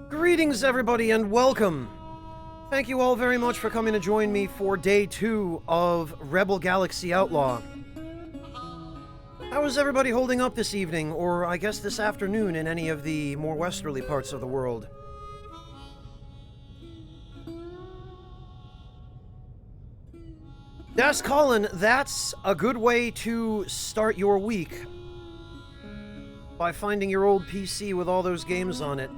Greetings, everybody, and welcome. Thank you all very much for coming to join me for Day 2 of Rebel Galaxy Outlaw. How is everybody holding up this evening, or I guess this afternoon in any of the more westerly parts of the world? Yes, Colin, that's a good way to start your week. By finding your old PC with all those games on it.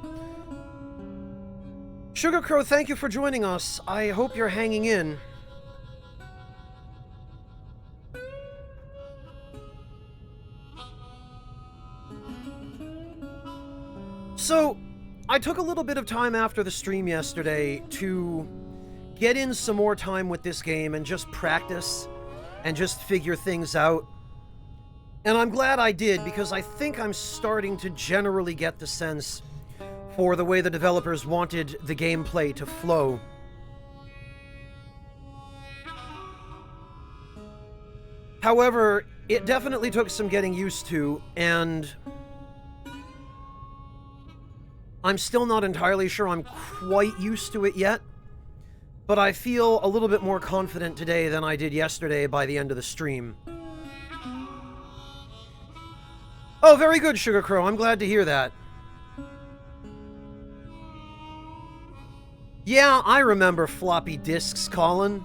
Sugar Crow, thank you for joining us. I hope you're hanging in. So, I took a little bit of time after the stream yesterday to get in some more time with this game and just practice and just figure things out. And I'm glad I did, because I think I'm starting to generally get the sense for the way the developers wanted the gameplay to flow. However, it definitely took some getting used to, and I'm still not entirely sure I'm quite used to it yet, but I feel a little bit more confident today than I did yesterday by the end of the stream. Oh, very good, Sugar Crow. I'm glad to hear that. Yeah, I remember floppy disks, Colin.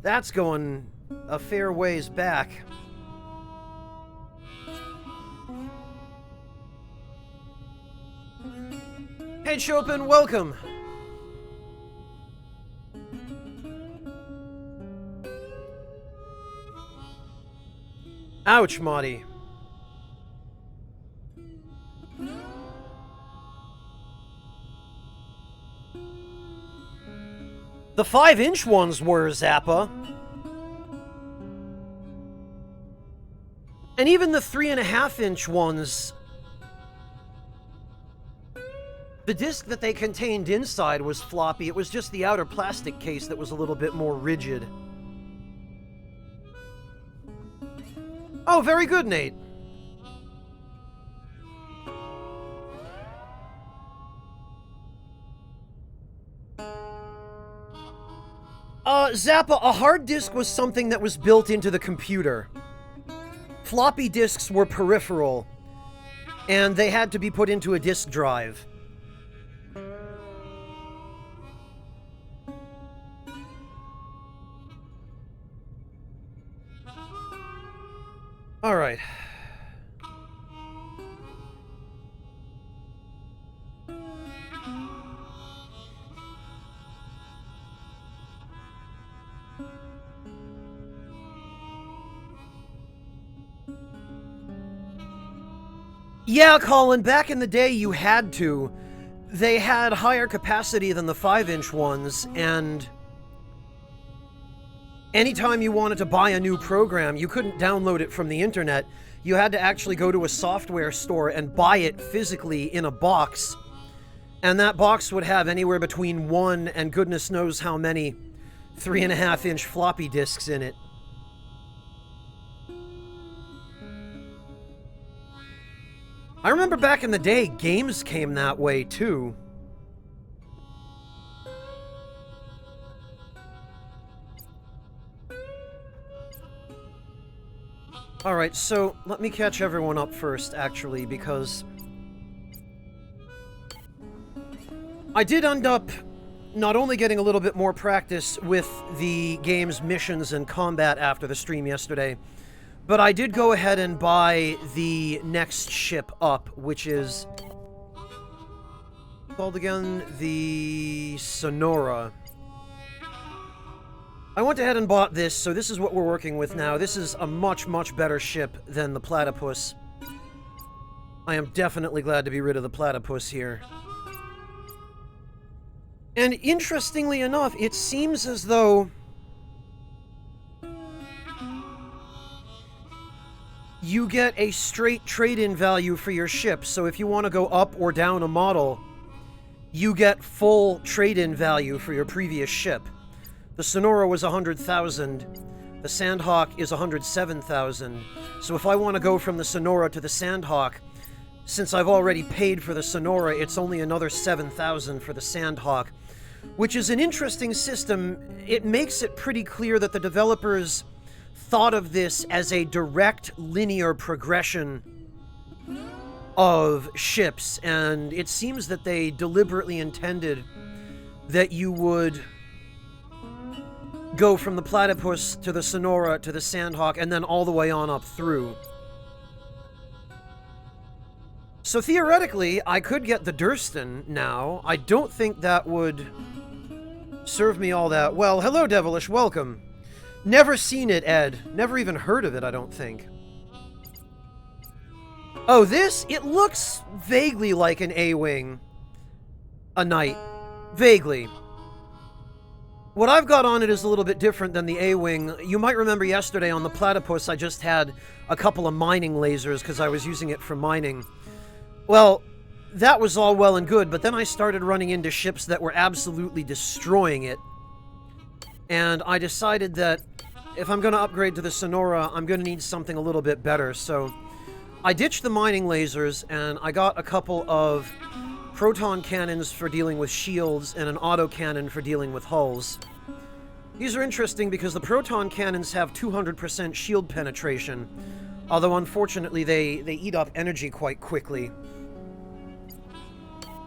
That's going a fair ways back. Hey, Chopin, welcome. Ouch, Marty. The 5-inch ones were, Zappa. And even the 3.5-inch ones, the disc that they contained inside was floppy. It was just the outer plastic case that was a little bit more rigid. Oh, very good, Nate. Zappa, a hard disk was something that was built into the computer. Floppy disks were peripheral, and they had to be put into a disk drive. All right. Yeah, Colin, back in the day you had to. They had higher capacity than the 5-inch ones, and anytime you wanted to buy a new program, you couldn't download it from the internet. You had to actually go to a software store and buy it physically in a box. And that box would have anywhere between 1 and goodness knows how many 3.5-inch floppy disks in it. I remember back in the day, games came that way, too. Alright, so let me catch everyone up first, actually, because I did end up not only getting a little bit more practice with the game's missions and combat after the stream yesterday, but I did go ahead and buy the next ship up, which is called again the Sonora. I went ahead and bought this, so this is what we're working with now. This is a much, much better ship than the Platypus. I am definitely glad to be rid of the Platypus here. And interestingly enough, it seems as though you get a straight trade-in value for your ship, so if you want to go up or down a model, you get full trade-in value for your previous ship. The Sonora was 100,000, the Sandhawk is 107,000, so if I want to go from the Sonora to the Sandhawk, since I've already paid for the Sonora, it's only another 7,000 for the Sandhawk, which is an interesting system. It makes it pretty clear that the developers thought of this as a direct linear progression of ships, and it seems that they deliberately intended that you would go from the Platypus to the Sonora to the Sandhawk and then all the way on up through. So theoretically, I could get the Durston now. I don't think that would serve me all that well. Hello, Devilish. Welcome. Never seen it, Ed. Never even heard of it, I don't think. Oh, this? It looks vaguely like an A-Wing. A Knight. Vaguely. What I've got on it is a little bit different than the A-Wing. You might remember yesterday on the Platypus, I just had a couple of mining lasers because I was using it for mining. Well, that was all well and good, but then I started running into ships that were absolutely destroying it. And I decided that if I'm going to upgrade to the Sonora, I'm going to need something a little bit better. So I ditched the mining lasers, and I got a couple of proton cannons for dealing with shields and an autocannon for dealing with hulls. These are interesting because the proton cannons have 200% shield penetration, although unfortunately they eat up energy quite quickly.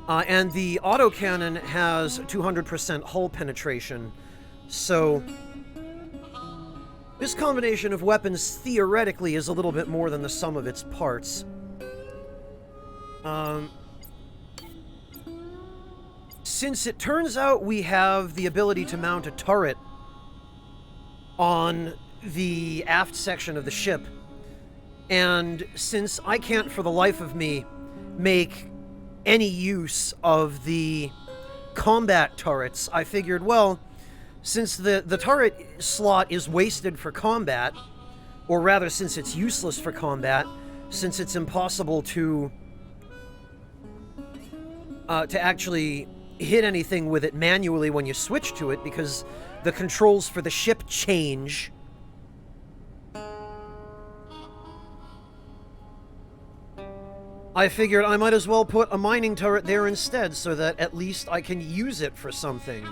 And the autocannon has 200% hull penetration, so this combination of weapons theoretically is a little bit more than the sum of its parts. Since it turns out we have the ability to mount a turret on the aft section of the ship, and since I can't for the life of me make any use of the combat turrets, I figured, well, since the turret slot is wasted for combat, or rather since it's useless for combat, since it's impossible to actually hit anything with it manually when you switch to it, because the controls for the ship change. I figured I might as well put a mining turret there instead, so that at least I can use it for something.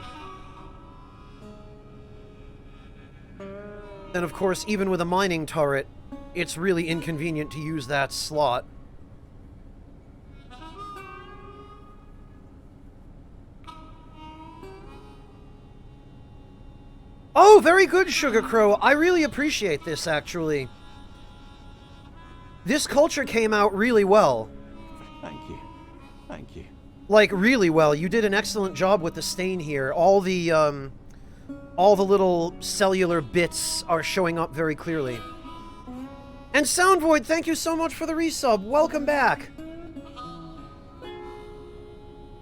And of course, even with a mining turret, it's really inconvenient to use that slot. Oh, very good, Sugar Crow. I really appreciate this, actually. This culture came out really well. Thank you. Thank you. Like, really well. You did an excellent job with the stain here. All the little cellular bits are showing up very clearly. And Soundvoid, thank you so much for the resub. Welcome back.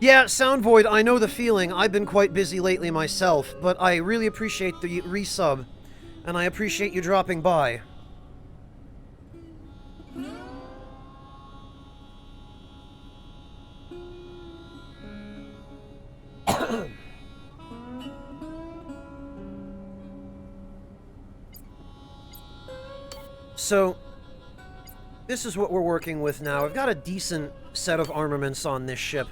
Yeah, Soundvoid, I know the feeling. I've been quite busy lately myself, but I really appreciate the resub, and I appreciate you dropping by. So, this is what we're working with now. I've got a decent set of armaments on this ship.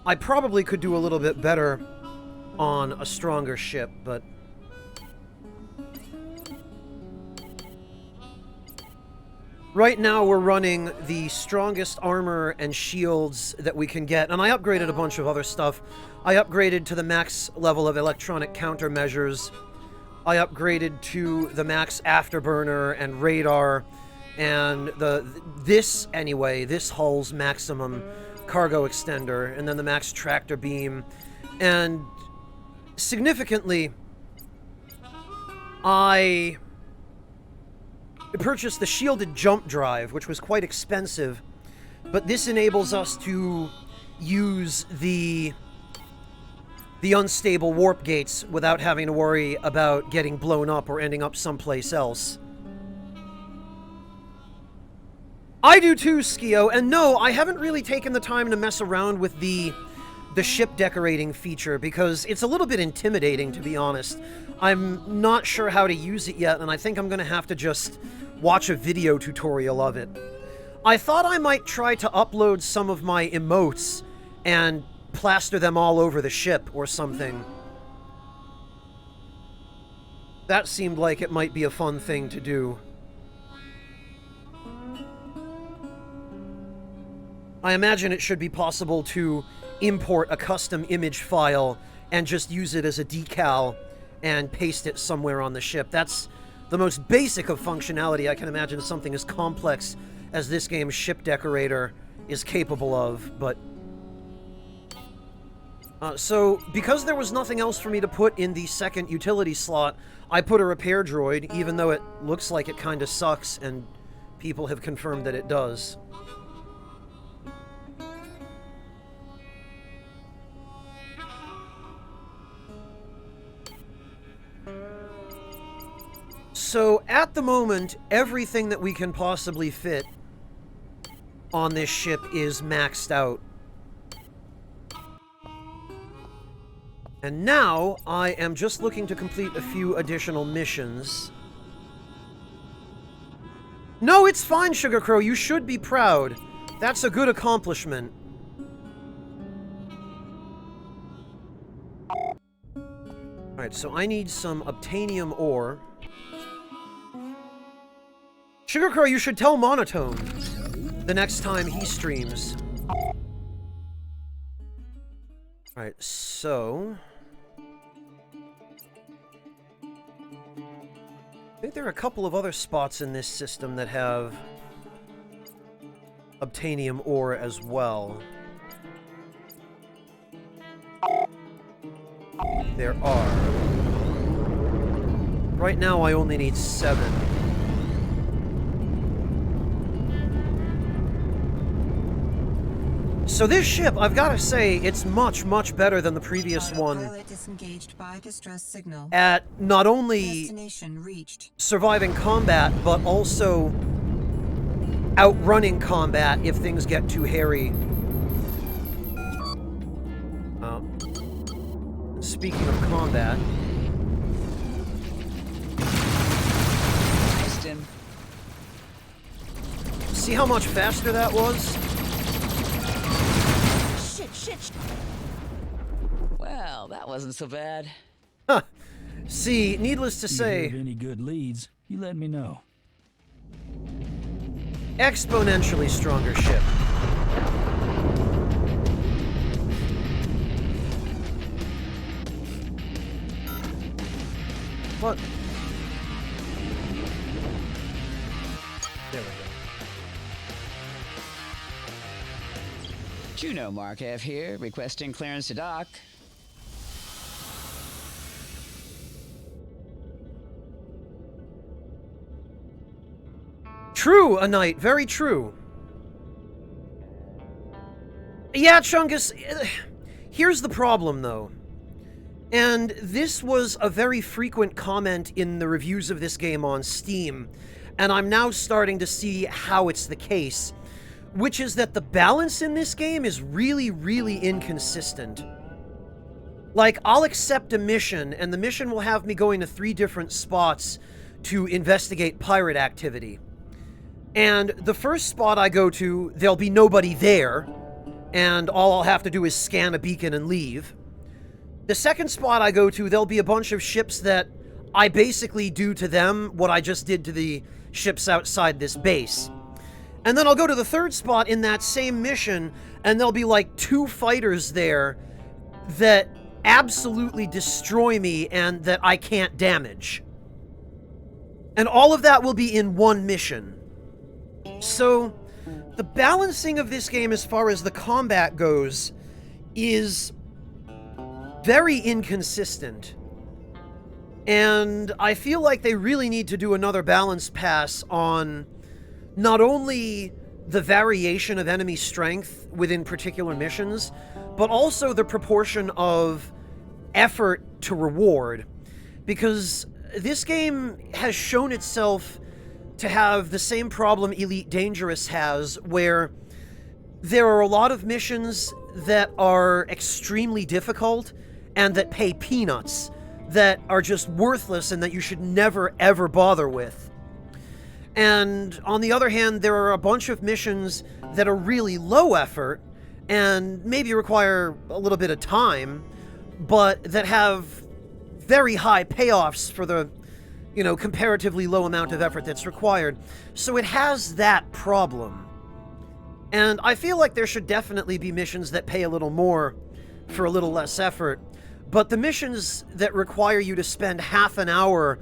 I probably could do a little bit better on a stronger ship, but right now we're running the strongest armor and shields that we can get, and I upgraded a bunch of other stuff. I upgraded to the max level of electronic countermeasures. I upgraded to the max afterburner and radar, and this hull's maximum cargo extender, and then the max tractor beam. And significantly, I purchased the shielded jump drive, which was quite expensive, but this enables us to use the unstable warp gates without having to worry about getting blown up or ending up someplace else. I do too, Skio, and no, I haven't really taken the time to mess around with the ship decorating feature, because it's a little bit intimidating, to be honest. I'm not sure how to use it yet, and I think I'm going to have to just watch a video tutorial of it. I thought I might try to upload some of my emotes and plaster them all over the ship or something. That seemed like it might be a fun thing to do. I imagine it should be possible to import a custom image file and just use it as a decal and paste it somewhere on the ship. That's the most basic of functionality I can imagine something as complex as this game's ship decorator is capable of, but... so, because there was nothing else for me to put in the second utility slot, I put a repair droid, even though it looks like it kinda sucks, and people have confirmed that it does. So, at the moment, everything that we can possibly fit on this ship is maxed out. And now, I am just looking to complete a few additional missions. No, it's fine, Sugar Crow. You should be proud. That's a good accomplishment. Alright, so I need some obtanium ore. Sugar Crow, you should tell Monotone the next time he streams. Alright, so... I think there are a couple of other spots in this system that have obtanium ore as well. There are. Right now I only need 7. So this ship, I've got to say, it's much, much better than the previous one at not only surviving combat, but also outrunning combat if things get too hairy. Speaking of combat... See how much faster that was? Shit. Well, that wasn't so bad. Huh. See, needless to say... If you have any good leads, you let me know. Exponentially stronger ship. What? There we go. Juno Markev here, requesting clearance to dock. True, a knight. Very true. Yeah, Chungus, here's the problem, though. And this was a very frequent comment in the reviews of this game on Steam, and I'm now starting to see how it's the case, which is that the balance in this game is really, really inconsistent. Like, I'll accept a mission, and the mission will have me going to 3 different spots to investigate pirate activity. And the first spot I go to, there'll be nobody there, and all I'll have to do is scan a beacon and leave. The second spot I go to, there'll be a bunch of ships that I basically do to them what I just did to the ships outside this base. And then I'll go to the third spot in that same mission, and there'll be like 2 fighters there that absolutely destroy me and that I can't damage. And all of that will be in one mission. So, the balancing of this game as far as the combat goes is very inconsistent. And I feel like they really need to do another balance pass on not only the variation of enemy strength within particular missions, but also the proportion of effort to reward. Because this game has shown itself to have the same problem Elite Dangerous has, where there are a lot of missions that are extremely difficult and that pay peanuts, that are just worthless and that you should never ever bother with. And on the other hand, there are a bunch of missions that are really low effort and maybe require a little bit of time, but that have very high payoffs for the, comparatively low amount of effort that's required. So it has that problem. And I feel like there should definitely be missions that pay a little more for a little less effort. But the missions that require you to spend half an hour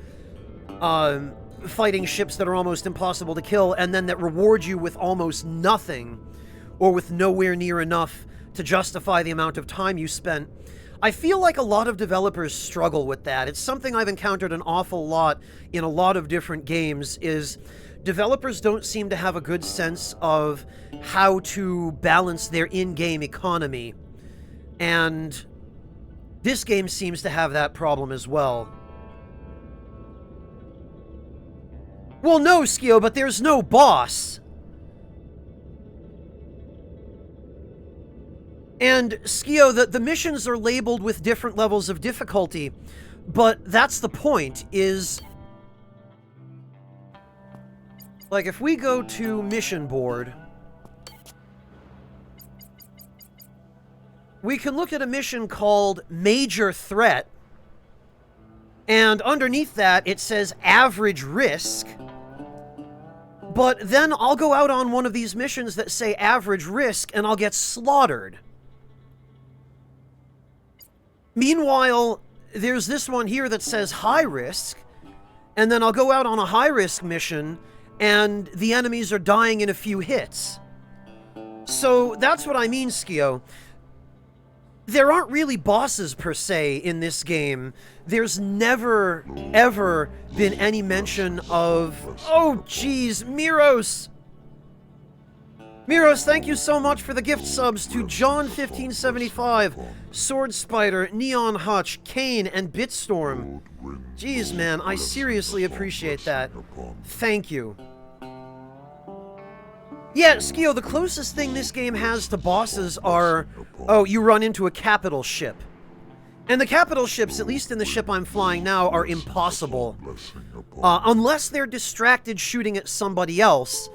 fighting ships that are almost impossible to kill, and then that reward you with almost nothing, or with nowhere near enough to justify the amount of time you spent, I feel like a lot of developers struggle with that. It's something I've encountered an awful lot in a lot of different games, is developers don't seem to have a good sense of how to balance their in-game economy. And this game seems to have that problem as well. Well, no, Skio, but there's no boss. And, Skio, the missions are labeled with different levels of difficulty, but that's the point, is... Like, if we go to mission board, we can look at a mission called Major Threat, and underneath that it says Average Risk. But then I'll go out on one of these missions that say Average Risk, and I'll get slaughtered. Meanwhile, there's this one here that says High Risk, and then I'll go out on a high-risk mission, and the enemies are dying in a few hits. So that's what I mean, Skio. There aren't really bosses, per se, in this game. There's never, ever been any mention of... Oh, jeez, Miros! Miros, thank you so much for the gift subs to John1575, Sword Spider, Neon Hutch, Kane, and Bitstorm. Jeez, man, I seriously appreciate that. Thank you. Yeah, Skio, the closest thing this game has to bosses are... Oh, you run into a capital ship. And the capital ships, at least in the ship I'm flying now, are impossible. Unless they're distracted shooting at somebody else,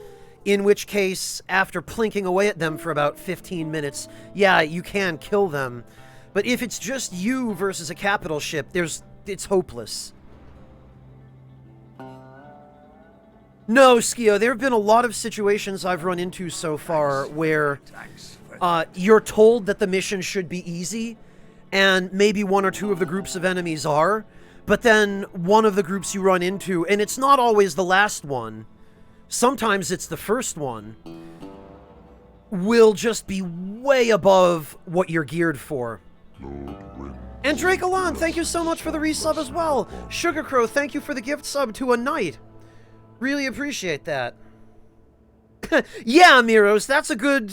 in which case, after plinking away at them for about 15 minutes, yeah, you can kill them. But if it's just you versus a capital ship, it's hopeless. No, Skio, there have been a lot of situations I've run into so far where you're told that the mission should be easy, and maybe one or two of the groups of enemies are, but then one of the groups you run into, and it's not always the last one, sometimes it's the first one, will just be way above what you're geared for. And Drake Alon, thank you so much for the resub as well. Sugar Crow, thank you for the gift sub to a knight. Really appreciate that. Yeah, Miros, that's a good...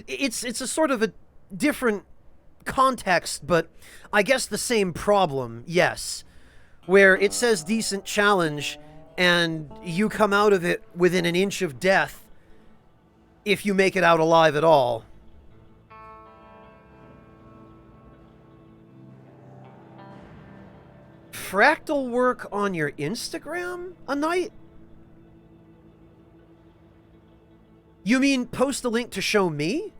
it's a sort of a different context, but I guess the same problem, yes. Where it says decent challenge, and you come out of it within an inch of death, if you make it out alive at all. Fractal work on your Instagram a night? You mean post a link to show me?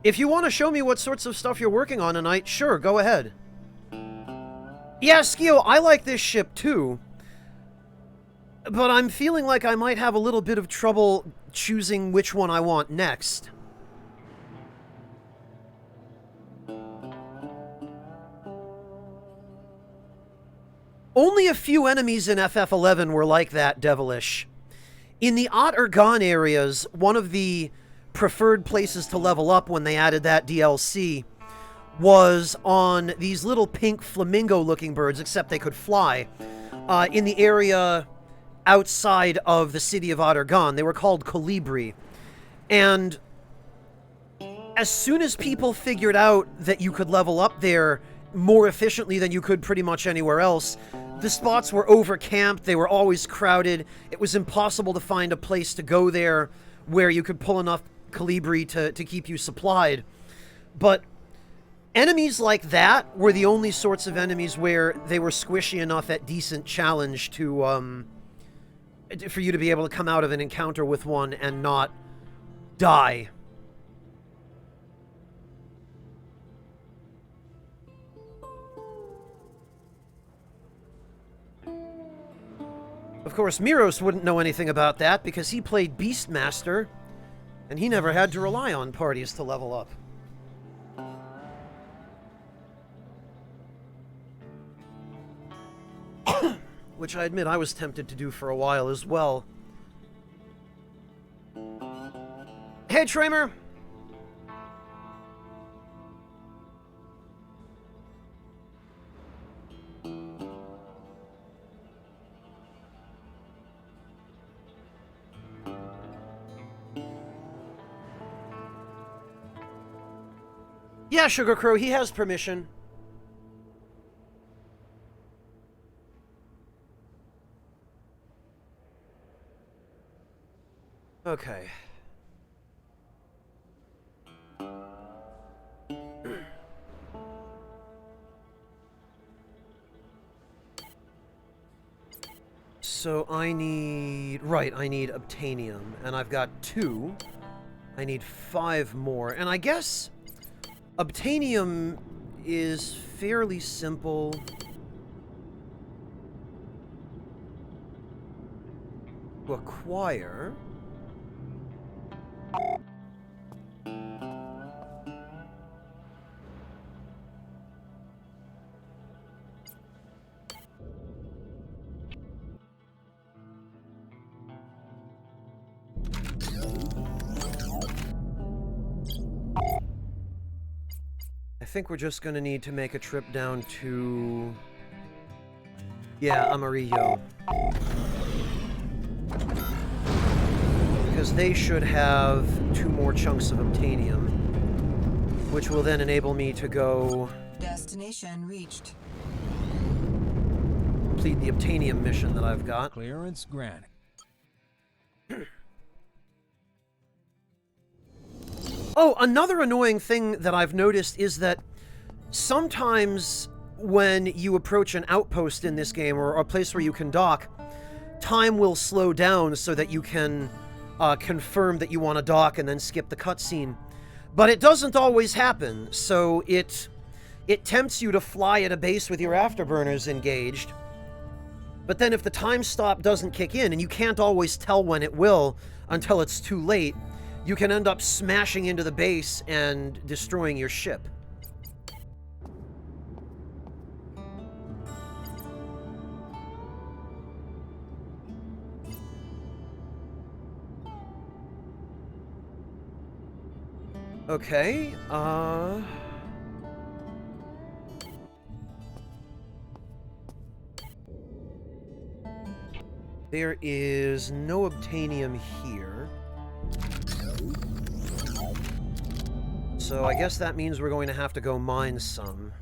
If you want to show me what sorts of stuff you're working on a night, sure, go ahead. Yeah, Skio, I like this ship too. But I'm feeling like I might have a little bit of trouble choosing which one I want next. Only a few enemies in FF11 were like that, Devilish. In the Otter-Gon areas, one of the preferred places to level up when they added that DLC was on these little pink flamingo-looking birds, except they could fly, in the area outside of the city of Otter-Gon. They were called Colibri. And as soon as people figured out that you could level up there more efficiently than you could pretty much anywhere else, the spots were overcamped, they were always crowded, it was impossible to find a place to go there where you could pull enough Colibri to keep you supplied. But Enemies like that were the only sorts of enemies where they were squishy enough at decent challenge to, for you to be able to come out of an encounter with one and not die. Of course, Miros wouldn't know anything about that because he played Beastmaster, and he never had to rely on parties to level up. Which I admit I was tempted to do for a while as well. Hey, Tramer! Yeah, Sugar Crow, he has permission. Okay. So I need... Right, I need Obtainium, and I've got 2. I need 5 more, and I guess Obtainium is fairly simple to acquire. I think we're just going to need to make a trip down to... Yeah, Amarillo. Because they should have 2 more chunks of Obtainium, which will then enable me to go... Destination reached. Complete the Obtainium mission that I've got. Clearance granted. Oh, another annoying thing that I've noticed is that sometimes when you approach an outpost in this game, or a place where you can dock, time will slow down so that you can confirm that you want to dock and then skip the cutscene. But it doesn't always happen, so it tempts you to fly at a base with your afterburners engaged. But then if the time stop doesn't kick in, and you can't always tell when it will until it's too late, you can end up smashing into the base and destroying your ship. Okay, there is no Obtainium here. So I guess that means we're going to have to go mine some.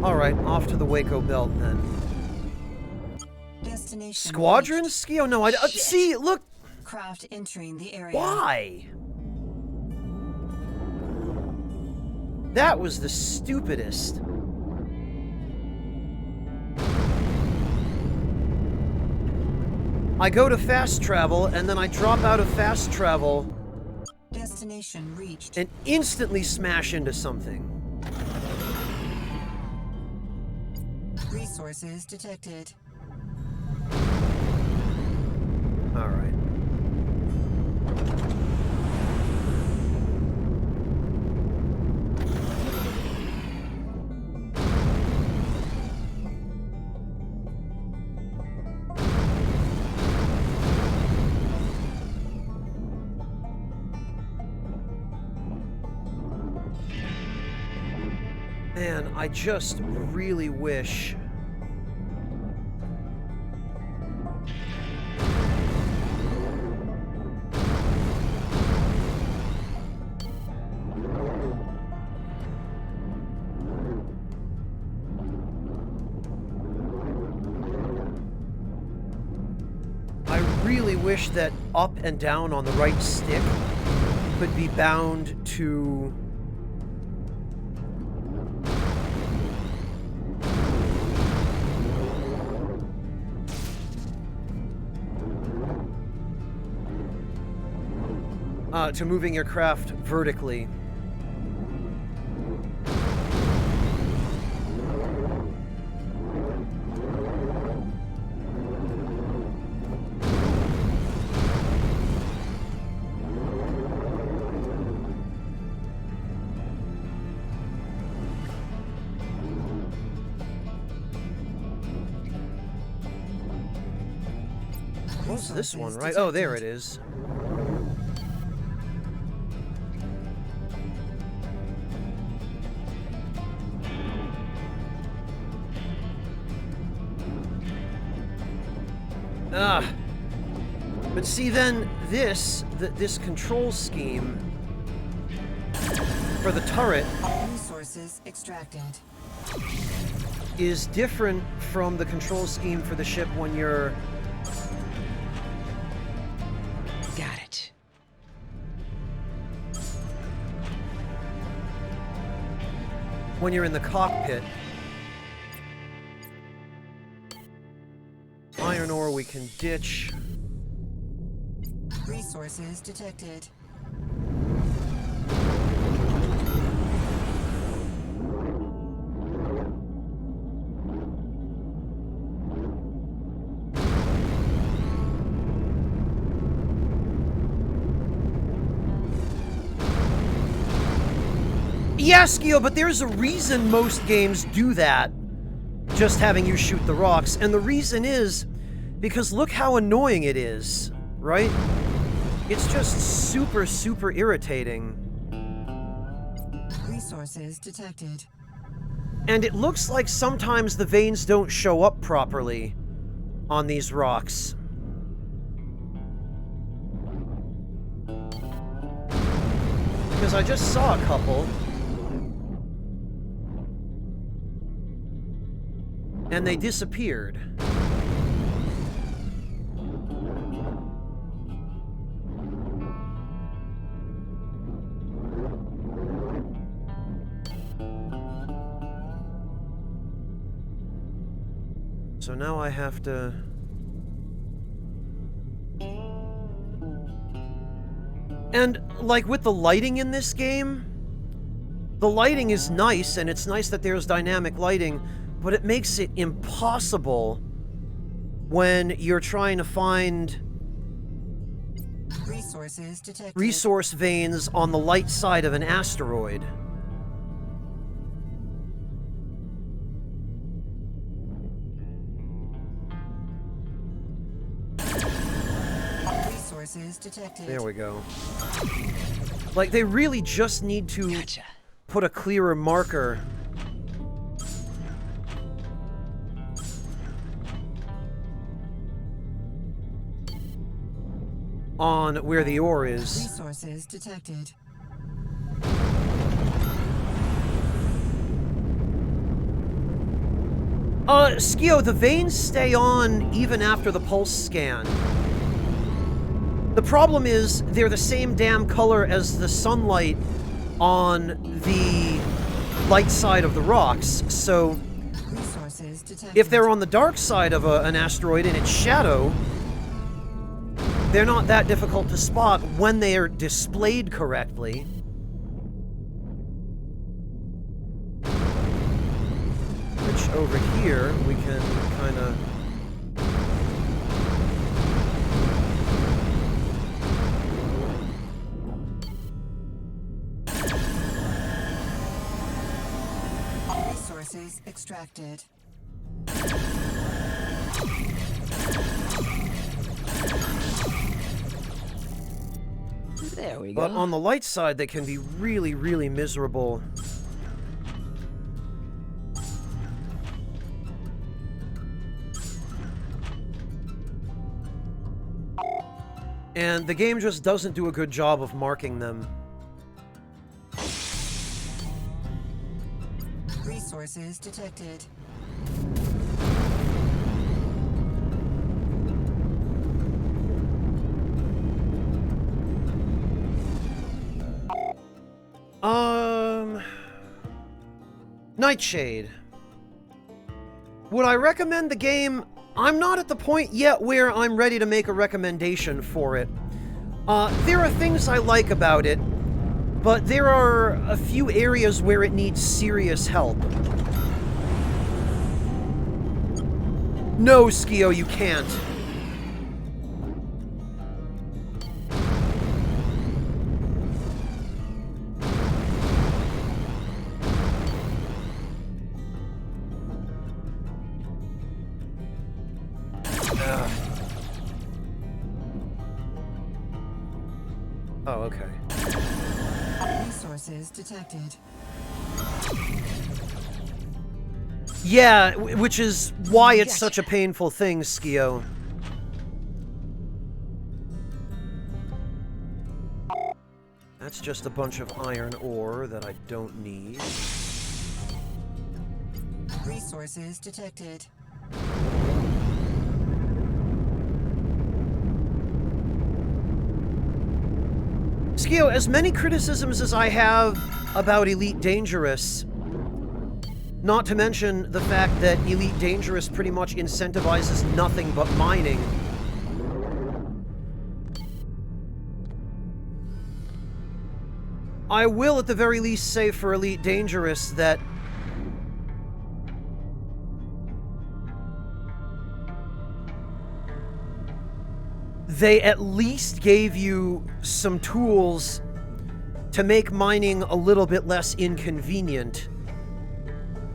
Alright, off to the Waco Belt then. Destination Squadron reached. ski? Oh no, I see, look! Craft entering the area. Why? That was the stupidest. I go to fast travel, and then I drop out of fast travel Destination reached. and instantly smash into something. Resources detected. Alright. Man, I just really wish... really wish that up and down on the right stick could be bound to... to moving your craft vertically. What's this one, right? Oh, there it is. But see, then this control scheme for the turret Resources extracted. is different from the control scheme for the ship when you're... Got it. when you're in the cockpit. Iron ore we can ditch. Resources detected. Yeah, Skio, but there's a reason most games do that. Just having you shoot the rocks. And the reason is because look how annoying it is, right? It's just super, super irritating. Resources detected. And it looks like sometimes the veins don't show up properly on these rocks. Because I just saw a couple. And they disappeared. So now I have to... And, like, with the lighting in this game, the lighting is nice, and it's nice that there's dynamic lighting, but it makes it impossible when you're trying to find Resources detected. resource veins on the light side of an asteroid. Resources detected. There we go. Like, they really just need to Gotcha. put a clearer marker on where the ore is. Resources detected. Skio, the veins stay on even after the pulse scan. The problem is, they're the same damn color as the sunlight on the light side of the rocks, so Resources detected. if they're on the dark side of an asteroid in its shadow, they're not that difficult to spot when they are displayed correctly. Which over here, we can kind of... Resources extracted. There we go. But on the light side, they can be really, really miserable. And the game just doesn't do a good job of marking them. Resources detected. Nightshade. Would I recommend the game? I'm not at the point yet where I'm ready to make a recommendation for it. There are things I like about it, but there are a few areas where it needs serious help. No, Skio, you can't. Oh, okay. Resources detected. Yeah, which is why it's such a painful thing, Skio. That's just a bunch of iron ore that I don't need. Resources detected. Skio, as many criticisms as I have about Elite Dangerous, not to mention the fact that Elite Dangerous pretty much incentivizes nothing but mining, I will at the very least say for Elite Dangerous that they at least gave you some tools to make mining a little bit less inconvenient.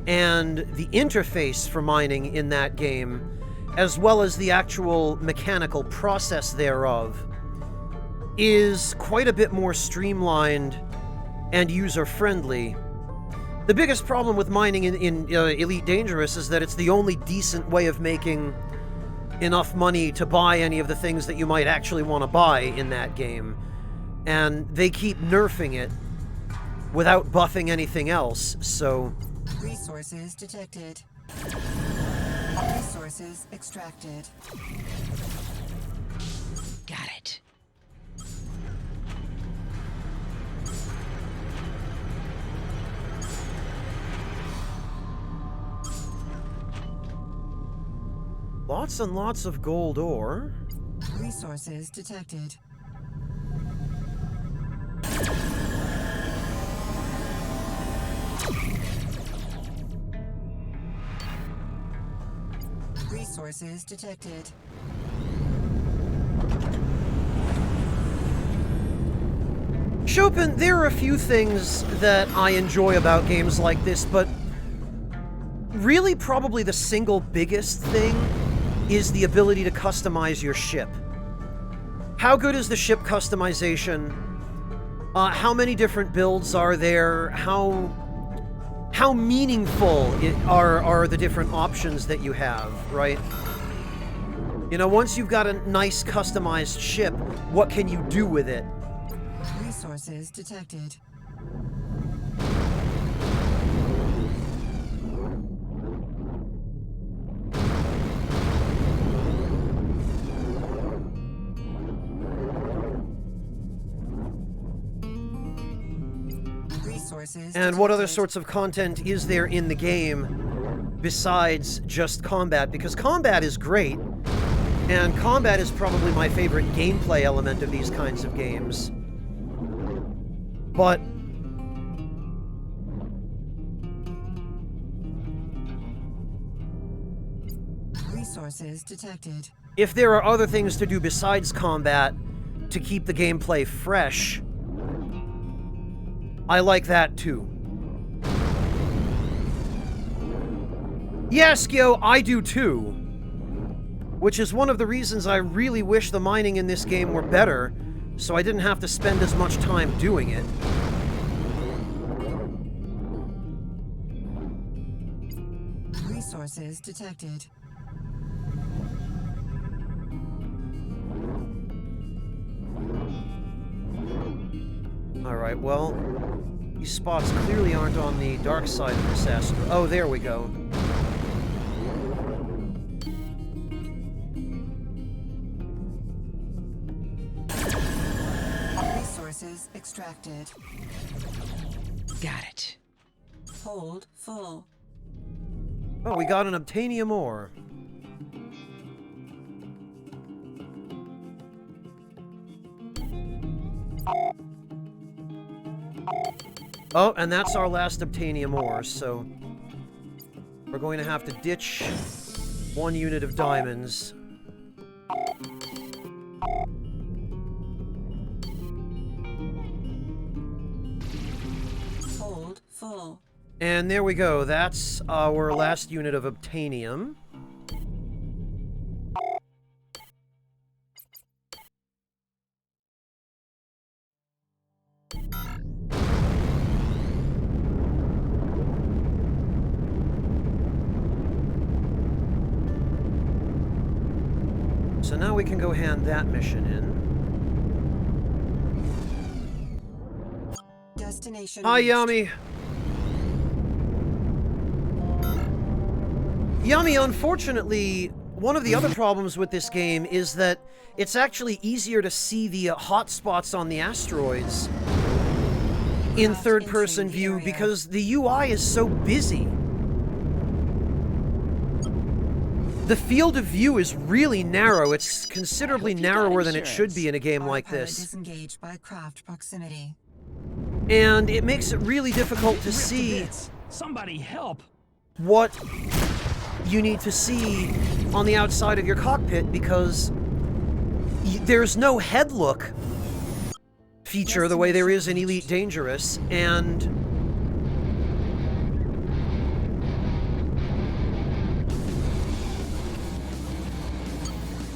And the interface for mining in that game, as well as the actual mechanical process thereof, is quite a bit more streamlined and user-friendly. The biggest problem with mining in Elite Dangerous is that it's the only decent way of making enough money to buy any of the things that you might actually want to buy in that game. And they keep nerfing it without buffing anything else, so... Resources detected. Resources extracted. Got it. Lots and lots of gold ore. Resources detected. Resources detected. Chopin, there are a few things that I enjoy about games like this, but really probably the single biggest thing is the ability to customize your ship. How good is the ship customization? How many different builds are there? How meaningful are the different options that you have, right? You know, once you've got a nice customized ship, what can you do with it? Resources detected. And what other sorts of content is there in the game besides just combat? Because combat is great, and combat is probably my favorite gameplay element of these kinds of games. But resources detected. If there are other things to do besides combat to keep the gameplay fresh, I like that too. Yes, Gyo, I do too. Which is one of the reasons I really wish the mining in this game were better, so I didn't have to spend as much time doing it. Resources detected. Alright, well, these spots clearly aren't on the dark side of this asteroid. Oh, there we go. Resources extracted. Got it. Hold full. Oh, we got an Obtanium ore. Oh, and that's our last Obtanium ore, so we're going to have to ditch 1 unit of diamonds. Hold full. And there we go. That's our last unit of Obtanium. So now we can go hand that mission in. Destination Hi, reached. Yummy. Yummy, unfortunately, one of the other problems with this game is that it's actually easier to see the hotspots on the asteroids in Craft third-person entering the view area. because the UI is so busy. The field of view is really narrow. It's considerably I hope you got narrower than it should insurance. be in a game like Autopilot this. disengaged by craft proximity. And it makes it really difficult to Ripped to see bits. Somebody help! what you need to see on the outside of your cockpit because there's no head look feature the way there is in Elite Dangerous, and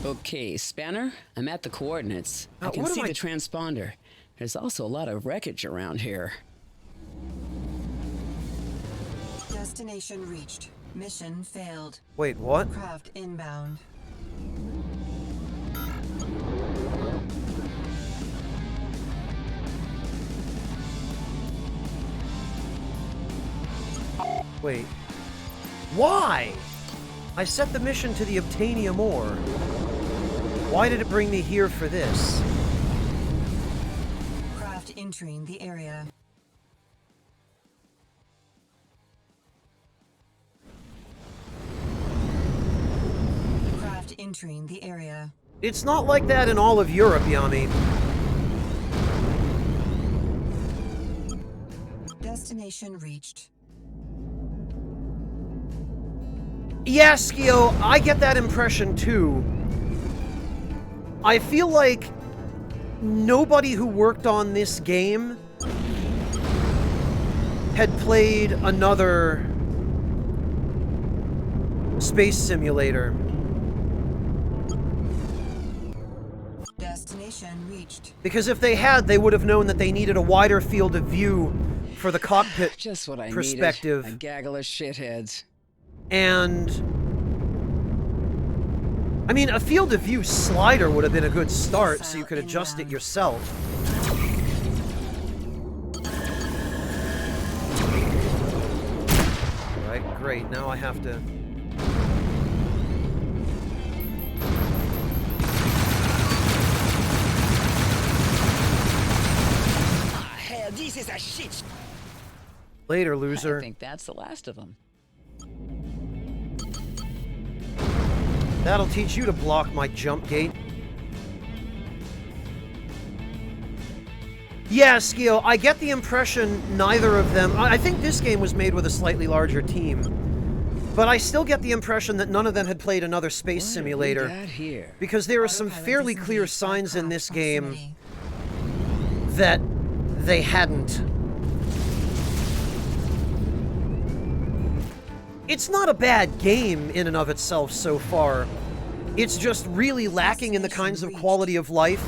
Okay, Spanner, I'm at the coordinates. I can what am see I- the transponder. There's also a lot of wreckage around here. Destination reached. Mission failed. wait, what? Craft inbound. Wait. Why? I set the mission to the Obtanium ore. Why did it bring me here for this? Craft entering the area. Craft entering the area. It's not like that in all of Europe, Yami. Destination reached. Yeah, Skio, I get that impression too. I feel like nobody who worked on this game had played another space simulator. Destination reached. Because if they had, they would have known that they needed a wider field of view for the cockpit Just what I perspective. needed. A gaggle of shitheads. And I mean, a field of view slider would have been a good start, so you could adjust it yourself. Right, great. Now I have to... Ah, hell, this is a shit. Later, I loser. think that's the last of them. That'll teach you to block my jump gate. Yeah, Skio, I get the impression neither of them... I think this game was made with a slightly larger team. But I still get the impression that none of them had played another space What simulator. have we got here? Because there are some Autopilot fairly clear disengaged by signs in craft this game proximity. that they hadn't. It's not a bad game in and of itself so far. It's just really lacking in the kinds of quality of life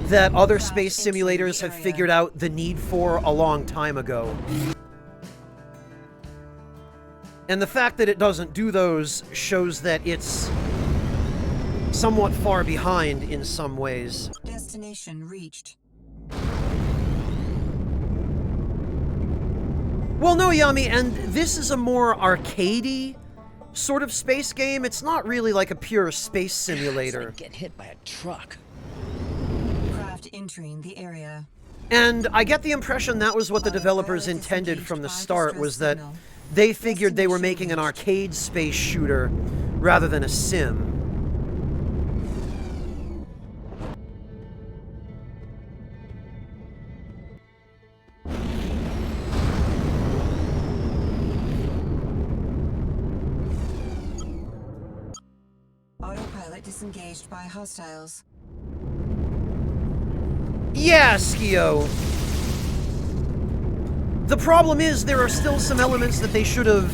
that other space simulators have figured out the need for a long time ago. And the fact that it doesn't do those shows that it's somewhat far behind in some ways. Destination reached. Well, no, Yami, and this is a more arcadey sort of space game. It's not really like a pure space It's simulator. like getting hit by a truck. Craft entering the area. And I get the impression that was what the developers intended from the start, was that they figured they were making an arcade space shooter rather than a sim. Autopilot disengaged by hostiles. Yeah, Skio. The problem is there are still some elements that they should have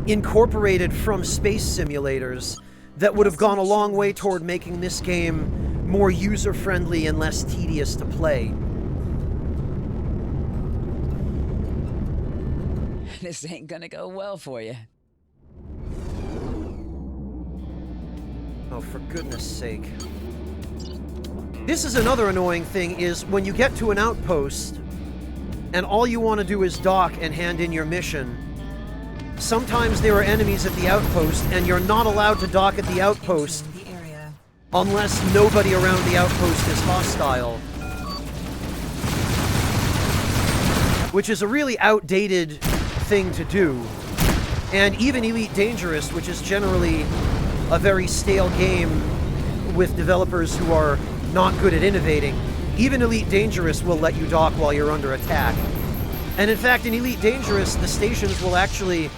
incorporated from space simulators that would have gone a long way toward making this game more user-friendly and less tedious to play. This ain't gonna go well for you. Oh, for goodness sake. This is another annoying thing, is when you get to an outpost and all you want to do is dock and hand in your mission, sometimes there are enemies at the outpost and you're not allowed to dock at the outpost unless nobody around the outpost is hostile. Which is a really outdated thing to do. And even Elite Dangerous, which is generally a very stale game with developers who are not good at innovating, even Elite Dangerous will let you dock while you're under attack. And in fact, in Elite Dangerous, the stations will actually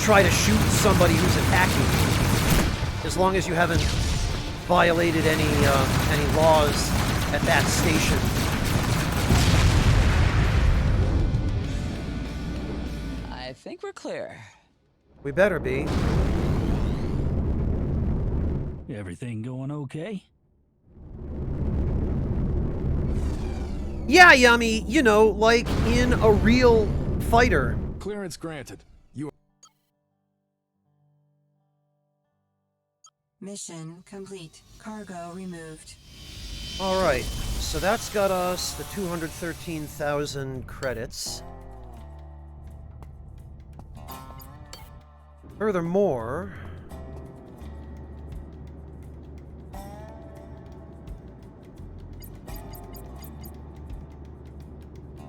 try to shoot somebody who's attacking, as long as you haven't violated any laws at that station. I think we're clear. We better be. Everything going okay? Yeah, Yummy, you know, like in a real fighter. Clearance granted. You Mission complete. Cargo removed. Alright, so that's got us the 213,000 credits. Furthermore...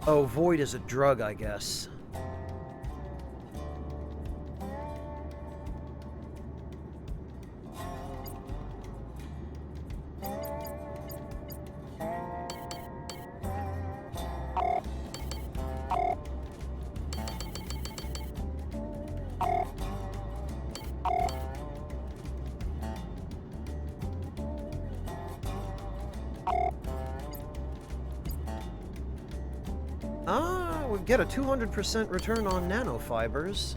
Oh, Void is a drug, I guess. We get a 200% return on nanofibers.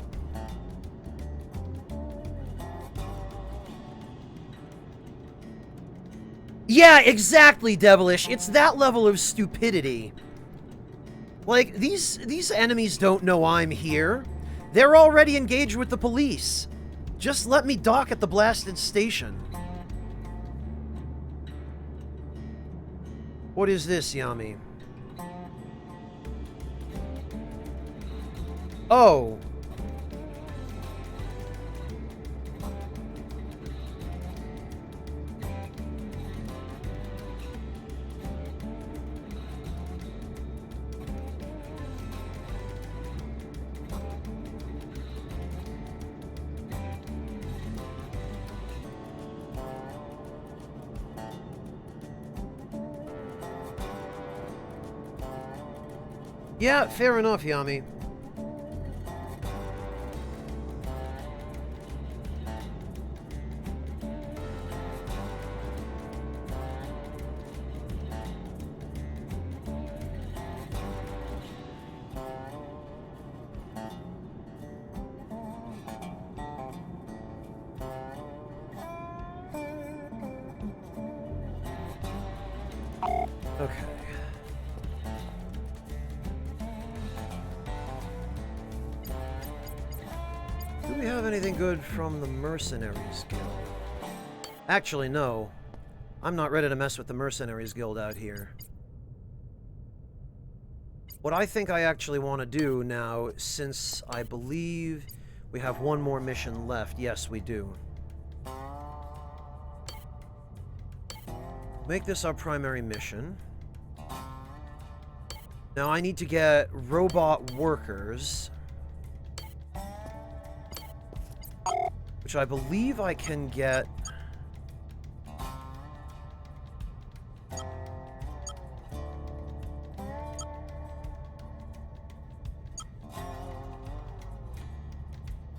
Yeah, exactly, Devilish. It's that level of stupidity. Like, these enemies don't know I'm here. They're already engaged with the police. Just let me dock at the blasted station. What is this, Yami? Oh. Yeah, fair enough, Yami. Okay. Do we have anything good from the Mercenaries Guild? Actually, no. I'm not ready to mess with the Mercenaries Guild out here. What I think I actually want to do now, since I believe we have one more mission left. Yes, we do. Make this our primary mission. Now I need to get robot workers, which I believe I can get.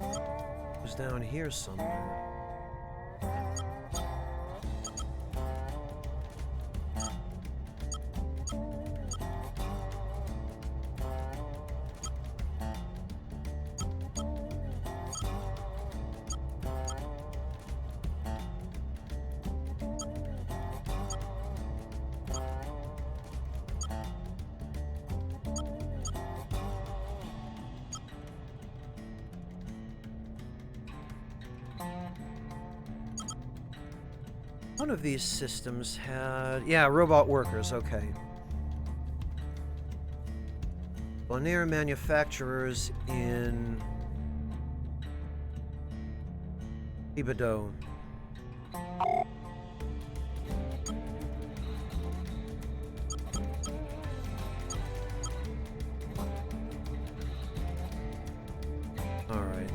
It was down here somewhere. One of these systems had... Yeah, robot workers, okay. Bonaire manufacturers in... Thibodeau. Alright.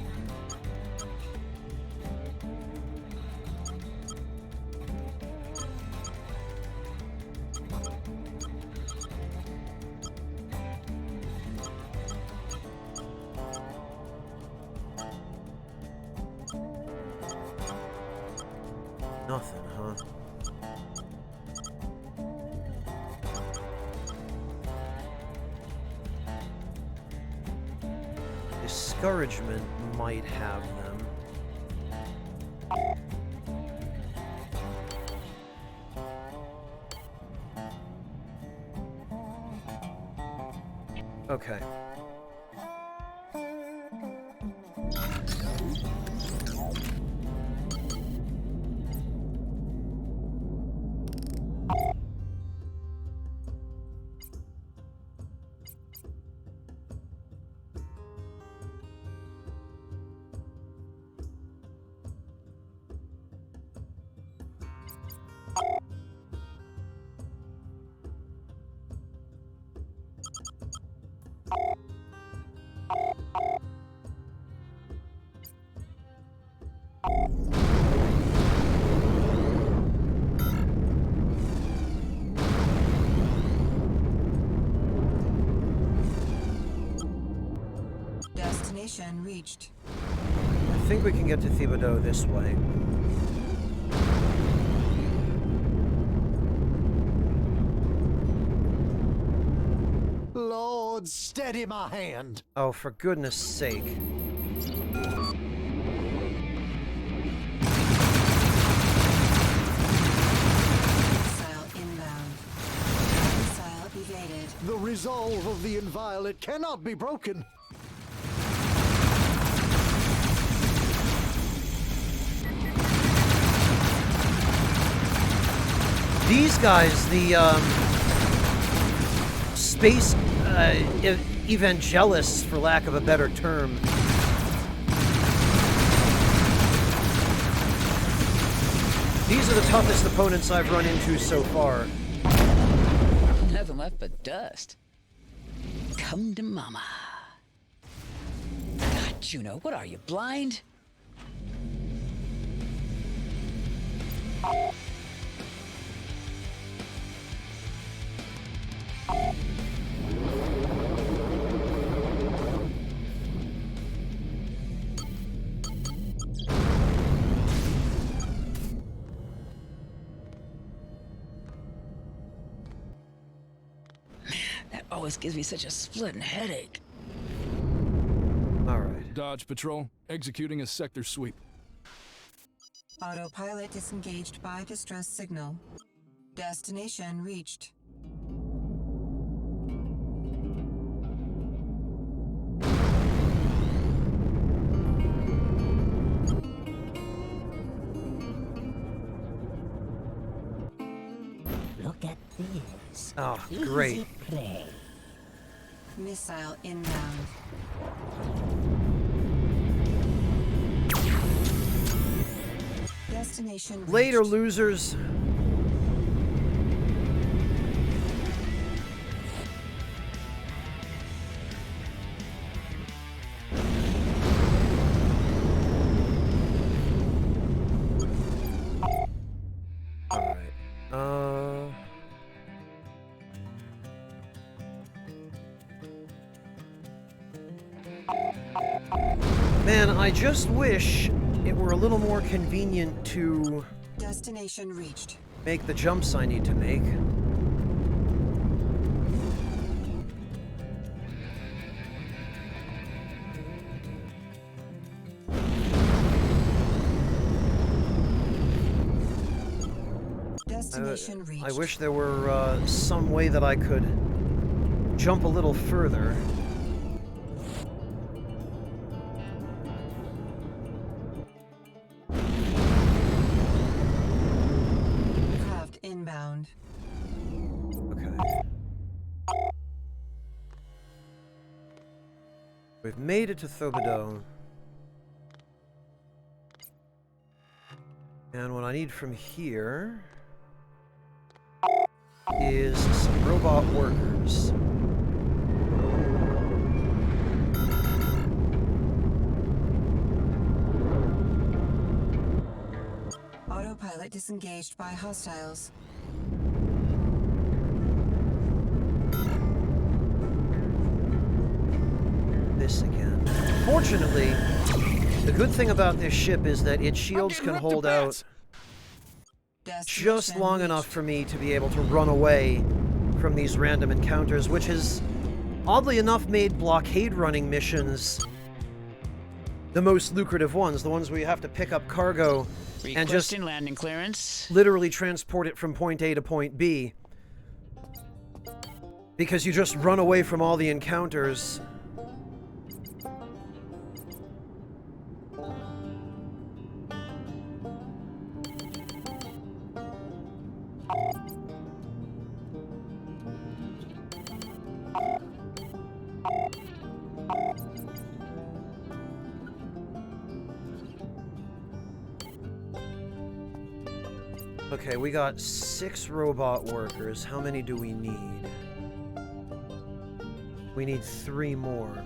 Nothing, huh? Discouragement might have them. Okay. Destination reached. I think we can get to Thibodeau this way. Lord, steady my hand. Oh, for goodness sake. Missile inbound. Missile evaded. The resolve of the inviolate cannot be broken. These guys, the space evangelists, for lack of a better term. These are the toughest opponents I've run into so far. Nothing left but dust. Come to mama. God, Juno, what are you, blind? That always gives me such a splitting headache. All right. Dodge Patrol, executing a sector sweep. Autopilot disengaged by distress signal. Destination reached. Look at this. Oh, great. Easy prey. Missile inbound. Destination reached. Later, losers. Man, I just wish it were a little more convenient to Destination reached. make the jumps I need to make. Destination reached. I wish there were some way that I could jump a little further. Craft inbound. Okay. We've made it to Thobodeau. And what I need from here is some robot workers. Autopilot disengaged by hostiles. This again. Fortunately, the good thing about this ship is that its shields can hold out just long enough for me to be able to run away from these random encounters, which has, oddly enough, made blockade running missions the most lucrative ones, the ones where you have to pick up cargo and just Requesting landing clearance. literally transport it from point A to point B. Because you just run away from all the encounters. Okay, we got 6 robot workers. How many do we need? We need 3 more.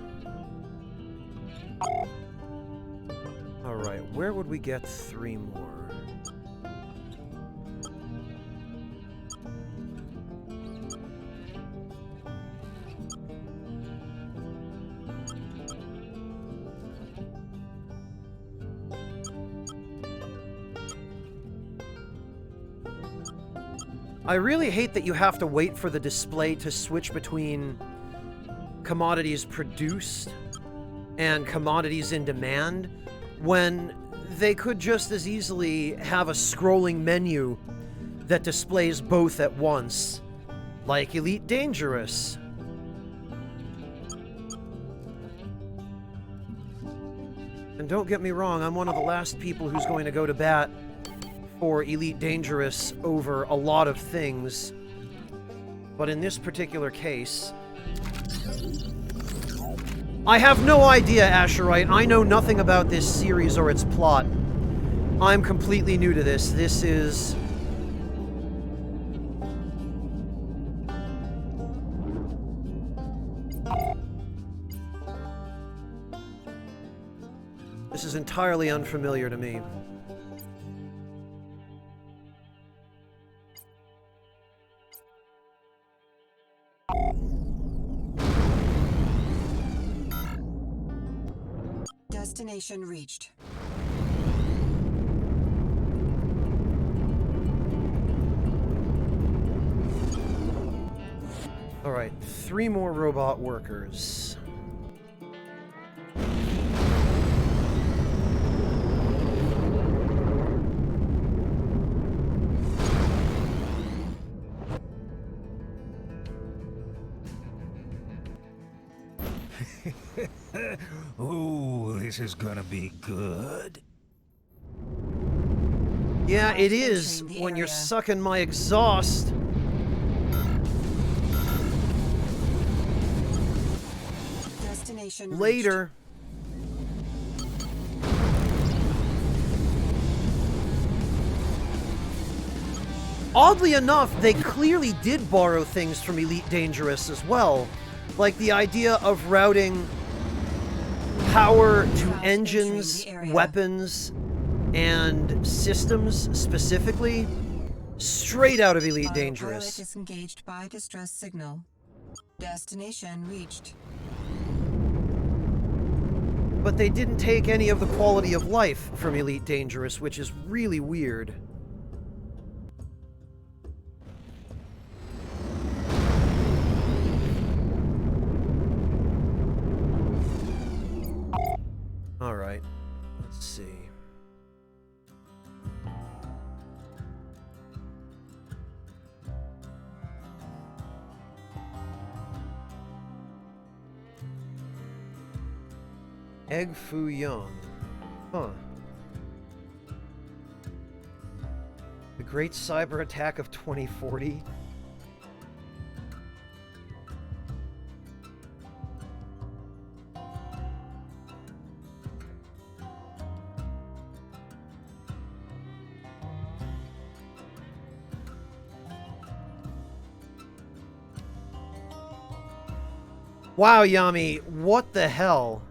Alright, where would we get 3 more? I really hate that you have to wait for the display to switch between commodities produced and commodities in demand when they could just as easily have a scrolling menu that displays both at once, like Elite Dangerous. And don't get me wrong, I'm one of the last people who's going to go to bat for Elite Dangerous over a lot of things, but in this particular case, I have no idea, Asherite. I know nothing about this series or its plot. I'm completely new to this. This is... This is entirely unfamiliar to me. Destination reached. All right, 3 more robot workers. Oh, this is gonna be good. Yeah, it is when you're sucking my exhaust. Destination Later. Oddly enough, they clearly did borrow things from Elite Dangerous as well. Like the idea of routing power to engines, weapons, and systems specifically, straight out of Elite Autopilot Dangerous. disengaged by distress signal. Destination reached. But they didn't take any of the quality of life from Elite Dangerous, which is really weird. Alright, let's see. Egg Foo Young. Huh. The Great Cyber Attack of 2040. Wow, Yami, what the hell?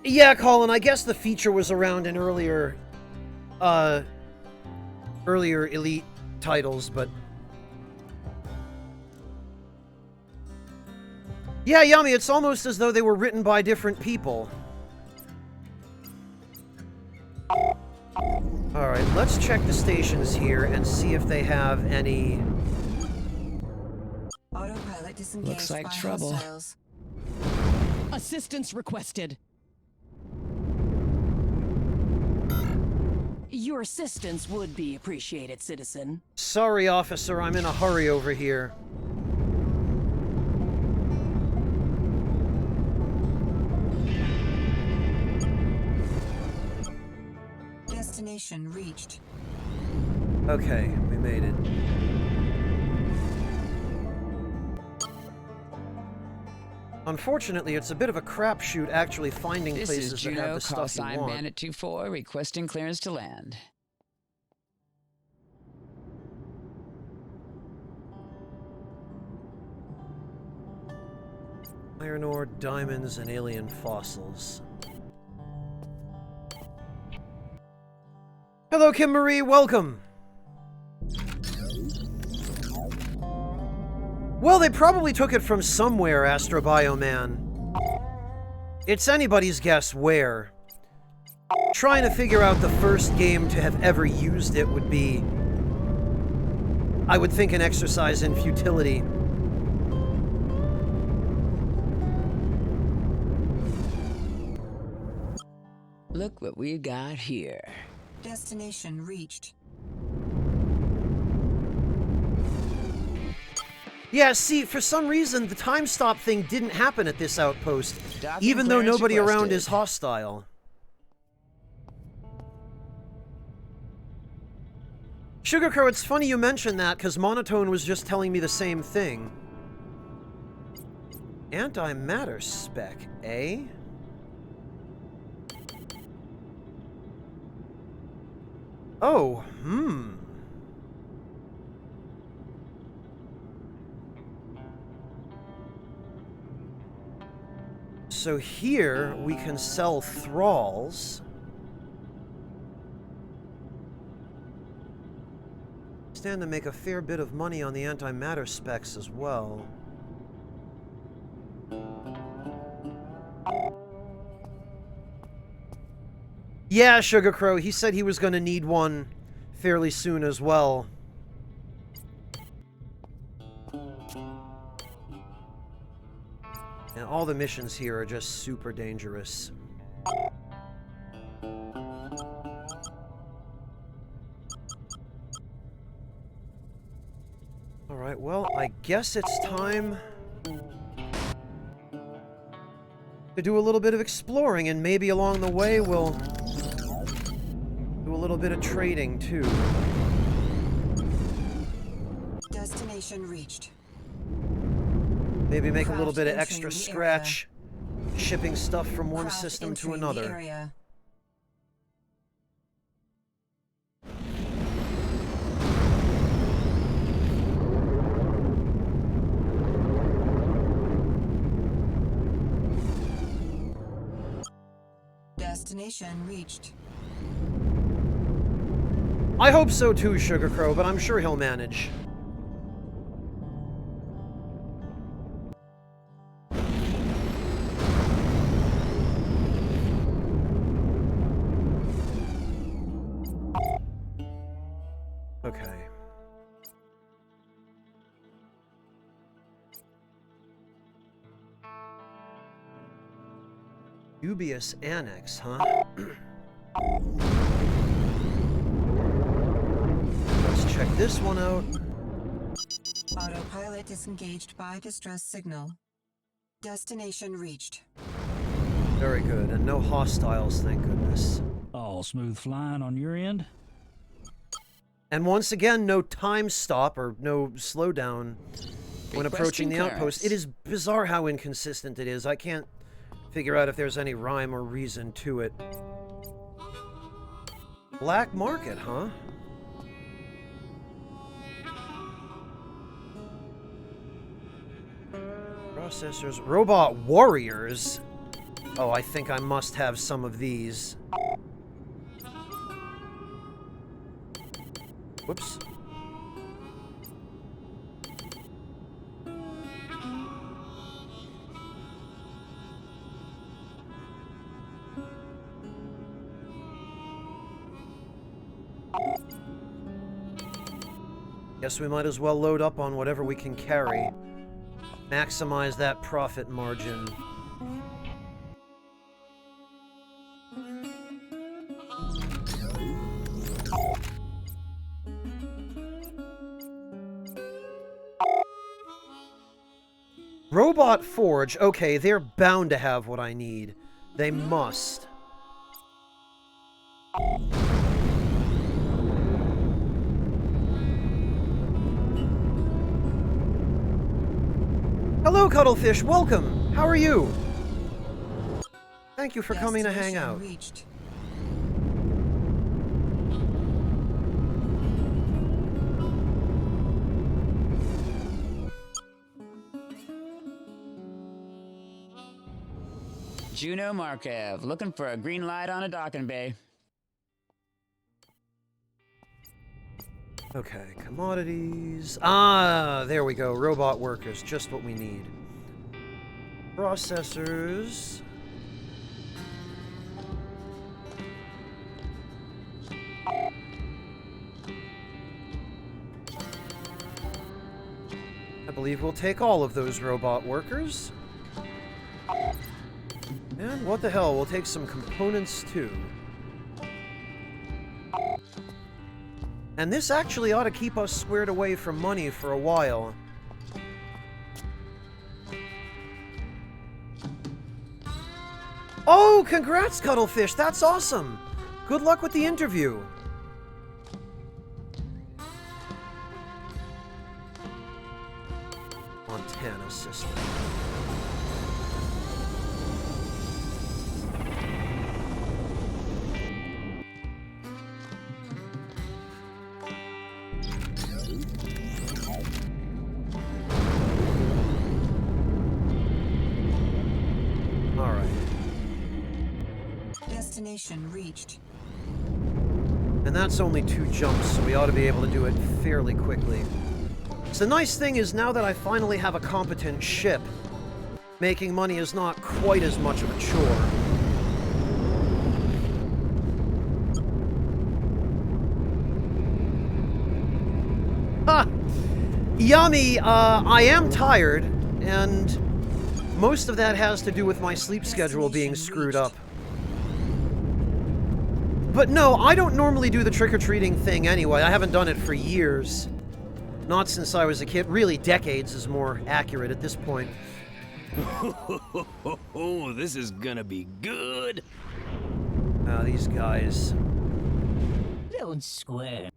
Yeah, Colin, I guess the feature was around in earlier Elite titles, but... Yeah, Yami, it's almost as though they were written by different people. Alright, let's check the stations here and see if they have any... Autopilot disengaged. Looks like by trouble. hostiles. Assistance requested. Your assistance would be appreciated, citizen. Sorry, officer, I'm in a hurry over here. Destination reached. Okay, we made it. Unfortunately, it's a bit of a crapshoot actually finding This places is that have Juno, the call stuff you sign want. Bandit 24, requesting clearance to land. Iron ore, diamonds, and alien fossils. Hello, Kim Marie, welcome! Well, they probably took it from somewhere, Astrobioman. It's anybody's guess where. Trying to figure out the first game to have ever used it would be, I would think, an exercise in futility. Look what we got here. Destination reached. Yeah, see, for some reason, the time stop thing didn't happen at this outpost, Docking even though clearance nobody around requested. is hostile. Sugarcrow, it's funny you mentioned that, because Monotone was just telling me the same thing. Antimatter spec, eh? Oh, So here, we can sell thralls. Stand to make a fair bit of money on the antimatter specs as well. Yeah, Sugarcrow, he said he was going to need one fairly soon as well. And all the missions here are just super dangerous. Alright, well, I guess it's time to do a little bit of exploring, and maybe along the way we'll do a little bit of trading, too. Destination reached. Maybe make a little Craft bit of entering extra the scratch, shipping stuff from one Craft system to entering the another. area. Destination reached. I hope so too, Sugar Crow, but I'm sure he'll manage. Okay. Dubious Annex, huh? Let's check this one out. Autopilot disengaged by distress signal. Destination reached. Very good, and no hostiles, thank goodness. All smooth flying on your end? And once again, no time stop or no slowdown when approaching the outpost. It is bizarre how inconsistent it is. I can't figure out if there's any rhyme or reason to it. Black market, huh? Processors. Robot warriors. Oh, I think I must have some of these. Whoops. Guess we might as well load up on whatever we can carry. Maximize that profit margin. Robot Forge. Okay, they're bound to have what I need. They must. Hello, Cuttlefish. Welcome. How are you? Thank you for coming to hang out. Reached. Juno Markev, looking for a green light on a docking bay. Okay, commodities. Ah, there we go. Robot workers, just what we need. Processors. I believe we'll take all of those robot workers. And what the hell, we'll take some components too. And this actually ought to keep us squared away from money for a while. Oh, congrats, Cuttlefish! That's awesome! Good luck with the interview! Montana system. Destination reached. And that's only 2 jumps, so we ought to be able to do it fairly quickly. So the nice thing is, now that I finally have a competent ship, making money is not quite as much of a chore. Ha! Yummy, I am tired, and most of that has to do with my sleep schedule being screwed up. But no, I don't normally do the trick-or-treating thing anyway. I haven't done it for years. Not since I was a kid. Really, decades is more accurate at this point. Oh, this is gonna be good. Now these guys. Don't square.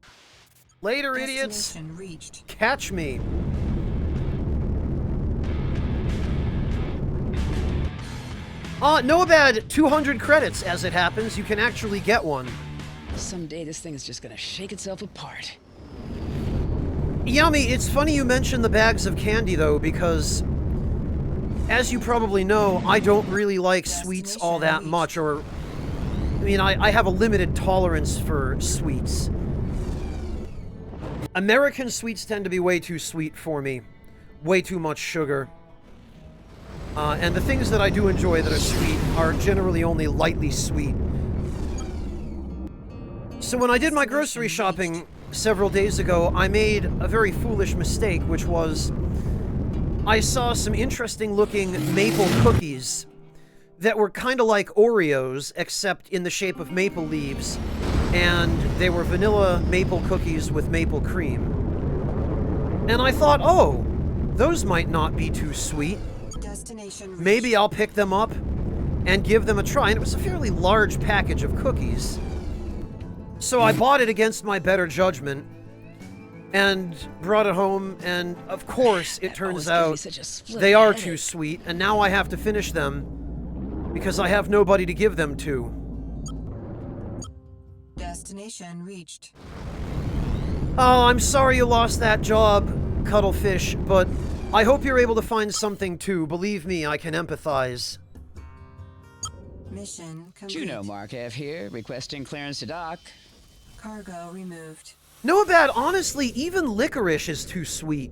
Later, idiots. Destination reached. Catch me. Noabad, 200 credits, as it happens. You can actually get one. Someday this thing is just gonna shake itself apart. Yummy, it's funny you mention the bags of candy, though, because, as you probably know, I don't really like sweets all that much, or... I mean, I have a limited tolerance for sweets. American sweets tend to be way too sweet for me. Way too much sugar. And the things that I do enjoy that are sweet are generally only lightly sweet. So when I did my grocery shopping several days ago, I made a very foolish mistake, which was I saw some interesting looking maple cookies that were kind of like Oreos, except in the shape of maple leaves, and they were vanilla maple cookies with maple cream. And I thought, oh, those might not be too sweet. Maybe I'll pick them up and give them a try. And it was a fairly large package of cookies. So I bought it against my better judgment and brought it home, and of course it turns out they are too sweet, and now I have to finish them because I have nobody to give them to. Destination reached. Oh, I'm sorry you lost that job, Cuttlefish, but I hope you're able to find something too. Believe me, I can empathize. Mission complete. Juno Markev here, requesting clearance to dock. Cargo removed. Noabad, honestly, even licorice is too sweet.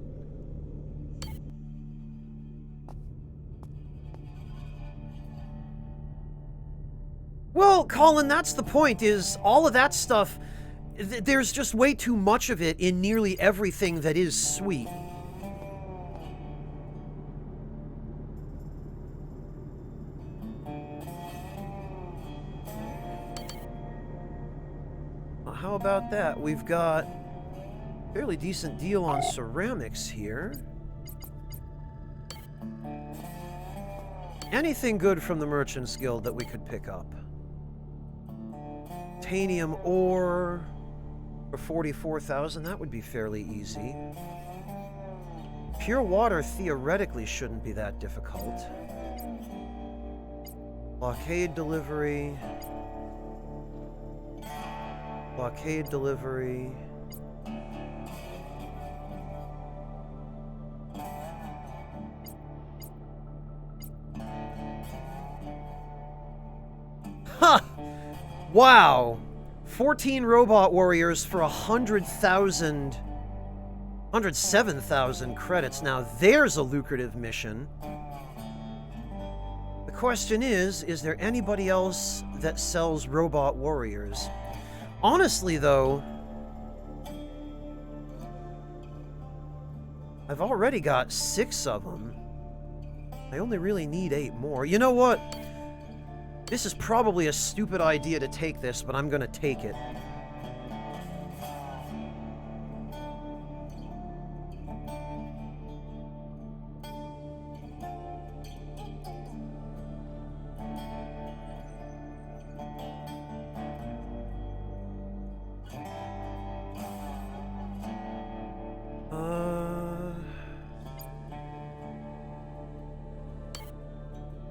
Well, Colin, that's the point, is all of that stuff, there's just way too much of it in nearly everything that is sweet. How about that? We've got a fairly decent deal on ceramics here. Anything good from the Merchants Guild that we could pick up? Titanium ore for 44,000, that would be fairly easy. Pure water theoretically shouldn't be that difficult. Blockade delivery. Blockade delivery. Ha! Wow! 14 robot warriors for 100,000... 107,000 credits. Now there's a lucrative mission. The question is there anybody else that sells robot warriors? Honestly, though, I've already got 6 of them. I only really need 8 more. You know what? This is probably a stupid idea to take this, but I'm gonna take it.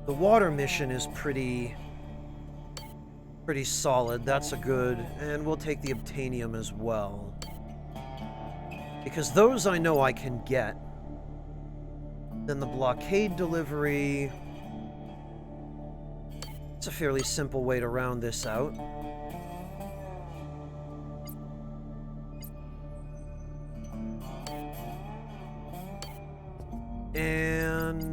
The water mission is pretty solid. That's a good, and we'll take the obtanium as well, because those I know I can get. Then the blockade delivery. It's a fairly simple way to round this out. And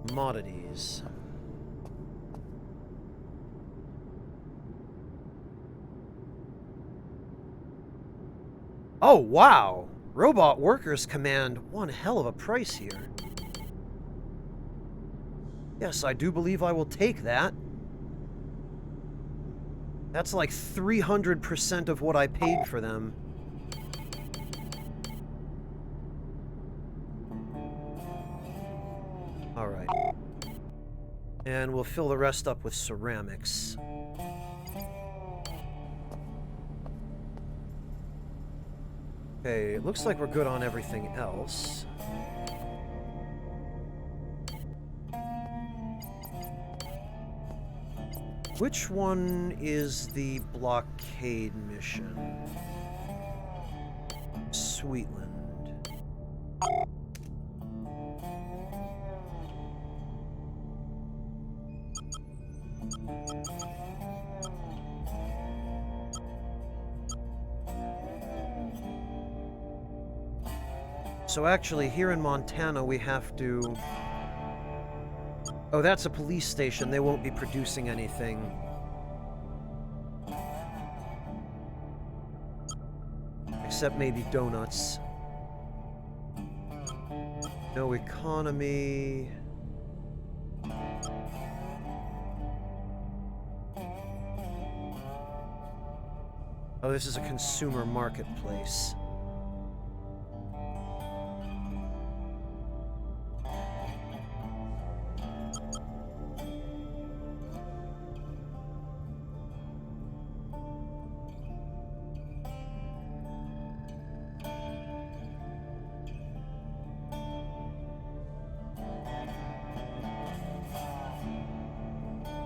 commodities. Oh, wow! Robot workers command one hell of a price here. Yes, I do believe I will take that. That's like 300% of what I paid for them. And we'll fill the rest up with ceramics. Okay, it looks like we're good on everything else. Which one is the blockade mission? Sweetland. So actually, here in Montana, we have to... Oh, that's a police station. They won't be producing anything. Except maybe donuts. No economy. Oh, this is a consumer marketplace.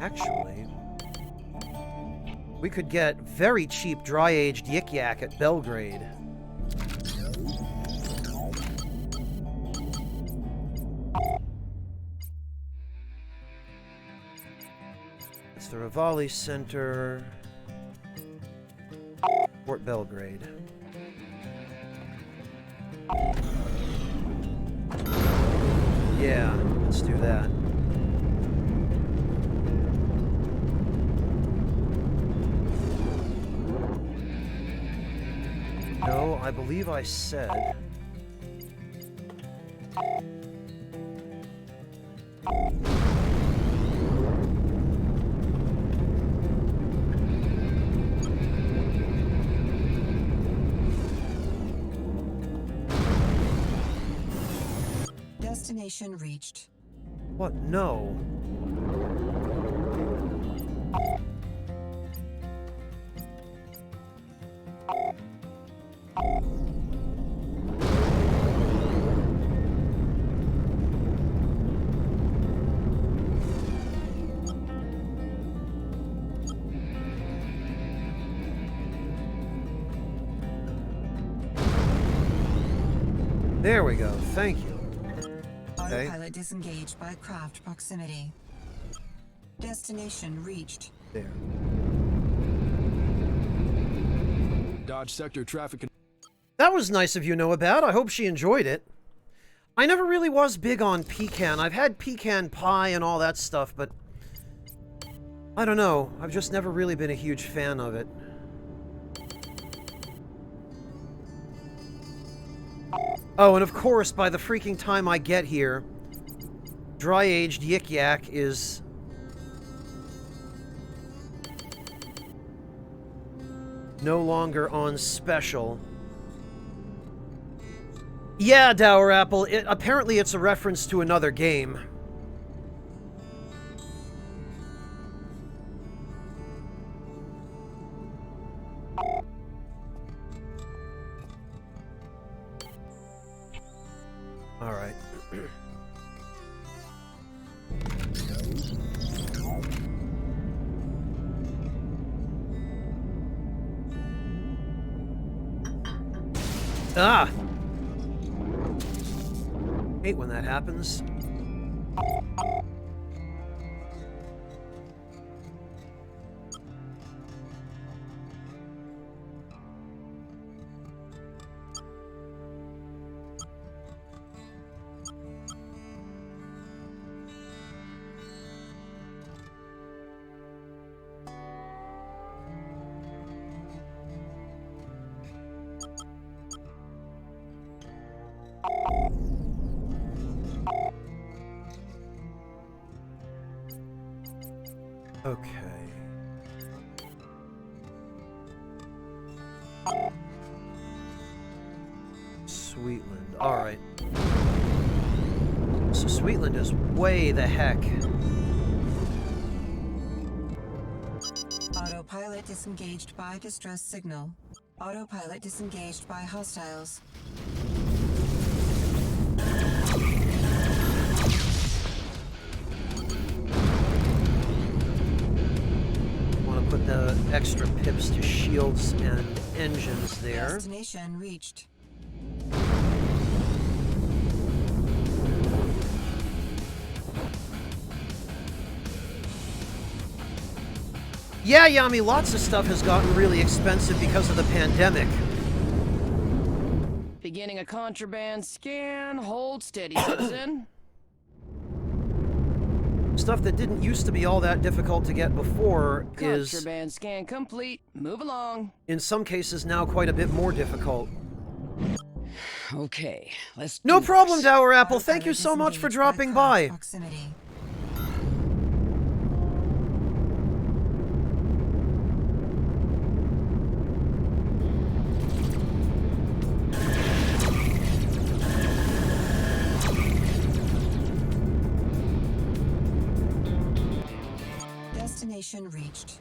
Actually, we could get very cheap dry-aged yik-yak at Belgrade. It's the Rivali Center, Fort Belgrade. Yeah, let's do that. No, I believe I said... Destination reached. What? No. There we go. Thank you. Okay. Autopilot disengaged by craft proximity. Destination reached. There. Dodge sector traffic. That was nice of you, Know About. I hope she enjoyed it. I never really was big on pecan. I've had pecan pie and all that stuff, but I don't know. I've just never really been a huge fan of it. Oh, and of course, by the freaking time I get here, dry-aged yik-yak is... no longer on special. Yeah, Dower Apple, apparently it's a reference to another game. All right. Ah! Hate when that happens. Okay. Sweetland. All right. So Sweetland is way the heck Autopilot disengaged by distress signal. Autopilot disengaged by hostiles. Want to put the extra pips to shields and engines there. Destination reached. Yeah, Yami, lots of stuff has gotten really expensive because of the pandemic. Beginning a contraband scan. Hold steady, citizen. Stuff that didn't used to be all that difficult to get before is, Contraband scan complete. Move along. in some cases, now quite a bit more difficult. Okay, let's No do problem, this. Dower Apple. Thank you so much for dropping by. Proximity. Destination reached.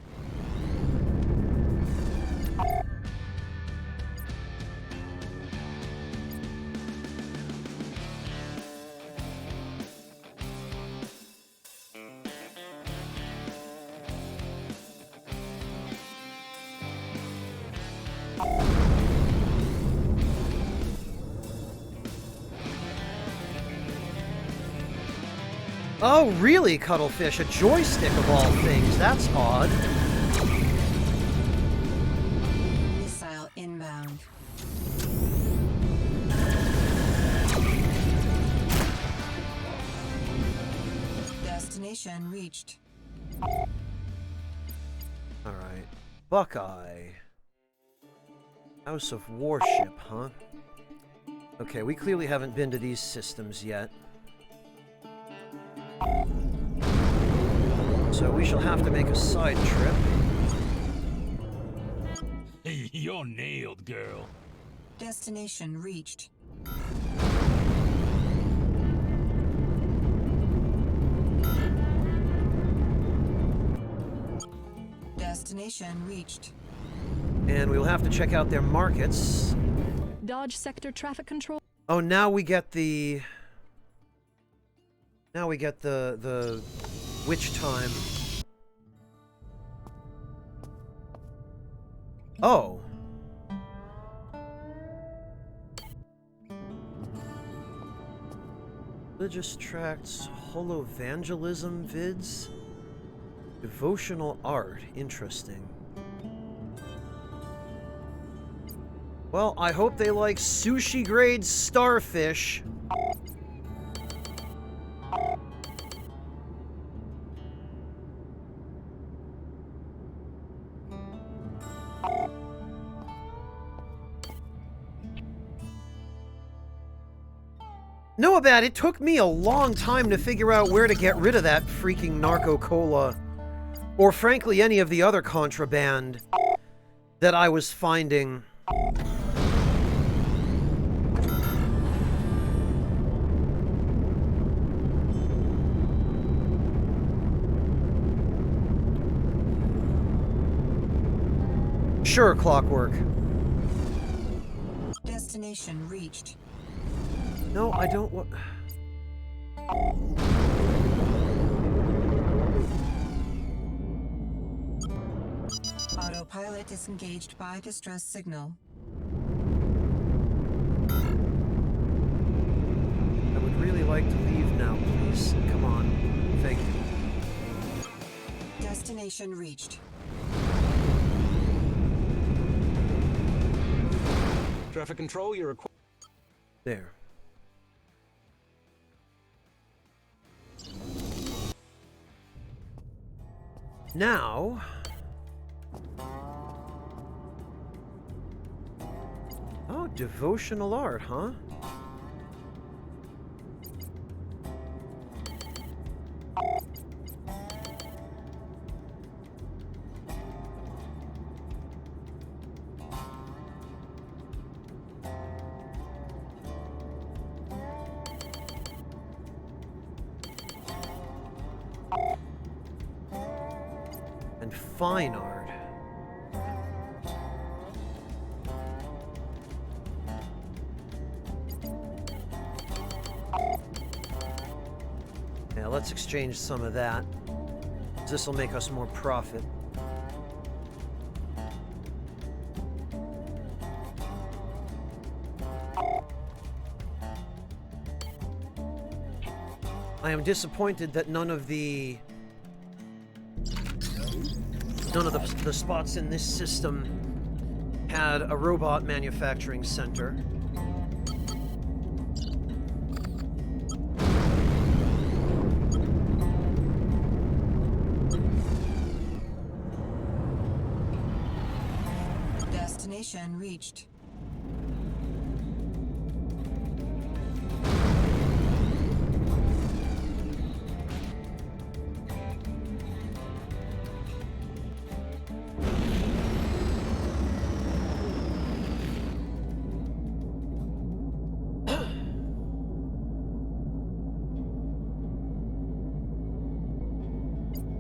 Oh, really, Cuttlefish? A joystick of all things. That's odd. Missile inbound. Destination reached. Alright. Buckeye. House of Warship, huh? Okay, we clearly haven't been to these systems yet. So we shall have to make a side trip. You're nailed, girl. Destination reached. Destination reached. And we'll have to check out their markets. Dodge sector traffic control. Oh, now we get the... Now we get the witch time. Oh. Religious tracts, holovangelism vids, devotional art. Interesting. Well, I hope they like sushi grade starfish. Know about it took me a long time to figure out where to get rid of that freaking narco-cola. Or frankly, any of the other contraband that I was finding. Sure, Clockwork. Destination reached. No, I don't want... Autopilot disengaged by distress signal. I would really like to leave now, please. Come on. Thank you. Destination reached. Traffic control, you're required. There. Now... Oh, devotional art, huh? And fine art. let's exchange some of that. This will make us more profit. I am disappointed that none of the spots in this system had a robot manufacturing center. Destination reached.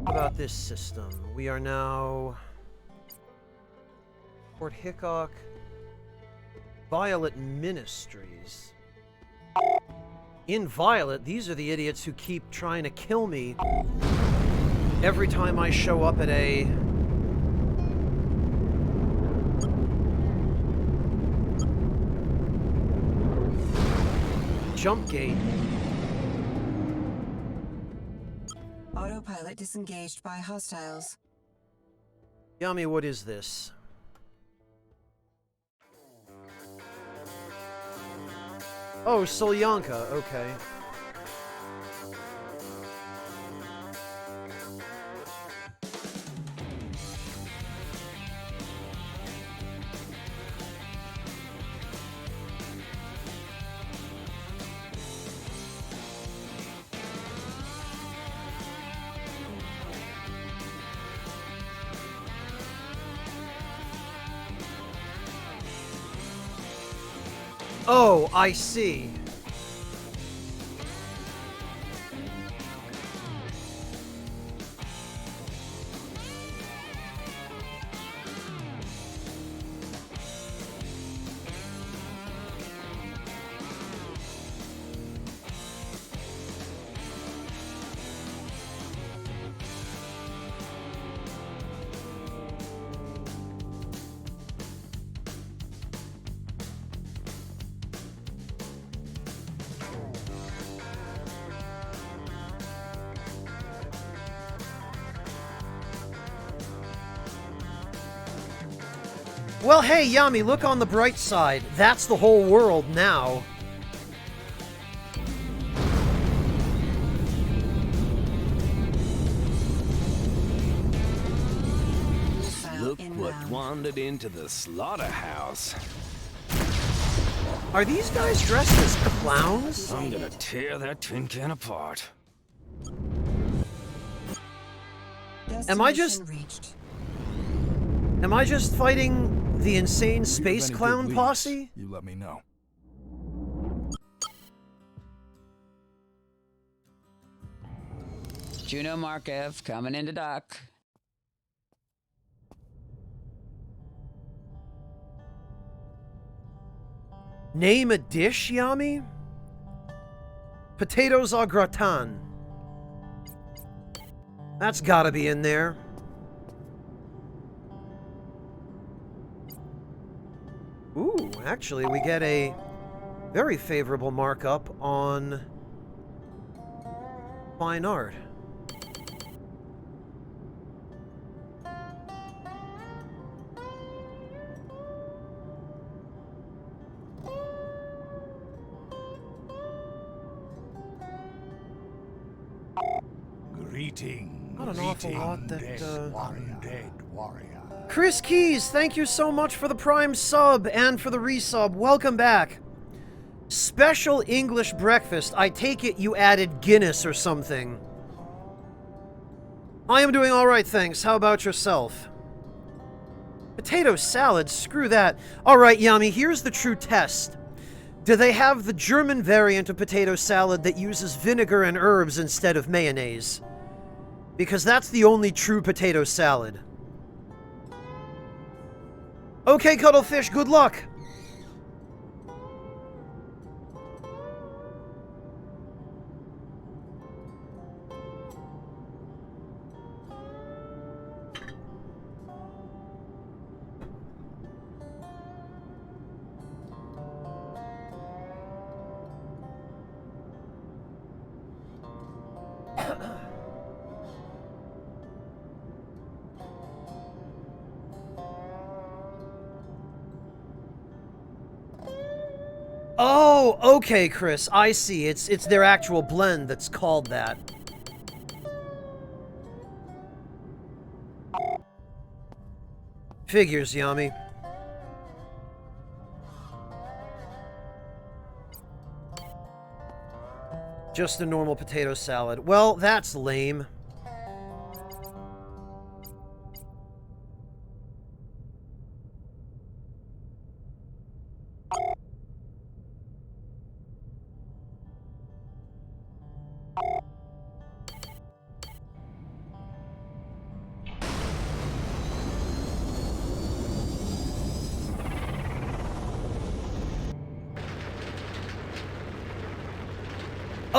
About this system, we are now Fort Hickok, Violet Ministries. In Violet, these are the idiots who keep trying to kill me every time I show up at a jump gate. Autopilot disengaged by hostiles. Yami, what is this? Oh, Solyanka, okay. Oh, I see. Well, hey, Yami, look on the bright side. That's the whole world now. Look what wandered into the slaughterhouse. Are these guys dressed as clowns? I'm gonna tear that tin can apart. Am I just fighting the insane space clown posse? You let me know. Juno Markev coming into dock. Name a dish, Yami? Potatoes au gratin. That's gotta be in there. Ooh, actually, we get a very favorable markup on fine art. Greeting. Not an awful lot that, Undead warrior. Chris Keys, thank you so much for the Prime sub and for the resub. Welcome back. Special English breakfast. I take it you added Guinness or something. I am doing alright, thanks. How about yourself? Potato salad? Screw that. Alright, Yami, here's the true test. Do they have the German variant of potato salad that uses vinegar and herbs instead of mayonnaise? Because that's the only true potato salad. Okay, Cuddlefish, good luck! Oh, okay, Chris. I see. It's their actual blend that's called that. Figures, Yami. Just a normal potato salad. Well, that's lame.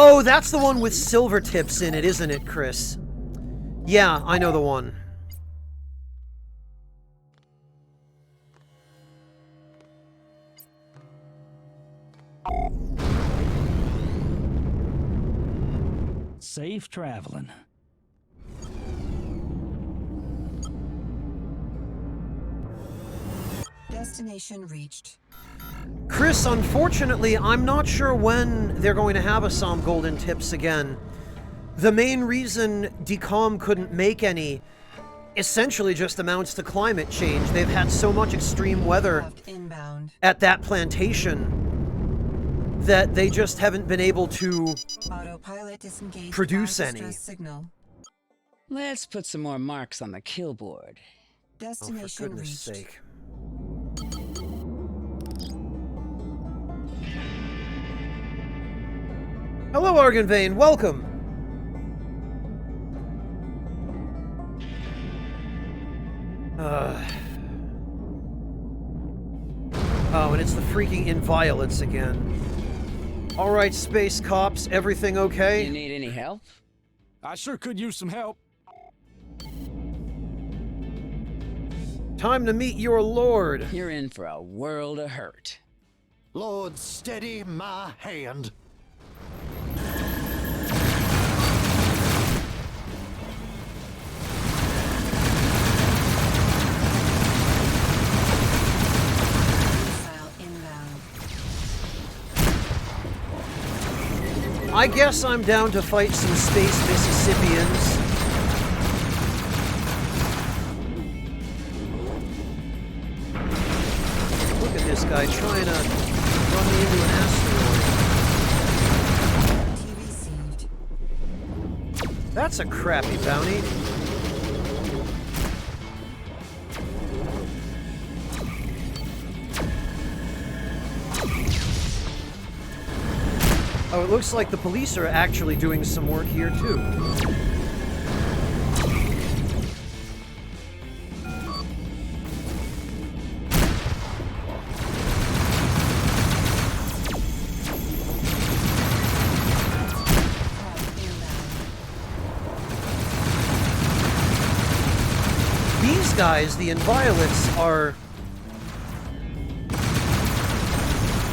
Oh, that's the one with silver tips in it, isn't it, Chris? Yeah, I know the one. Safe traveling. Destination reached. Chris, unfortunately, I'm not sure when they're going to have Assam Golden Tips again. The main reason DCOM couldn't make any essentially just amounts to climate change. They've had so much extreme weather at that plantation that they just haven't been able to produce any. Let's put some more marks on the kill board. Destination for goodness reached. sake. Hello, Arganvane. Welcome. Oh, and it's the freaking Inviolates again. Alright, space cops, everything okay? You need any help? I sure could use some help. Time to meet your lord. You're in for a world of hurt. Lord, steady my hand. I guess I'm down to fight some space Mississippians. Look at this guy trying to run me into an asteroid. That's a crappy bounty. Oh, it looks like the police are actually doing some work here, too. These guys, the Inviolates, are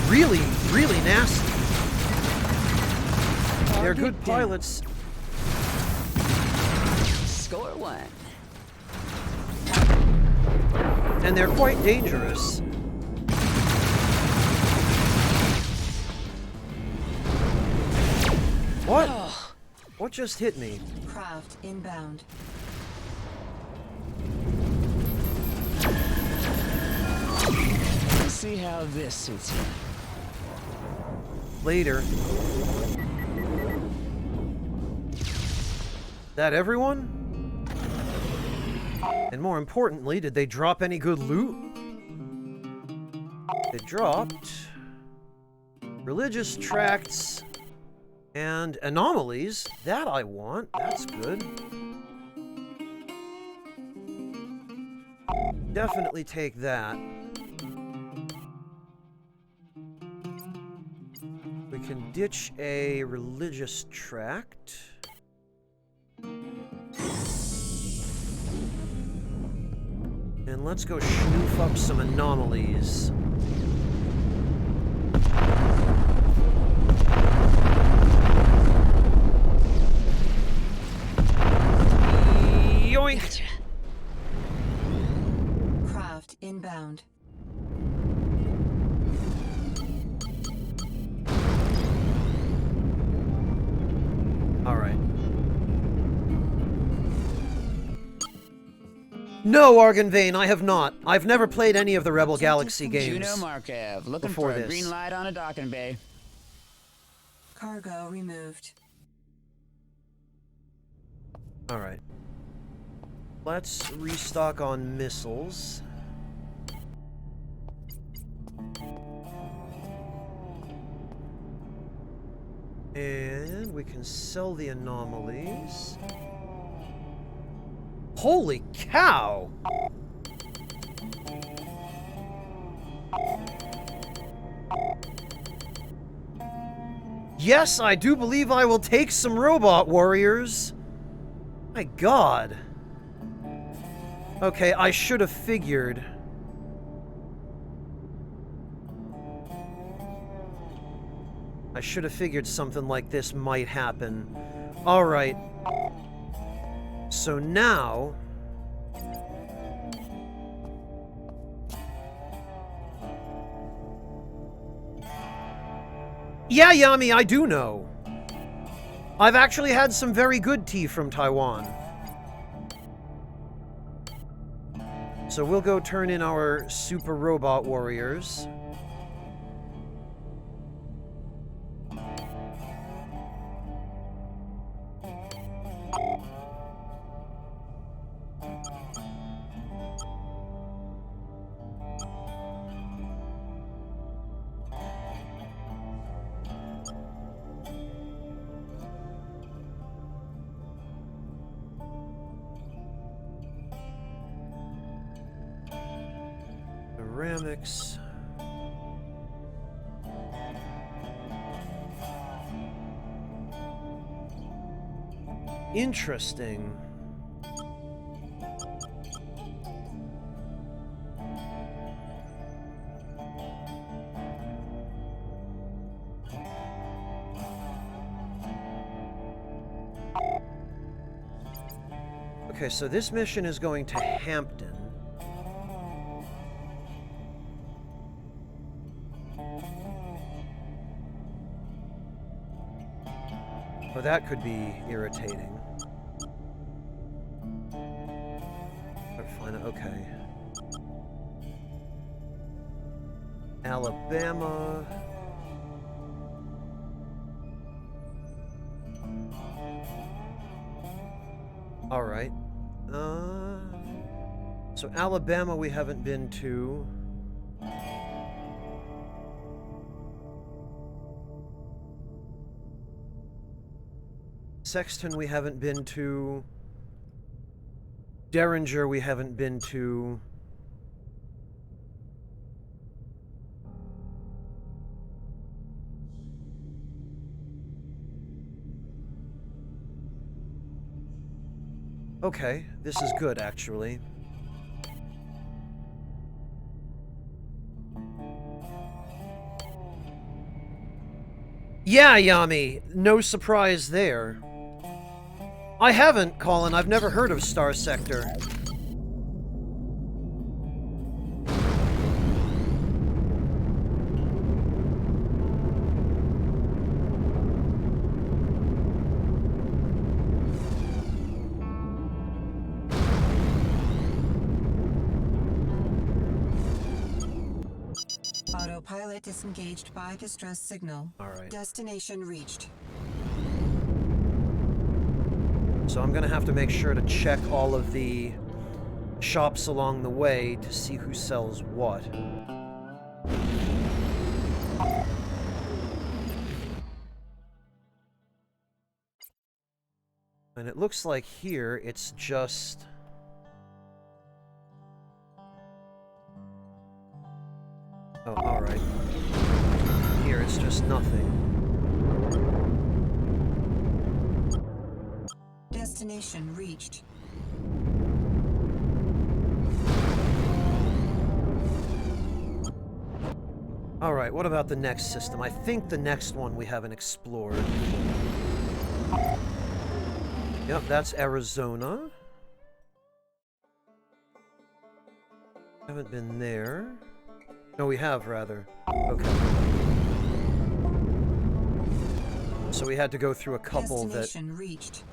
really, really nasty. They're good pilots. Score one. And they're quite dangerous. What? Oh. What just hit me? Craft inbound. Let's see how this suits you. Later. That everyone? And more importantly, did they drop any good loot? They dropped religious tracts and anomalies. That I want. That's good. Definitely take that. We can ditch a religious tract. And let's go snoof up some anomalies. Yoink! Gotcha. Craft inbound. No, Argenvane, I have not. I've never played any of the Rebel Galaxy games. Juno Markev, looking before for a this. green light on a docking bay. Cargo removed. Alright. Let's restock on missiles. And we can sell the anomalies. Holy cow! Yes, I do believe I will take some robot warriors. My god. Okay, I should have figured. I should have figured something like this might happen. Alright. So now... Yeah, Yami, I do know. I've actually had some very good tea from Taiwan. So we'll go turn in our super robot warriors. Ceramics. Interesting. Okay, so this mission is going to Hampton. Oh, that could be irritating. Fine, okay. Alabama. All right. So Alabama we haven't been to. Sexton we haven't been to. Derringer we haven't been to. Okay, this is good actually. Yeah, Yami, no surprise there. I haven't, Colin. I've never heard of Star Sector. Autopilot disengaged by distress signal. All right. Destination reached. So I'm gonna have to make sure to check all of the shops along the way to see who sells what. And it looks like here it's just... Oh, alright. Here it's just nothing. Destination reached. Alright, what about the next system? I think the next one we haven't explored. Yep, that's Arizona. Haven't been there. No, we have, rather. Okay. So we had to go through a couple that... Destination reached.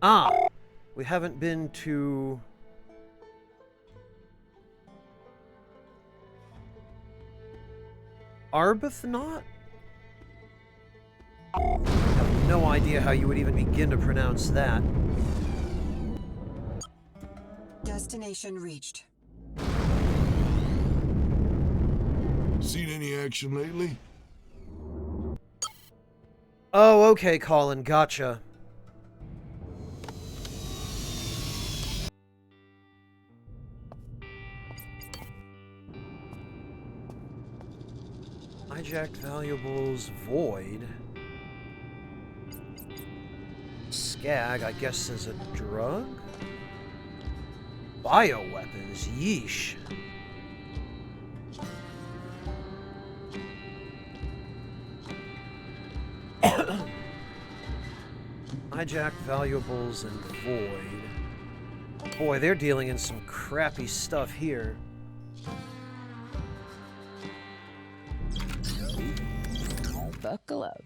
Ah! We haven't been to... Arbuthnot? I have no idea how you would even begin to pronounce that. Destination reached. Seen any action lately? Oh, okay, Colin, gotcha. Hijacked valuables, void. Skag, I guess, is a drug? Bioweapons, yeesh. Hijack valuables and void. Boy, they're dealing in some crappy stuff here. Buckle up.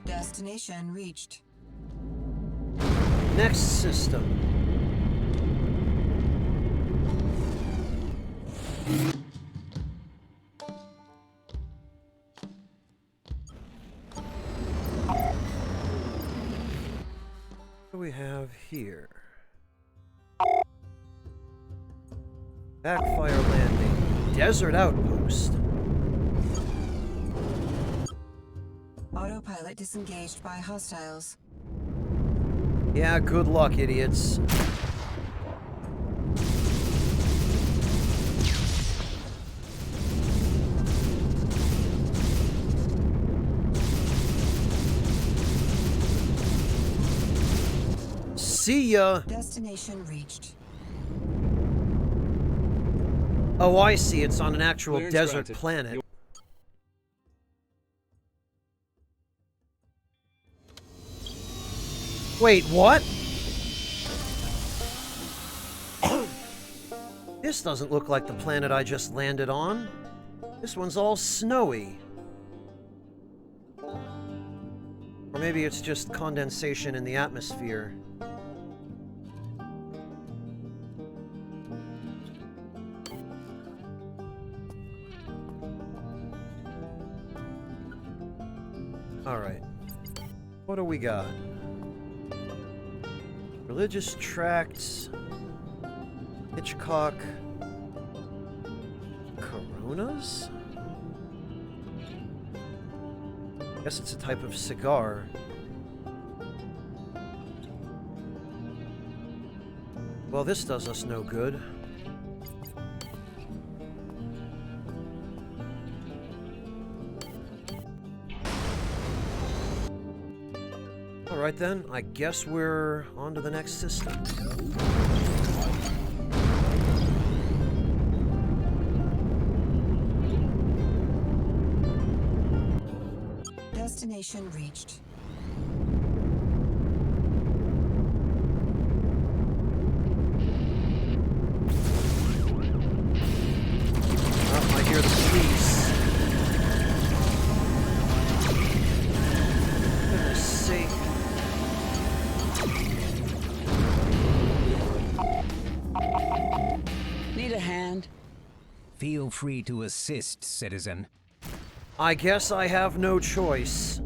Destination reached. Next system. What do we have here? Backfire landing. Desert outpost. Autopilot disengaged by hostiles. Yeah, good luck, idiots. See ya! Destination reached. Oh, I see. It's on an actual Clearance desert granted. planet. Wait, what? This doesn't look like the planet I just landed on. This one's all snowy. Or maybe it's just condensation in the atmosphere. Alright. What do we got? Religious tracts. Hitchcock. Coronas? Guess it's a type of cigar. Well, this does us no good. Alright then, I guess we're on to the next system. Destination reached. Oh, I hear the police. For goodness sake. Need a hand? Feel free to assist, citizen. I guess I have no choice.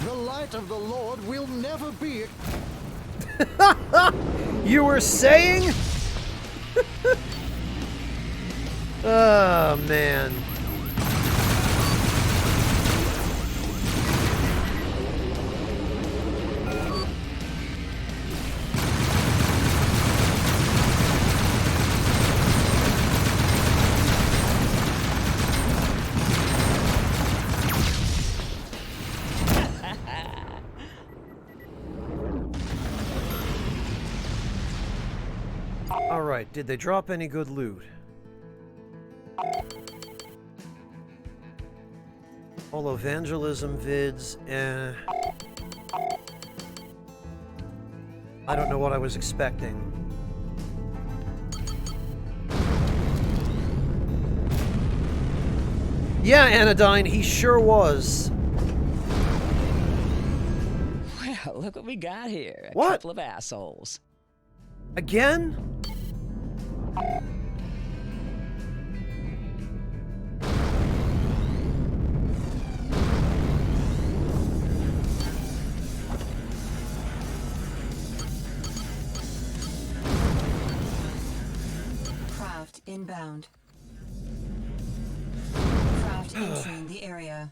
The light of the Lord will never be... You were saying? Oh, man. Alright, did they drop any good loot? All evangelism vids, I don't know what I was expecting. Yeah, Anodyne, he sure was. Well, look what we got here. A What? couple of assholes. Again? Craft inbound. Craft entering the area.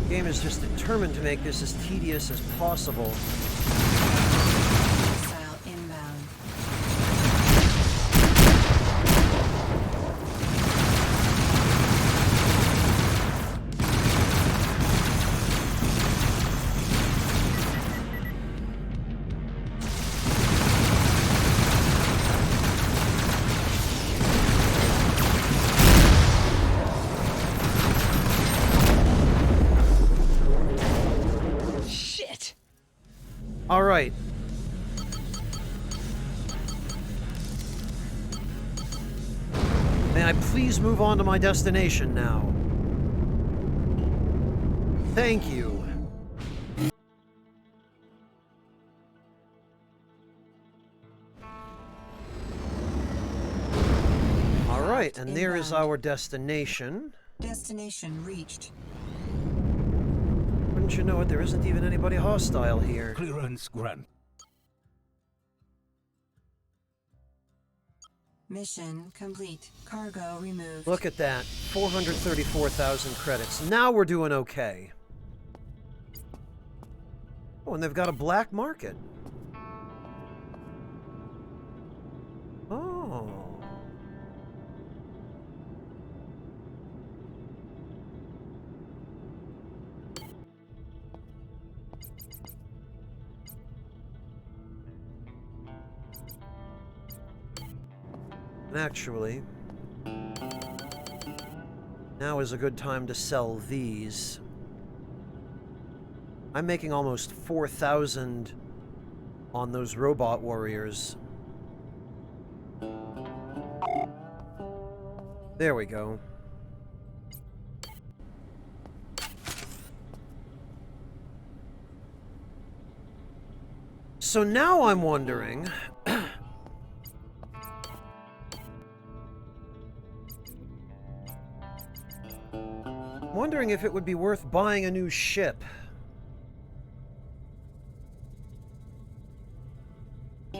The game is just determined to make this as tedious as possible. Hostile inbound. Shit! All right. May I please move on to my destination now? Thank you. All right, and there is our destination. Destination reached. Wouldn't you know it, there isn't even anybody hostile here. Clearance grant. Mission complete. Cargo removed. Look at that. 434,000 credits. Now we're doing okay. Oh, and they've got a black market. Oh. Actually, now is a good time to sell these. I'm making almost 4,000 on those robot warriors. There we go. So now I'm wondering... wondering if it would be worth buying a new ship. I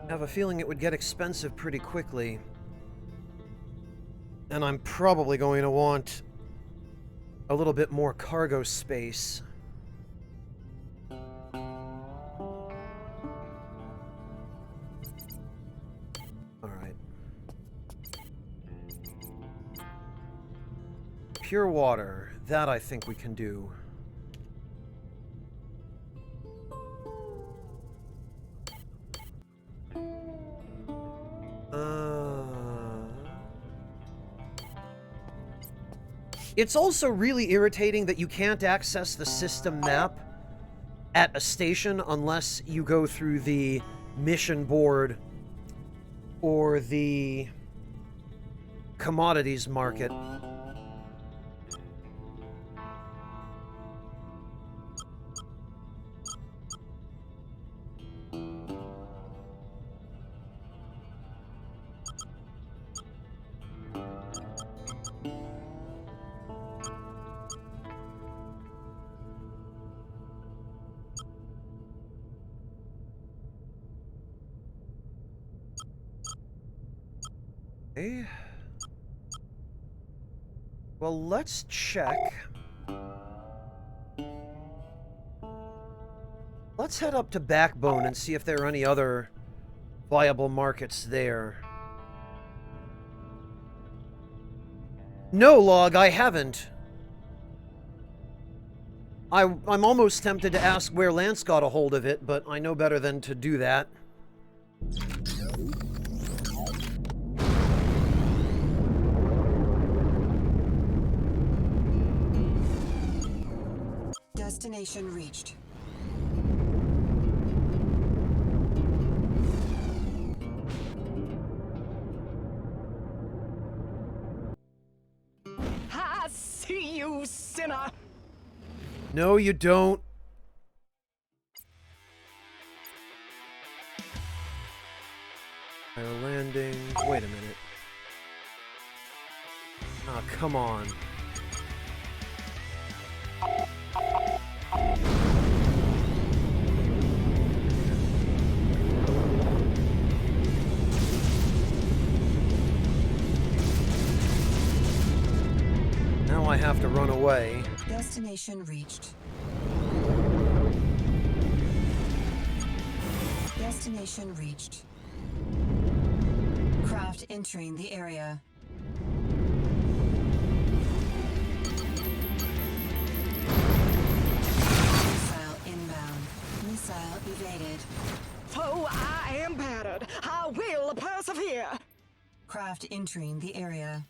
have a feeling it would get expensive pretty quickly. And I'm probably going to want a little bit more cargo space. Pure water. That I think we can do. It's also really irritating that you can't access the system map at a station unless you go through the mission board or the commodities market. Okay. Well, let's check. Let's head up to Backbone and see if there are any other viable markets there. No, Log, I haven't. I'm almost tempted to ask where Lance got a hold of it, but I know better than to do that. Destination reached. I see you, sinner. No, you don't. Fire landing. Wait a minute. Ah, come on. Now I have to run away. Destination reached. Destination reached. Craft entering the area. Missile inbound. Missile evaded. Oh, I am battered. I will persevere. Craft entering the area.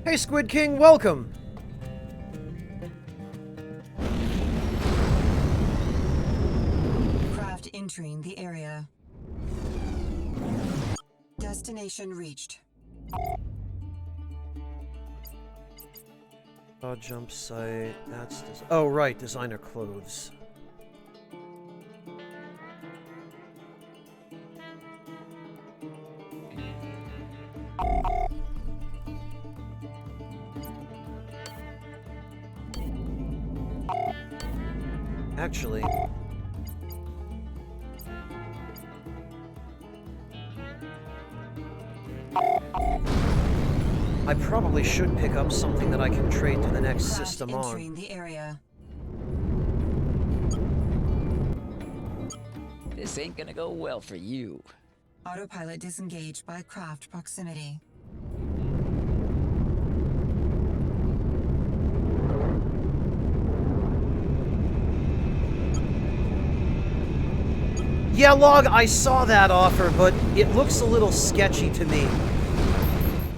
Hey, Squid King, welcome! Craft entering the area. Destination reached. Jump site, that's... oh, right, designer clothes. Actually... I probably should pick up something that I can trade to the next Craft system entering on. the area. This ain't gonna go well for you. Autopilot disengaged by craft proximity. Yeah, Log, I saw that offer, but it looks a little sketchy to me.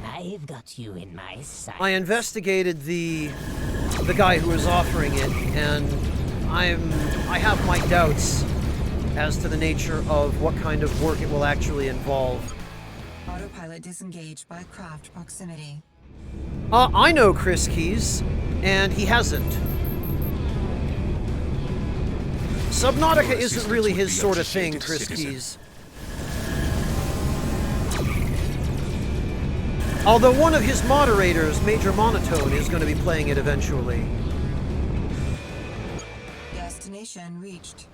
I've got you in my sights. I investigated the guy who was offering it, and I have my doubts as to the nature of what kind of work it will actually involve. Autopilot disengaged by craft proximity. I know Chris Keys, and he hasn't. Subnautica isn't really his sort of thing, Chris Keys. Although one of his moderators, Major Monotone, is going to be playing it eventually. Destination reached.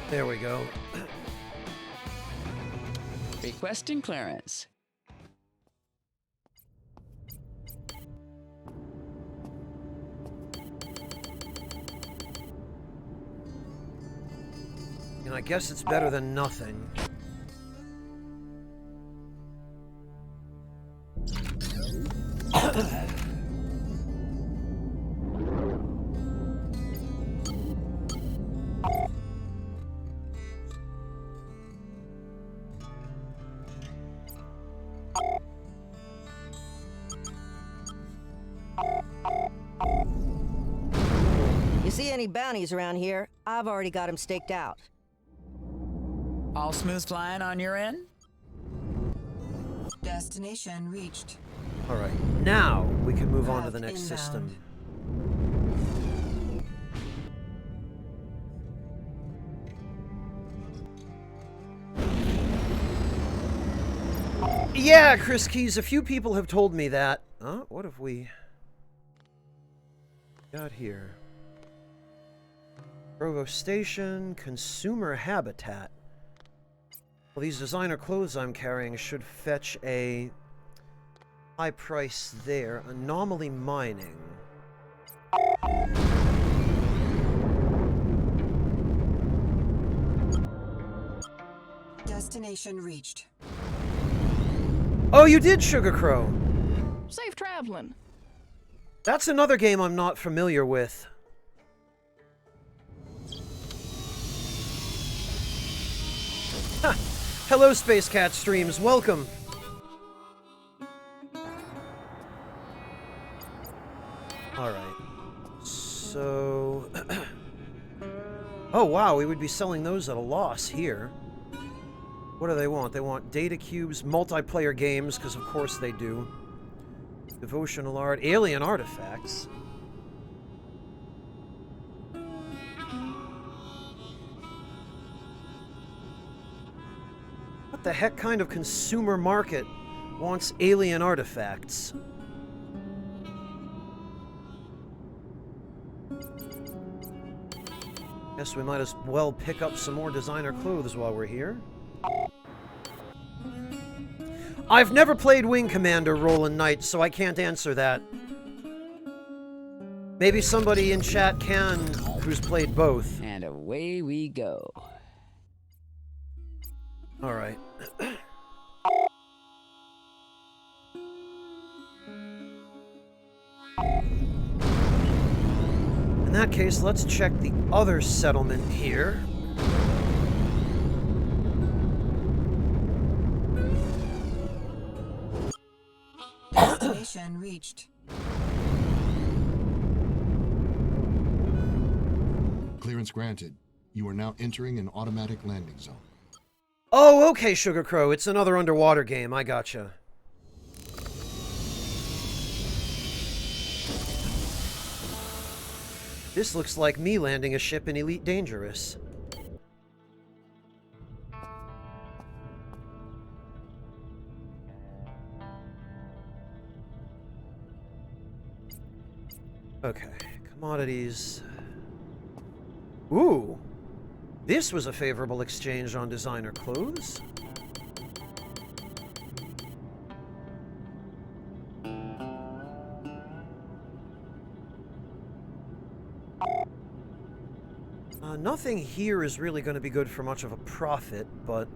There we go. Requesting clearance. And I guess it's better than nothing. You see any bounties around here? I've already got them staked out. All smooth flying on your end? Destination reached. Alright, now we can move on to the next Inbound. system. Yeah, Chris Keys, a few people have told me that. What have we got here? Provo Station, consumer habitat. Well, these designer clothes I'm carrying should fetch a high price there. Anomaly mining. Destination reached. Oh, you did, Sugar Crow. Safe traveling. That's another game I'm not familiar with. Ha! Hello, Space Cat Streams. Welcome. Alright. So... oh, wow, we would be selling those at a loss here. What do they want? They want data cubes, multiplayer games, because of course they do. Devotional art, alien artifacts. What the heck kind of consumer market wants alien artifacts? Guess we might as well pick up some more designer clothes while we're here. I've never played Wing Commander Roland Knight, so I can't answer that. Maybe somebody in chat can who's played both. And away we go. Alright. In that case, let's check the other settlement here. Destination reached. Clearance granted. You are now entering an automatic landing zone. Oh, okay, Sugar Crow. It's another underwater game. I gotcha. This looks like me landing a ship in Elite Dangerous. Okay, commodities. Ooh! This was a favorable exchange on designer clothes. Nothing here is really going to be good for much of a profit, but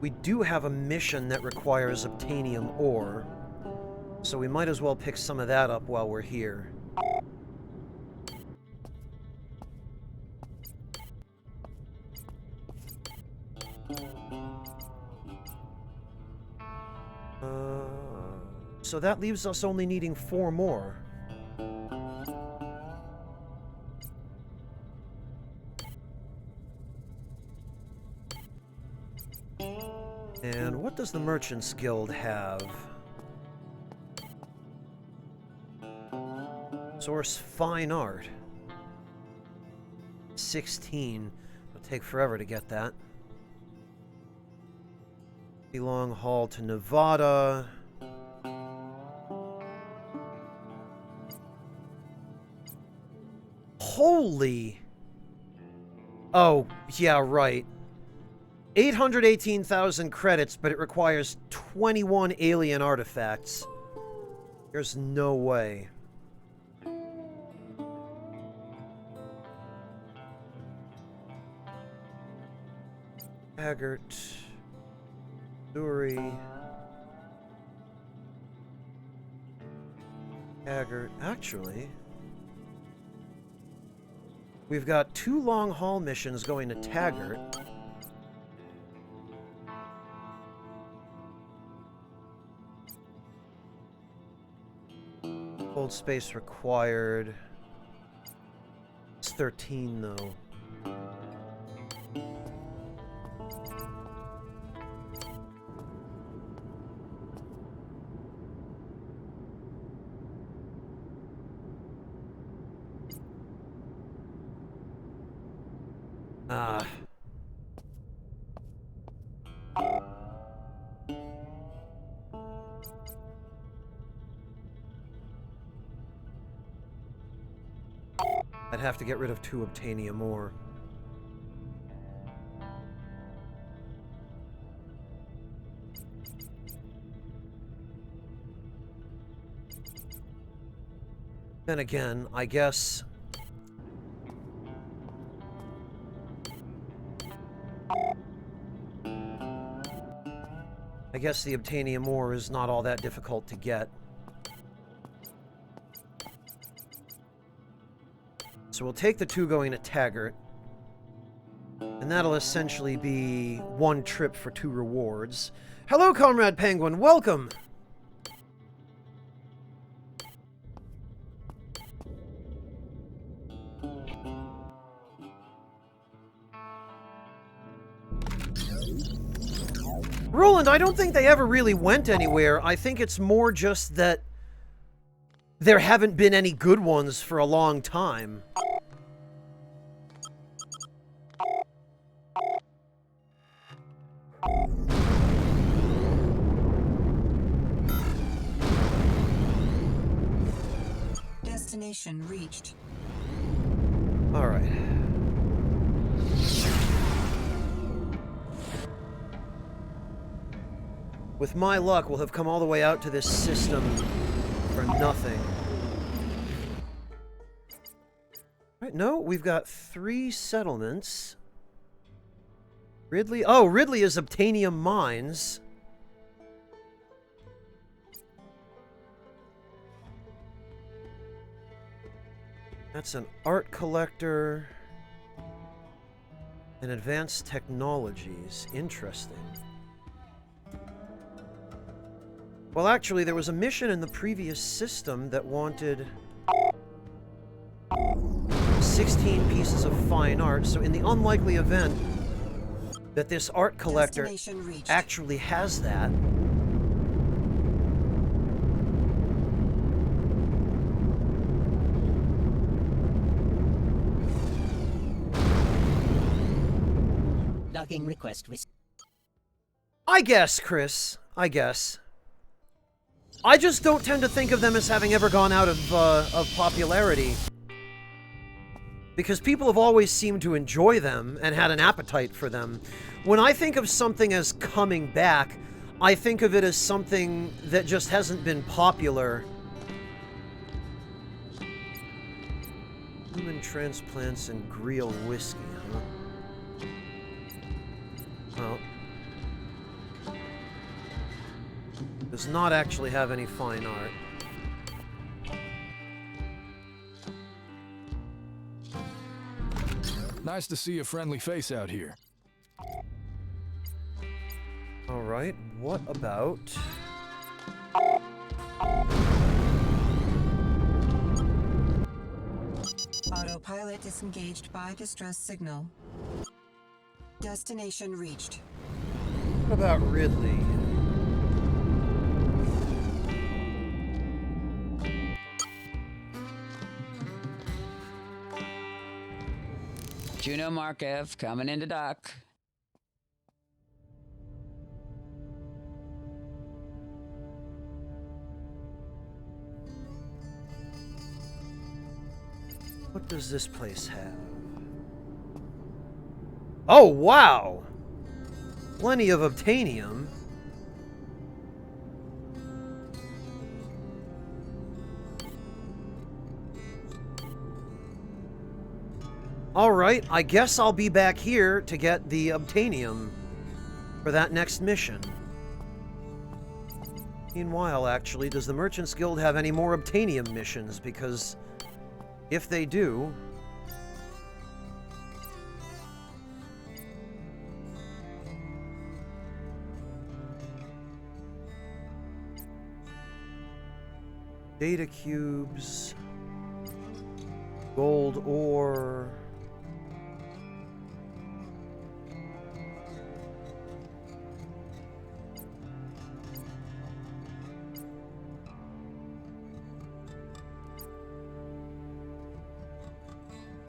we do have a mission that requires obtainium ore, so we might as well pick some of that up while we're here. So that leaves us only needing 4 more. And what does the Merchants Guild have? Source Fine Art. 16. It'll take forever to get that. Long haul to Nevada. Holy... Oh, yeah, right. 818,000 credits, but it requires 21 alien artifacts. There's no way. Haggart. Duri. Haggart. Actually, we've got 2 long haul missions going to Taggart. Hold space required. It's 13 though. I'd have to get rid of 2 obtainium ore. Then again, I guess... the obtainium ore is not all that difficult to get. So we'll take the 2 going to Taggart. And that'll essentially be 1 trip for 2 rewards. Hello, Comrade Penguin. Welcome! Roland, I don't think they ever really went anywhere. I think it's more just that there haven't been any good ones for a long time. Destination reached. All right. With my luck, we'll have come all the way out to this system for nothing. Right, no, we've got 3 settlements. Ridley... Oh, Ridley is Obtainium Mines. That's an art collector. And advanced technologies. Interesting. Well, actually, there was a mission in the previous system that wanted 16 pieces of fine art, so in the unlikely event that this art collector actually has that... Logging request. I guess, Chris. I guess. I just don't tend to think of them as having ever gone out of popularity. Because people have always seemed to enjoy them and had an appetite for them. When I think of something as coming back, I think of it as something that just hasn't been popular. Human transplants and Greel whiskey, huh? Well... does not actually have any fine art. Nice to see a friendly face out here. Alright, what about... Autopilot disengaged by distress signal. Destination reached. What about Ridley? Juno Markev coming into dock. What does this place have? Oh, wow! Plenty of obtainium. Alright, I guess I'll be back here to get the obtainium for that next mission. Meanwhile, actually, does the Merchants Guild have any more obtainium missions? Because if they do... data cubes... gold ore...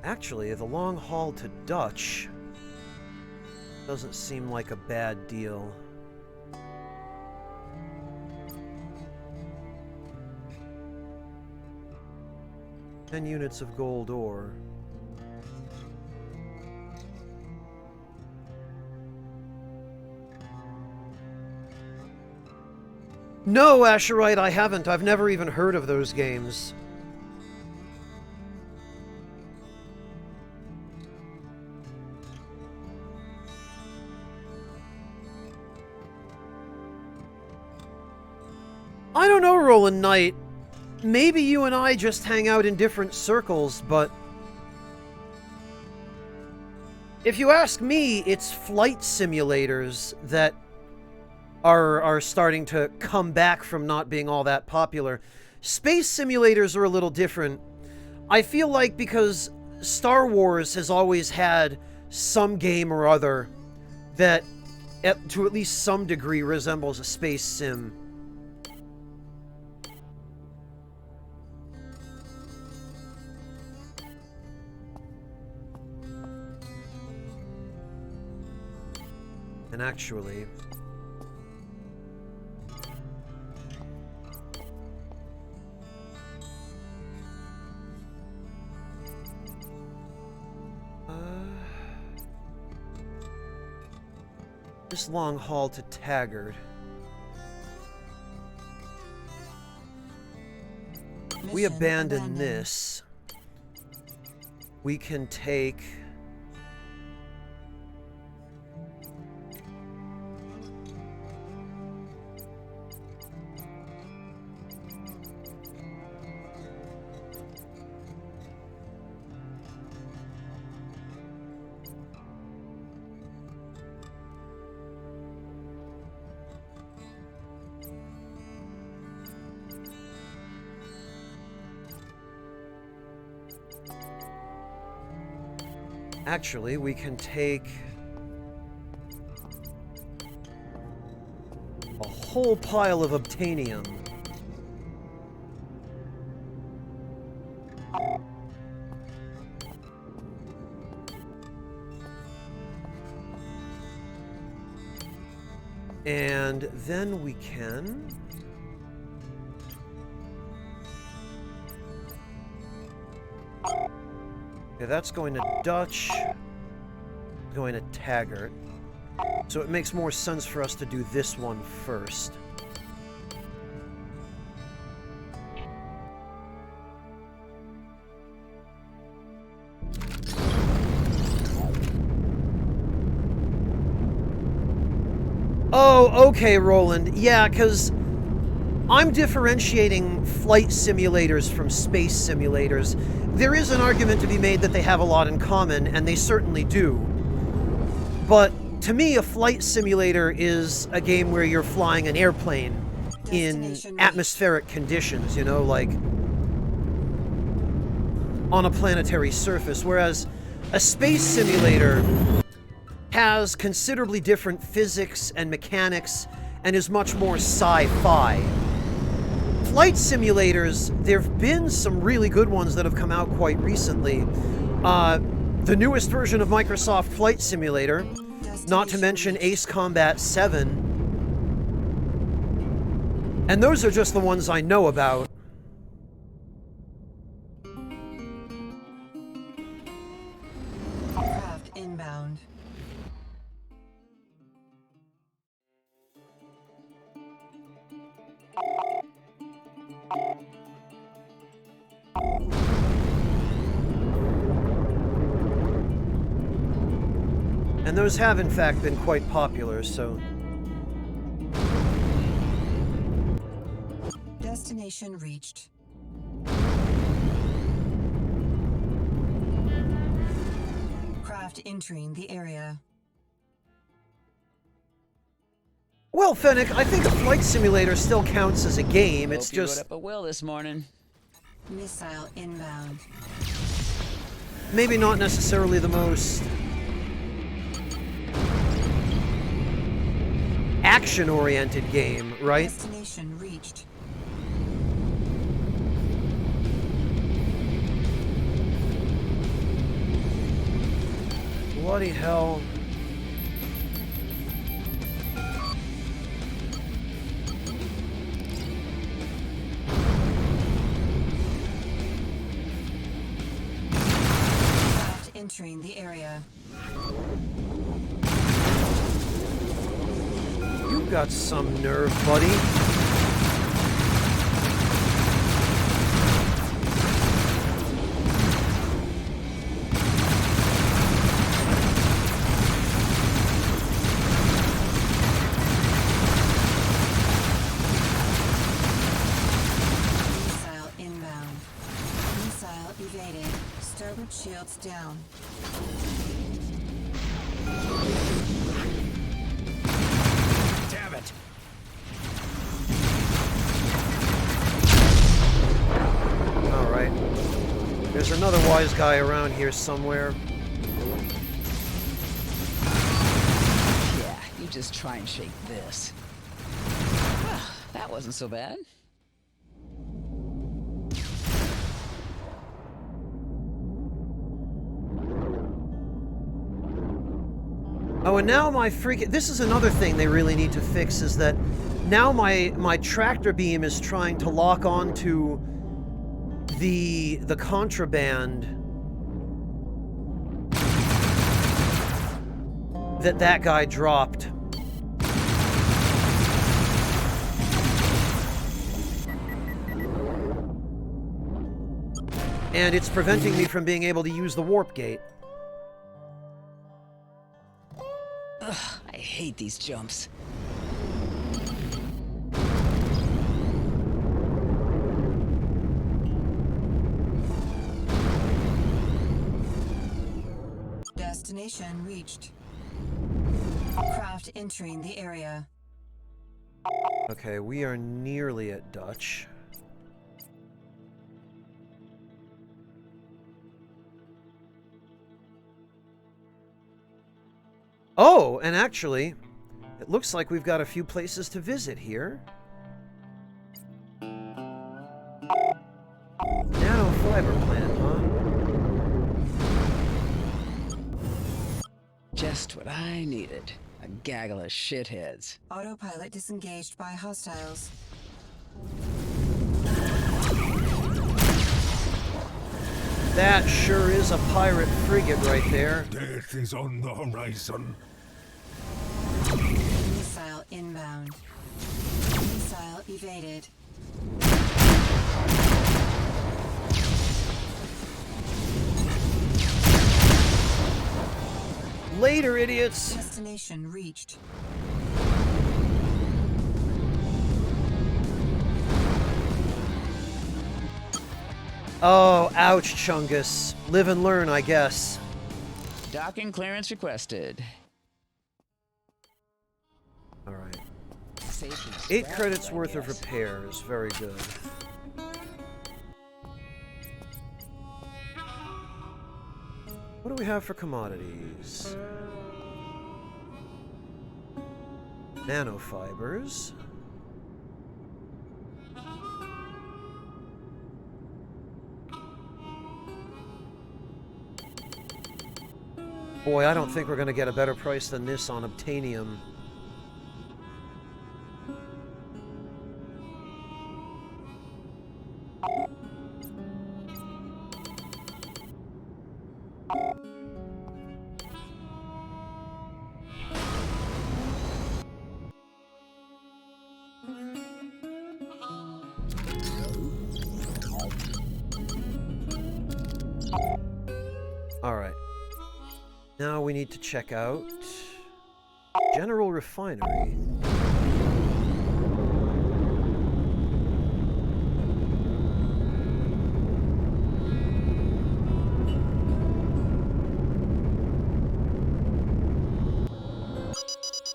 Actually, the long haul to Dutch doesn't seem like a bad deal. Ten units of gold ore. No, Asherite, I haven't. I've never even heard of those games. I don't know, Roland Knight. Maybe you and I just hang out in different circles, but if you ask me, it's flight simulators that are starting to come back from not being all that popular. Space simulators are a little different. I feel like because Star Wars has always had some game or other that, to at least some degree, resembles a space sim. And actually, this long haul to Taggart. We abandon this. We can take... Actually, we can take a whole pile of obtainium. And then we can... Okay, that's going to Dutch, going to Taggart. So it makes more sense for us to do this one first. Oh, okay, Roland. Yeah, because I'm differentiating flight simulators from space simulators. There is an argument to be made that they have a lot in common, and they certainly do. But to me, a flight simulator is a game where you're flying an airplane in atmospheric conditions, you know, like on a planetary surface, whereas a space simulator has considerably different physics and mechanics and is much more sci-fi. Flight simulators, there have been some really good ones that have come out quite recently. The newest version of Microsoft Flight Simulator, not to mention Ace Combat 7. And those are just the ones I know about. Craft inbound. And those have, in fact, been quite popular, so... Destination reached. Craft entering the area. Well, Fennec, I think a flight simulator still counts as a game. It's Hope you just... wrote up a will this morning. Missile inbound. maybe not necessarily the most action-oriented game, right? Destination reached. Bloody hell. Entering the area. You've got some nerve, buddy. Disturbance shields down. Damn it! Alright. There's another wise guy around here somewhere. Yeah, you just try and shake this. That wasn't so bad. Oh, and now my freaking... This is another thing they really need to fix, is that now my tractor beam is trying to lock onto the contraband that guy dropped. And it's preventing me from being able to use the warp gate. Ugh, I hate these jumps. Destination reached. Craft entering the area. Okay, we are nearly at Dutch. Oh, and actually, it looks like we've got a few places to visit here. Nanofiber plant, huh? Just what I needed. A gaggle of shitheads. Autopilot disengaged by hostiles. That sure is a pirate frigate right there. Death is on the horizon. Missile inbound. Missile evaded. Later, idiots! Destination reached. Oh, ouch, Chungus. Live and learn, I guess. Docking clearance requested. Alright. Safety 8 strapped, credits I worth of guess. repairs. Very good. What do we have for commodities? Nanofibers. Boy, I don't think we're going to get a better price than this on Obtanium. Alright. Now we need to check out General Refinery.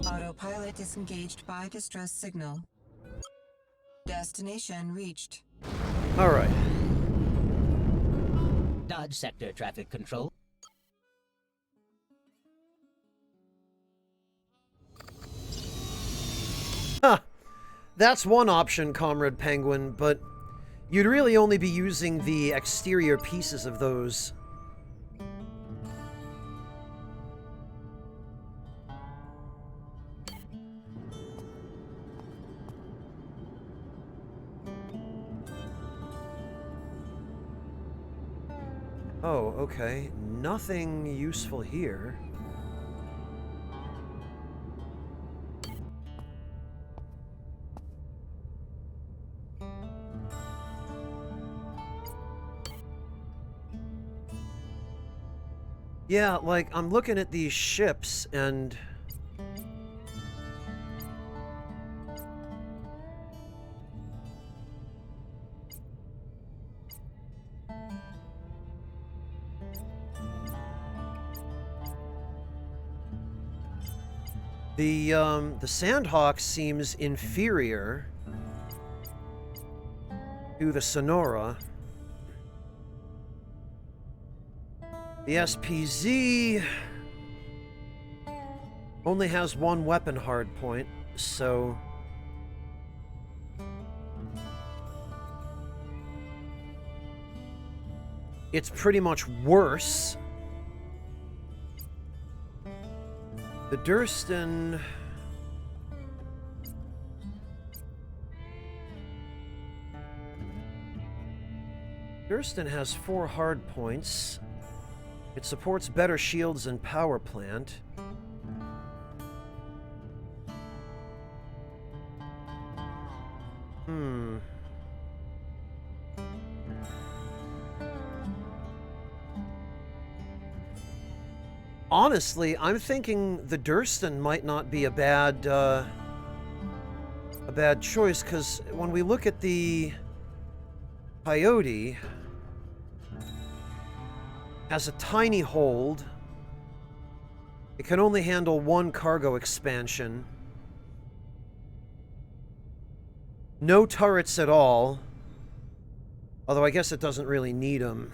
Autopilot disengaged by distress signal. Destination reached. Alright. Dodge sector traffic control. Huh. That's one option, Comrade Penguin, but you'd really only be using the exterior pieces of those. Oh, okay. Nothing useful here. Yeah, like, I'm looking at these ships, and... The Sandhawk seems inferior to the Sonora. The SPZ only has one weapon hardpoint, so it's pretty much worse. The Durston... Durston has 4 hard points. It supports better shields and power plant. Honestly, I'm thinking the Durston might not be a bad choice, because when we look at the Coyote, has a tiny hold. It can only handle 1 cargo expansion. No turrets at all. Although I guess it doesn't really need them.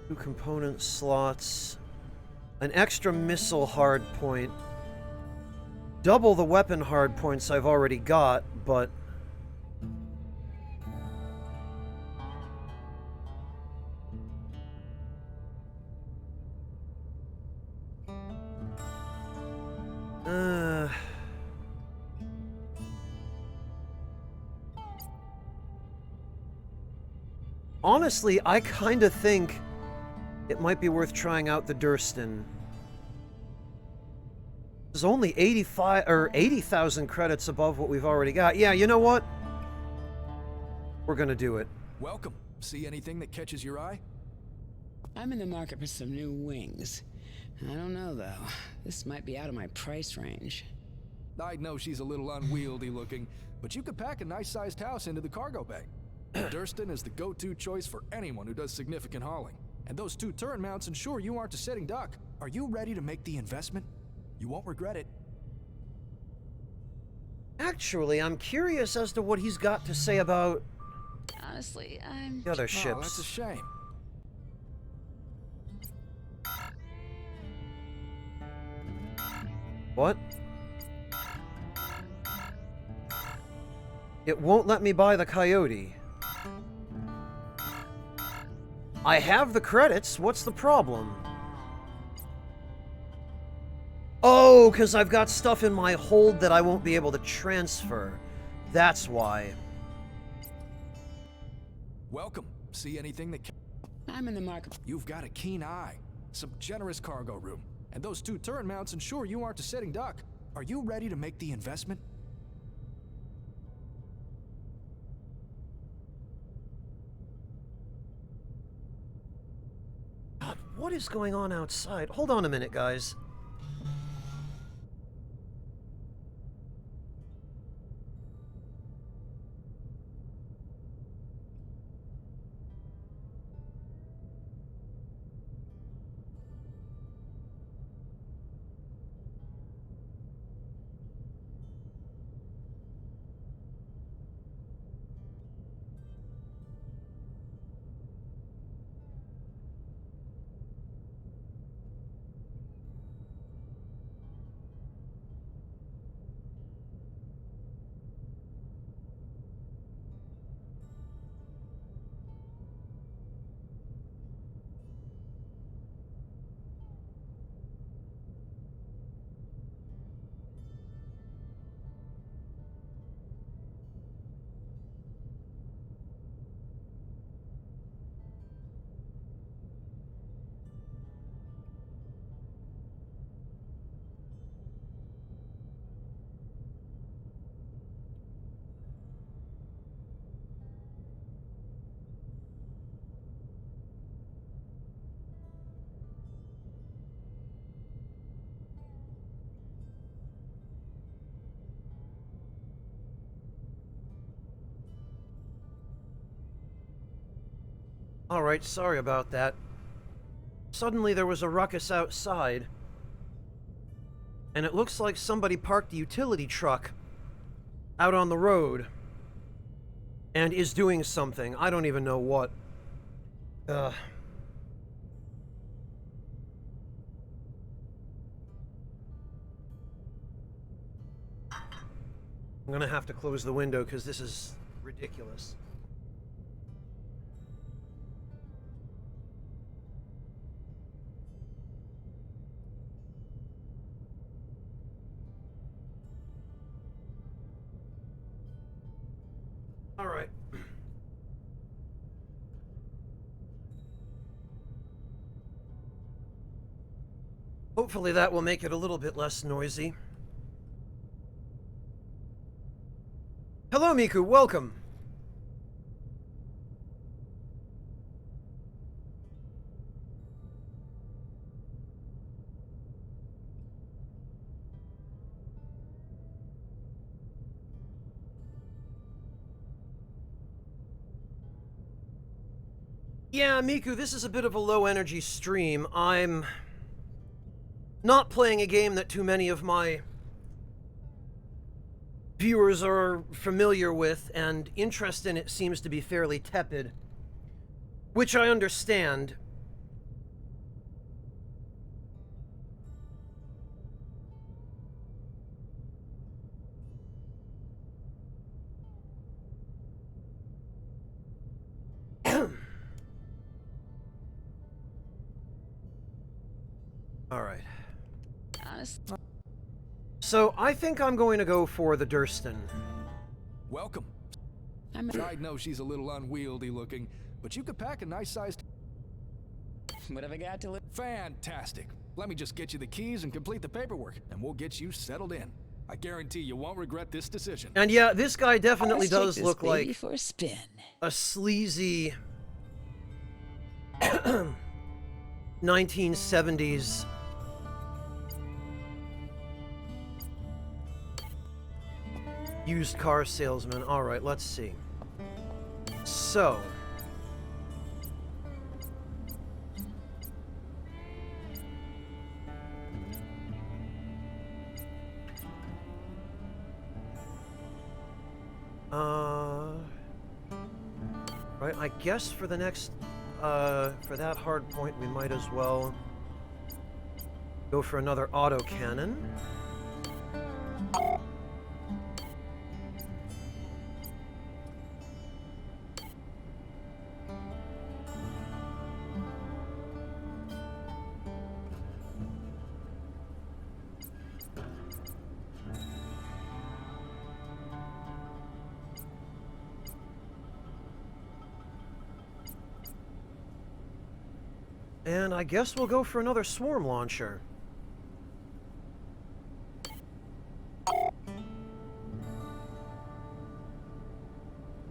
Two component slots. An extra missile hardpoint. Double the weapon hardpoints I've already got, but... Honestly, I kind of think it might be worth trying out the Durston. There's only 80,000 credits above what we've already got. Yeah, you know what? We're gonna do it. Welcome. See anything that catches your eye? I'm in the market for some new wings. I don't know, though. This might be out of my price range. I know she's a little unwieldy looking, but you could pack a nice-sized house into the cargo bay. Durston is the go-to choice for anyone who does significant hauling. And those 2 turret mounts ensure you aren't a sitting duck. Are you ready to make the investment? You won't regret it. Actually, I'm curious as to what he's got to say about Honestly, the other Oh, ships. that's a shame. What? It won't let me buy the Coyote. I have the credits. What's the problem? Oh, because I've got stuff in my hold that I won't be able to transfer. That's why. Welcome. See anything that... I'm in the market. You've got a keen eye, some generous cargo room, and those 2 turret mounts ensure you aren't a sitting duck. Are you ready to make the investment? God, what is going on outside? Hold on a minute, guys. Alright, sorry about that. Suddenly there was a ruckus outside. And it looks like somebody parked a utility truck out on the road. And is doing something. I don't even know what. I'm gonna have to close the window because this is ridiculous. All right. Hopefully that will make it a little bit less noisy. Hello, Miku. Welcome. Yeah, Miku, this is a bit of a low-energy stream. I'm not playing a game that too many of my viewers are familiar with, and interest in it seems to be fairly tepid, which I understand. All right. So I think I'm going to go for the Durston. Welcome. I know she's a little unwieldy looking, but you could pack a nice-sized... What have I got to look? Fantastic. Let me just get you the keys and complete the paperwork, and we'll get you settled in. I guarantee you won't regret this decision. And yeah, this guy definitely does look like for a spin. A sleazy 1970s used car salesman. All right, let's see. So, right, I guess for the next, for that hard point, we might as well go for another autocannon. And I guess we'll go for another swarm launcher.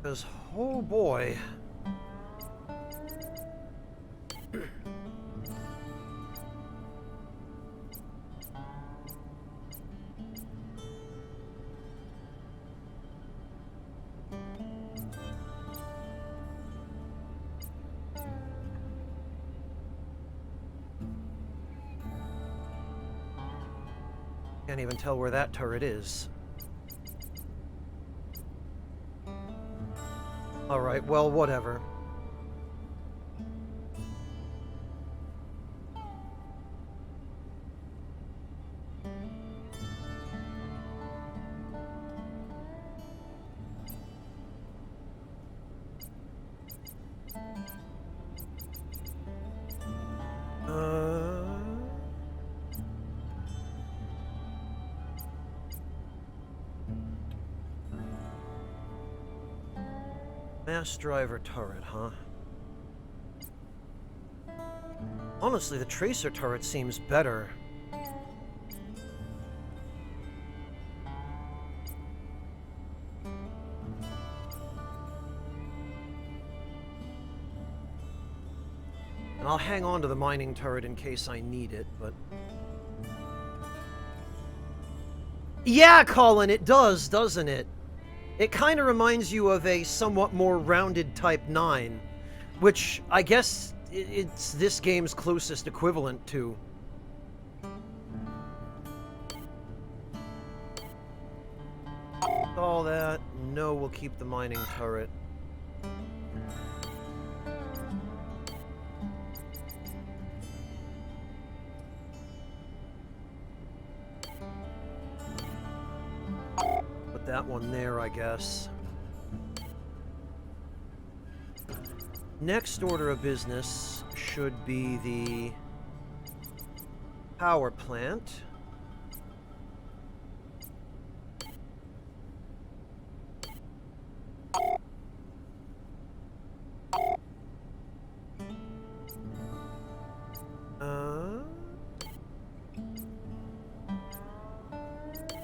Because, oh boy. Can't even tell where that turret is. Alright, well, whatever. Mass driver turret, huh? Honestly, the tracer turret seems better. And I'll hang on to the mining turret in case I need it, but... Yeah, Colin, it does, doesn't it? It kind of reminds you of a somewhat more rounded Type 9, Which, I guess, it's this game's closest equivalent to. All that. No, we'll keep the mining turret. Put that one there, I guess. Next order of business should be the power plant.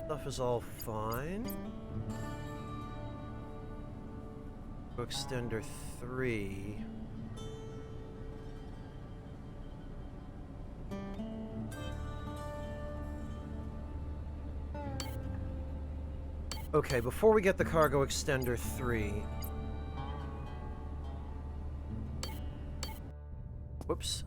Stuff is all fine. Extender 3. Okay, before we get the cargo extender 3. Whoops.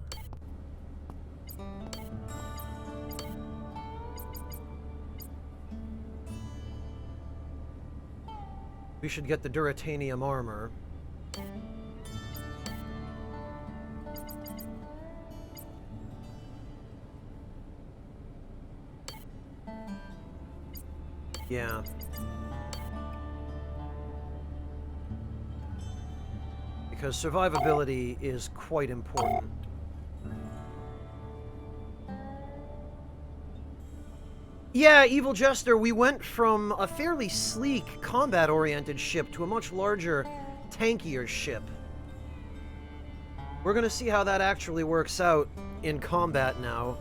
We should get the Duratanium armor. Yeah. Because survivability is quite important. Yeah, Evil Jester, we went from a fairly sleek, combat-oriented ship to a much larger, tankier ship. We're gonna see how that actually works out in combat now.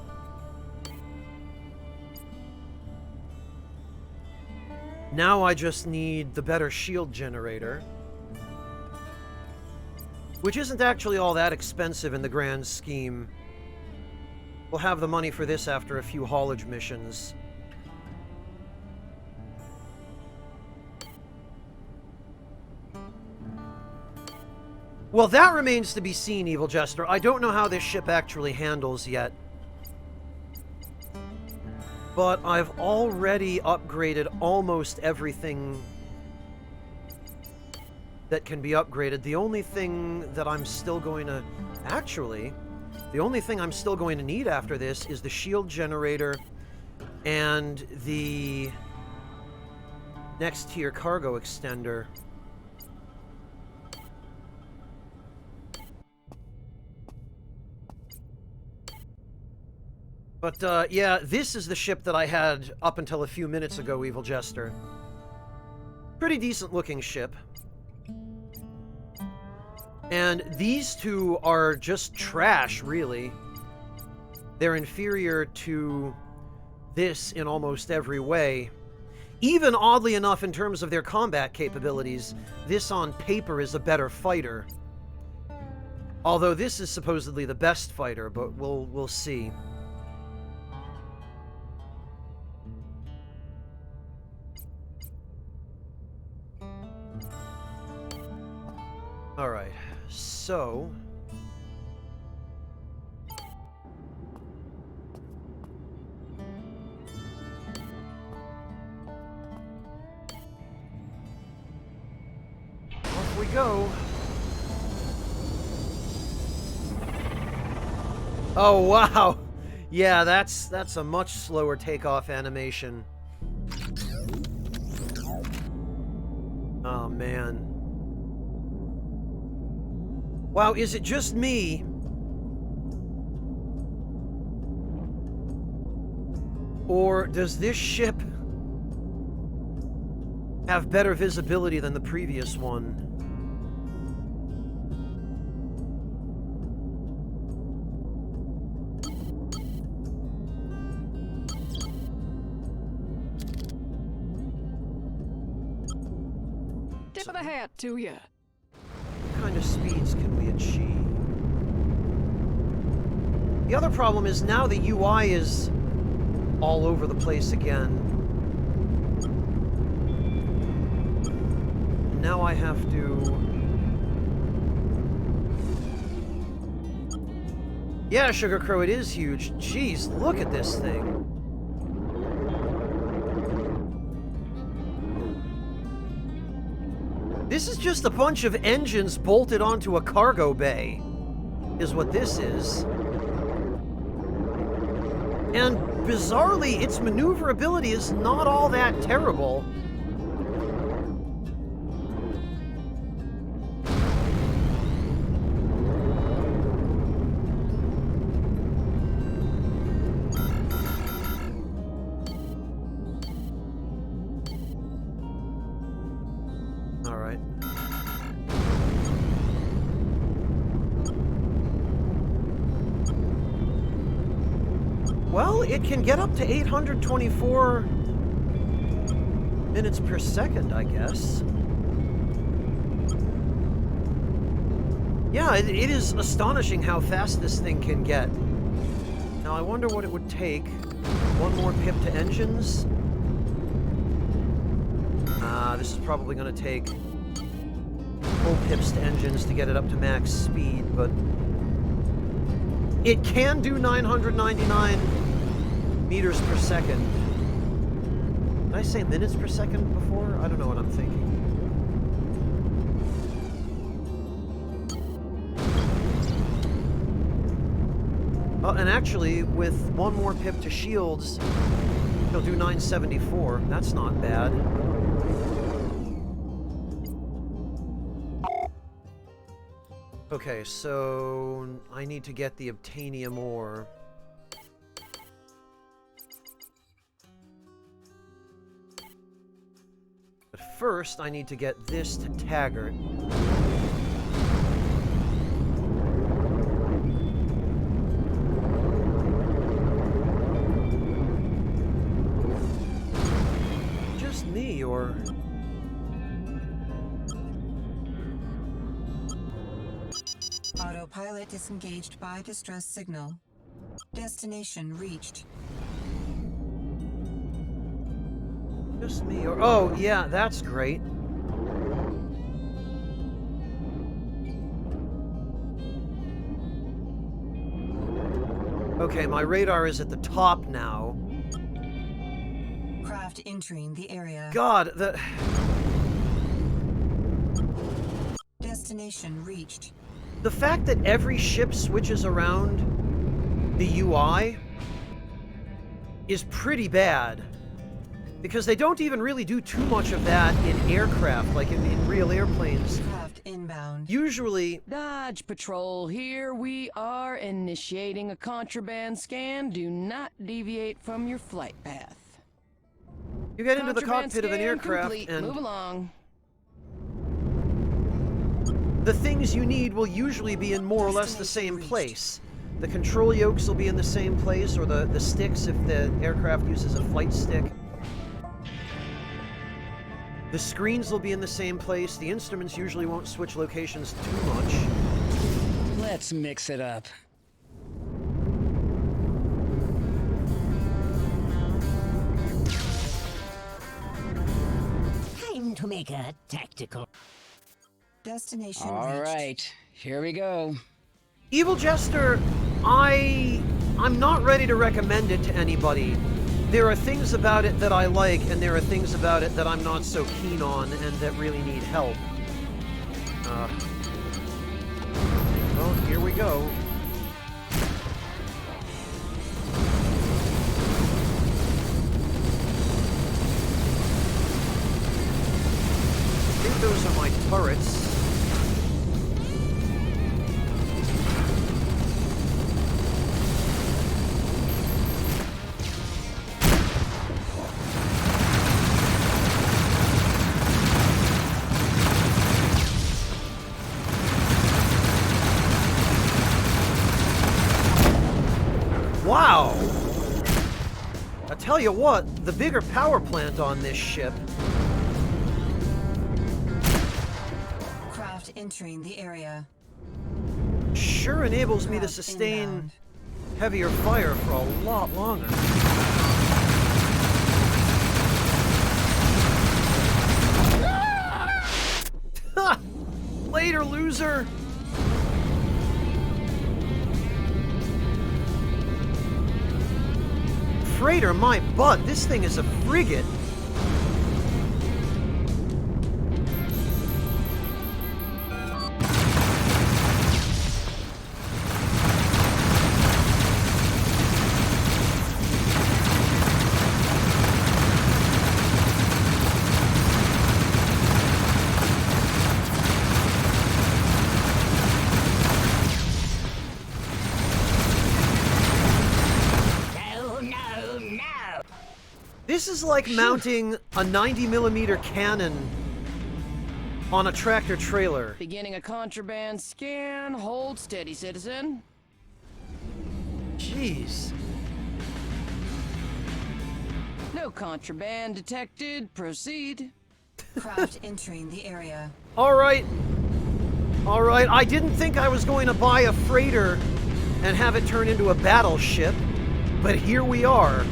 Now I just need the better shield generator. Which isn't actually all that expensive in the grand scheme. We'll have the money for this after a few haulage missions. Well, that remains to be seen, Evil Jester. I don't know how this ship actually handles yet. But I've already upgraded almost everything that can be upgraded. The only thing that I'm still going to... Actually, the only thing I'm still going to need after this is the shield generator and the next tier cargo extender. But, yeah, this is the ship that I had up until a few minutes ago, Evil Jester. Pretty decent looking ship. And these two are just trash, really. They're inferior to this in almost every way. Even, oddly enough, in terms of their combat capabilities, this on paper is a better fighter. Although this is supposedly the best fighter, but we'll see. Alright, so... off we go. Oh, wow! Yeah, that's a much slower takeoff animation. Oh, man. Wow, is it just me? Or does this ship have better visibility than the previous one? Tip of the hat to you. What kind of speeds can we achieve? The other problem is now the UI is all over the place again. Now I have to Yeah, Sugar Crow, it is huge. Jeez, look at this thing. This is just a bunch of engines bolted onto a cargo bay, is what this is. And bizarrely, its maneuverability is not all that terrible. Well, it can get up to 824 minutes per second, I guess. Yeah, it is astonishing how fast this thing can get. Now, I wonder what it would take. One more pip to engines. This is probably going to take full pips to engines to get it up to max speed, but it can do 999 meters per second. Did I say minutes per second before? I don't know what I'm thinking. And actually, with one more pip to shields, he'll do 974. That's not bad. Okay, so I need to get the obtainium ore. But first, I need to get this to Taggart. Just me, or... Autopilot disengaged by distress signal. Destination reached. Just me, or... Oh, yeah, that's great. Okay, my radar is at the top now. Craft entering the area. God, the... Destination reached. The fact that every ship switches around the UI is pretty bad. Because they don't even really do too much of that in aircraft, like in real airplanes. Craft inbound. Usually... Dodge Patrol, here we are initiating a contraband scan. Do not deviate from your flight path. You get into the Contraband cockpit of an scan aircraft complete. and... Move along. The things you need will usually be in more or less the same place. The control yokes will be in the same place, or the sticks if the aircraft uses a flight stick. The screens will be in the same place. The instruments usually won't switch locations too much. Let's mix it up. Time to make a tactical... Destination All reached. right, here we go. Evil Jester, I'm not ready to recommend it to anybody. There are things about it that I like, and there are things about it that I'm not so keen on and that really need help. Well, here we go. I think those are my turrets. Wow! I tell you what, the bigger power plant on this ship. Craft entering the area. Sure enables me to Craft sustain inbound. heavier fire for a lot longer. Ha! Later, loser! freighter, my butt, this thing is a frigate. This is like mounting a 90mm cannon on a tractor trailer. Beginning a contraband scan. Hold steady, citizen. Jeez. No contraband detected. Proceed. Craft entering the area. All right. All right. I didn't think I was going to buy a freighter and have it turn into a battleship, but here we are.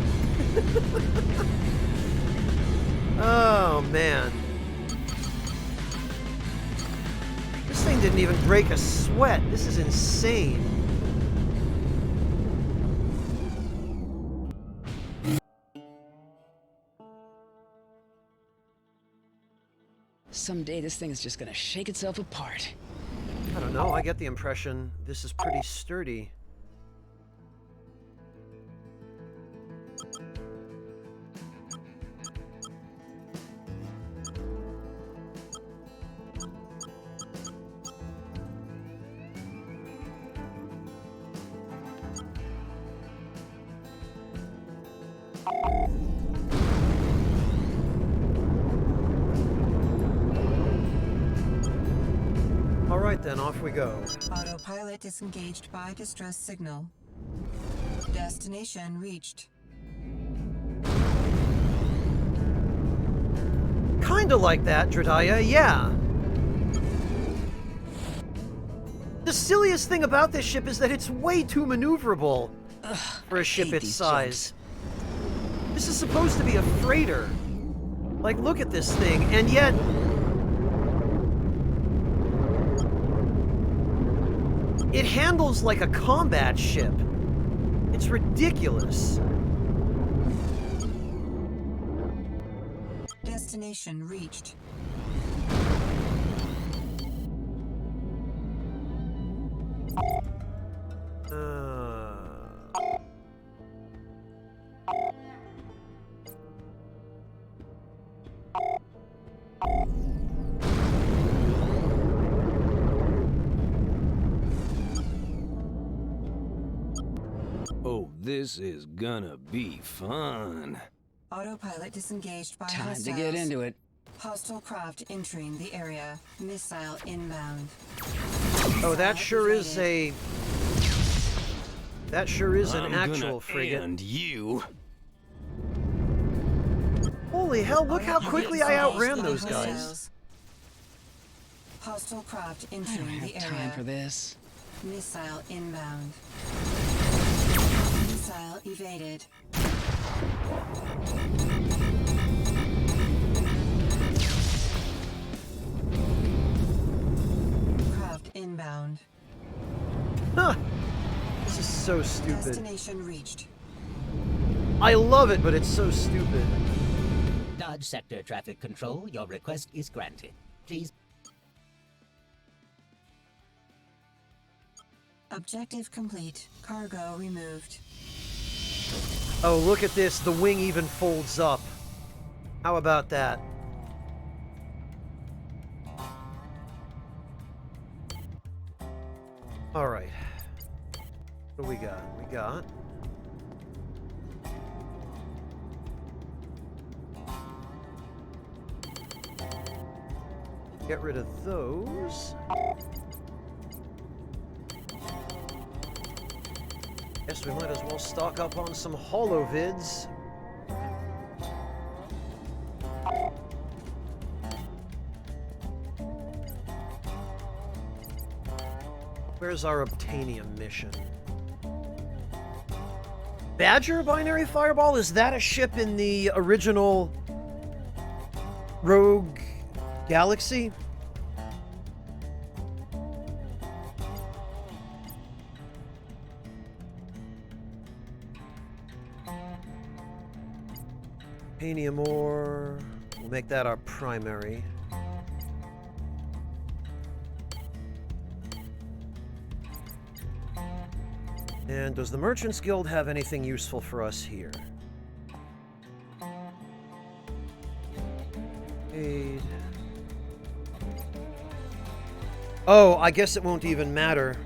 Oh, man. This thing didn't even break a sweat. This is insane. Someday this thing is just gonna shake itself apart. I don't know. I get the impression this is pretty sturdy. Alright then, off we go. Autopilot disengaged by distress signal. Destination reached. Kinda like that, Dredaya, yeah. The silliest thing about this ship is that it's way too maneuverable for a ship its size. This is supposed to be a freighter. Like, look at this thing, and yet... it handles like a combat ship. It's ridiculous. Destination reached. Oh, this is gonna be fun. Autopilot disengaged by Time hostiles. to get into it. Hostile craft entering the area. Missile inbound. Oh, that sure is a... that sure is an actual frigate. And you. Holy hell, look how quickly I outran those guys. Hostiles. Hostile craft I don't entering the have area. time for this. Missile inbound. Missile evaded. Craft inbound. Huh. This is so stupid. Destination reached. I love it, but it's so stupid. Dodge Sector Traffic Control, your request is granted. Please. Objective complete. Cargo removed. Oh, look at this. The wing even folds up. How about that? Alright. What do we got? We got... get rid of those. Guess we might as well stock up on some holovids. Where's our obtainium mission? Badger Binary Fireball? Is that a ship in the original Rogue Galaxy? Titanium ore. We'll make that our primary. And does the Merchants Guild have anything useful for us here? Aid. Oh, I guess it won't even matter.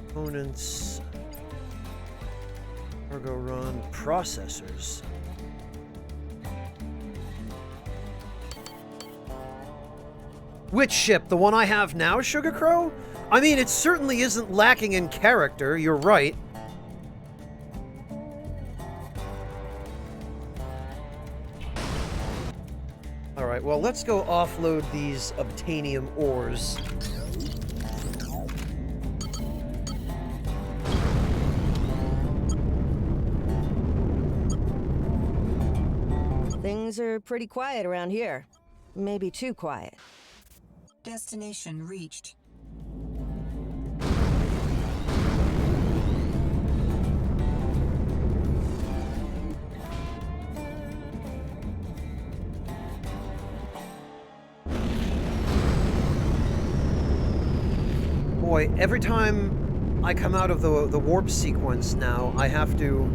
Components. Cargo run. Processors. Which ship? The one I have now, Sugar Crow? I mean, it certainly isn't lacking in character, you're right. Alright, well, let's go offload these obtainium ores. Things are pretty quiet around here. Maybe too quiet. Destination reached. Boy, every time I come out of the warp sequence now, I have to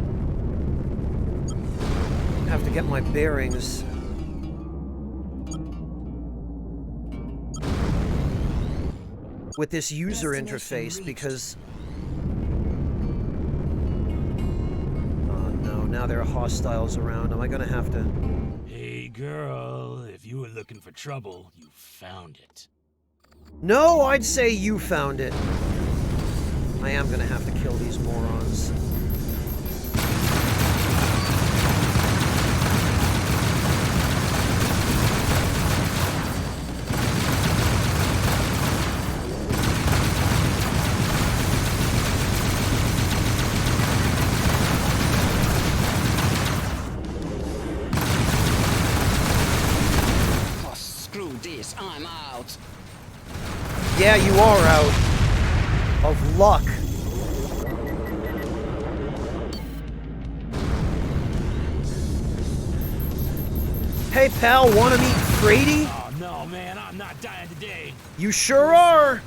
get my bearings. With this user interface, because... Oh no, now there are hostiles around. Am I gonna have to... Hey girl, if you were looking for trouble, you found it. No, I'd say you found it. I am gonna have to kill these morons. I'm out. Yeah, you are out. Of luck. Hey, pal, wanna meet Frady? Oh, no, man, I'm not dying today. You sure are.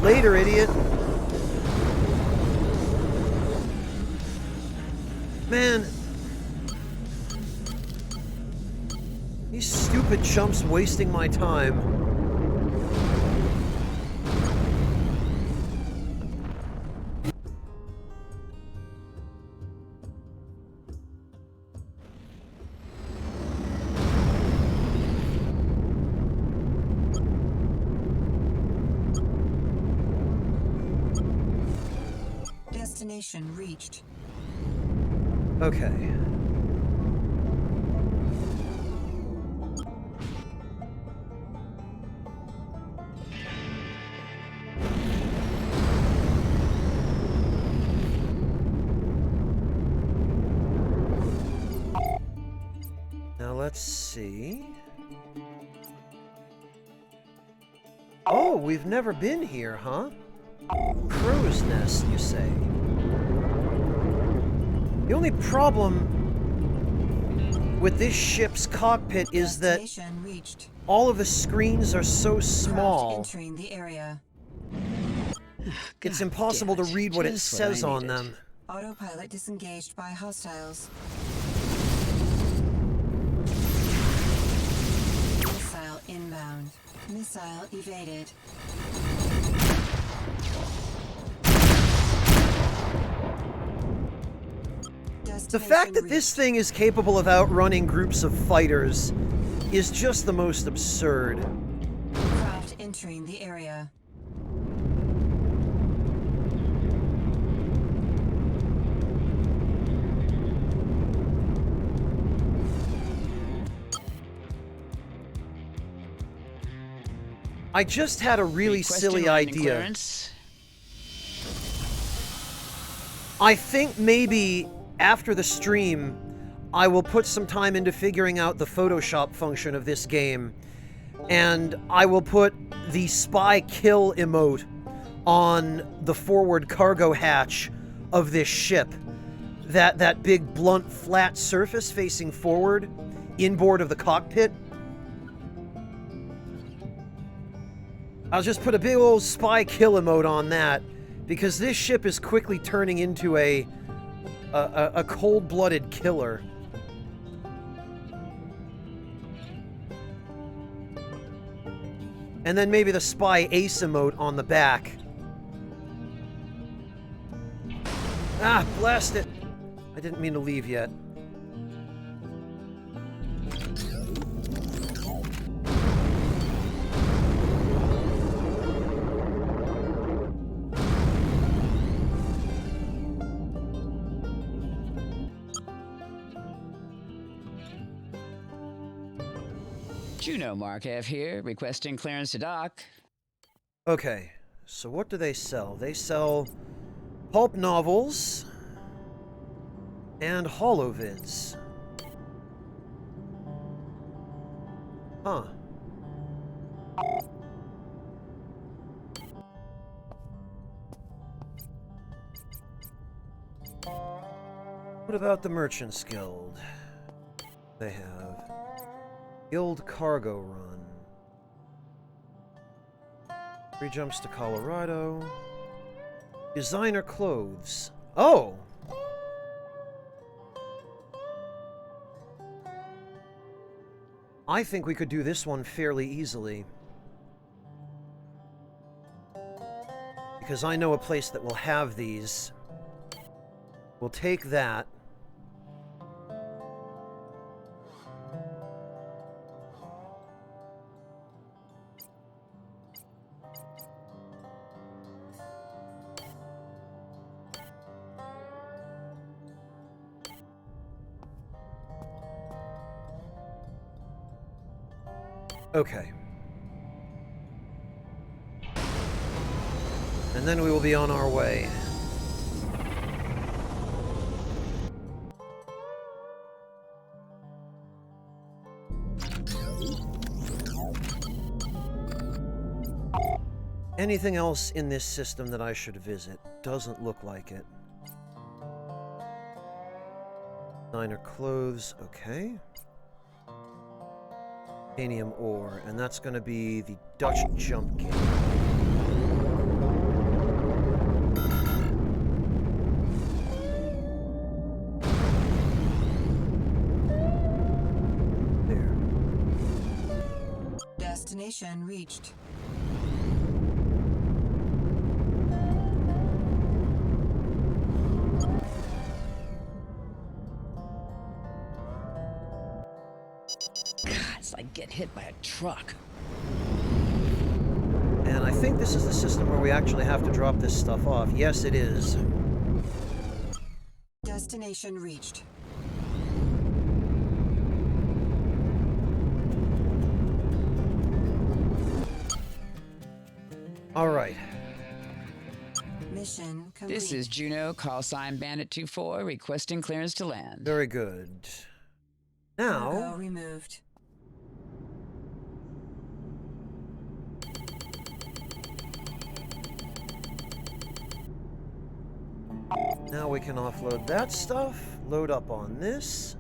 Later, idiot. Man. These stupid chumps wasting my time. Destination reached. Okay. Now let's see. Oh, we've never been here, huh? Crow's Nest, you say? The only problem with this ship's cockpit is that all of the screens are so small. Entering the area. It's impossible to read what it says on them. Autopilot disengaged by hostiles. Missile inbound. Missile evaded. The fact that this thing is capable of outrunning groups of fighters is just the most absurd. Craft entering the area. I just had a really silly idea. I think maybe after the stream, I will put some time into figuring out the Photoshop function of this game. And I will put the spy kill emote on the forward cargo hatch of this ship. That big blunt flat surface facing forward, inboard of the cockpit. I'll just put a big old spy kill emote on that, because this ship is quickly turning into a cold-blooded killer. And then maybe the spy ace emote on the back. Ah, blast it! I didn't mean to leave yet. Juno Markev here, requesting clearance to dock. Okay, so what do they sell? They sell pulp novels and holovids. Huh. What about the Merchants Guild? They have Guild Cargo Run. 3 jumps to Colorado. Designer clothes. Oh! I think we could do this one fairly easily. Because I know a place that will have these. We'll take that. Okay. And then we will be on our way. Anything else in this system that I should visit? Doesn't look like it. Designer clothes, okay. Titanium ore, and that's going to be the Dutch jump game. There. Destination reached. It's like getting hit by a truck. And I think this is the system where we actually have to drop this stuff off. Yes, it is. Destination reached. All right. Mission complete. This is Juno, call sign Bandit 24, requesting clearance to land. Very good. Now... Cargo removed. Now we can offload that stuff, load up on this.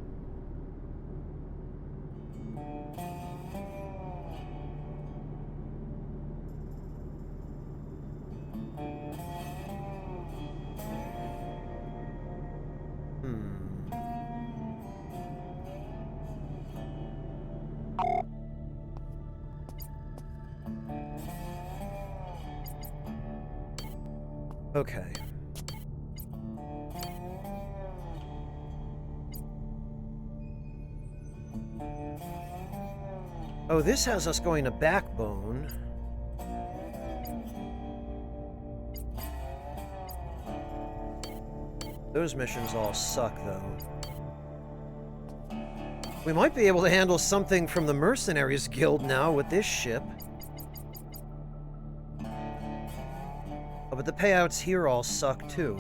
Okay. Oh, this has us going to Backbone. Those missions all suck, though. We might be able to handle something from the Mercenaries Guild now with this ship. Oh, but the payouts here all suck, too.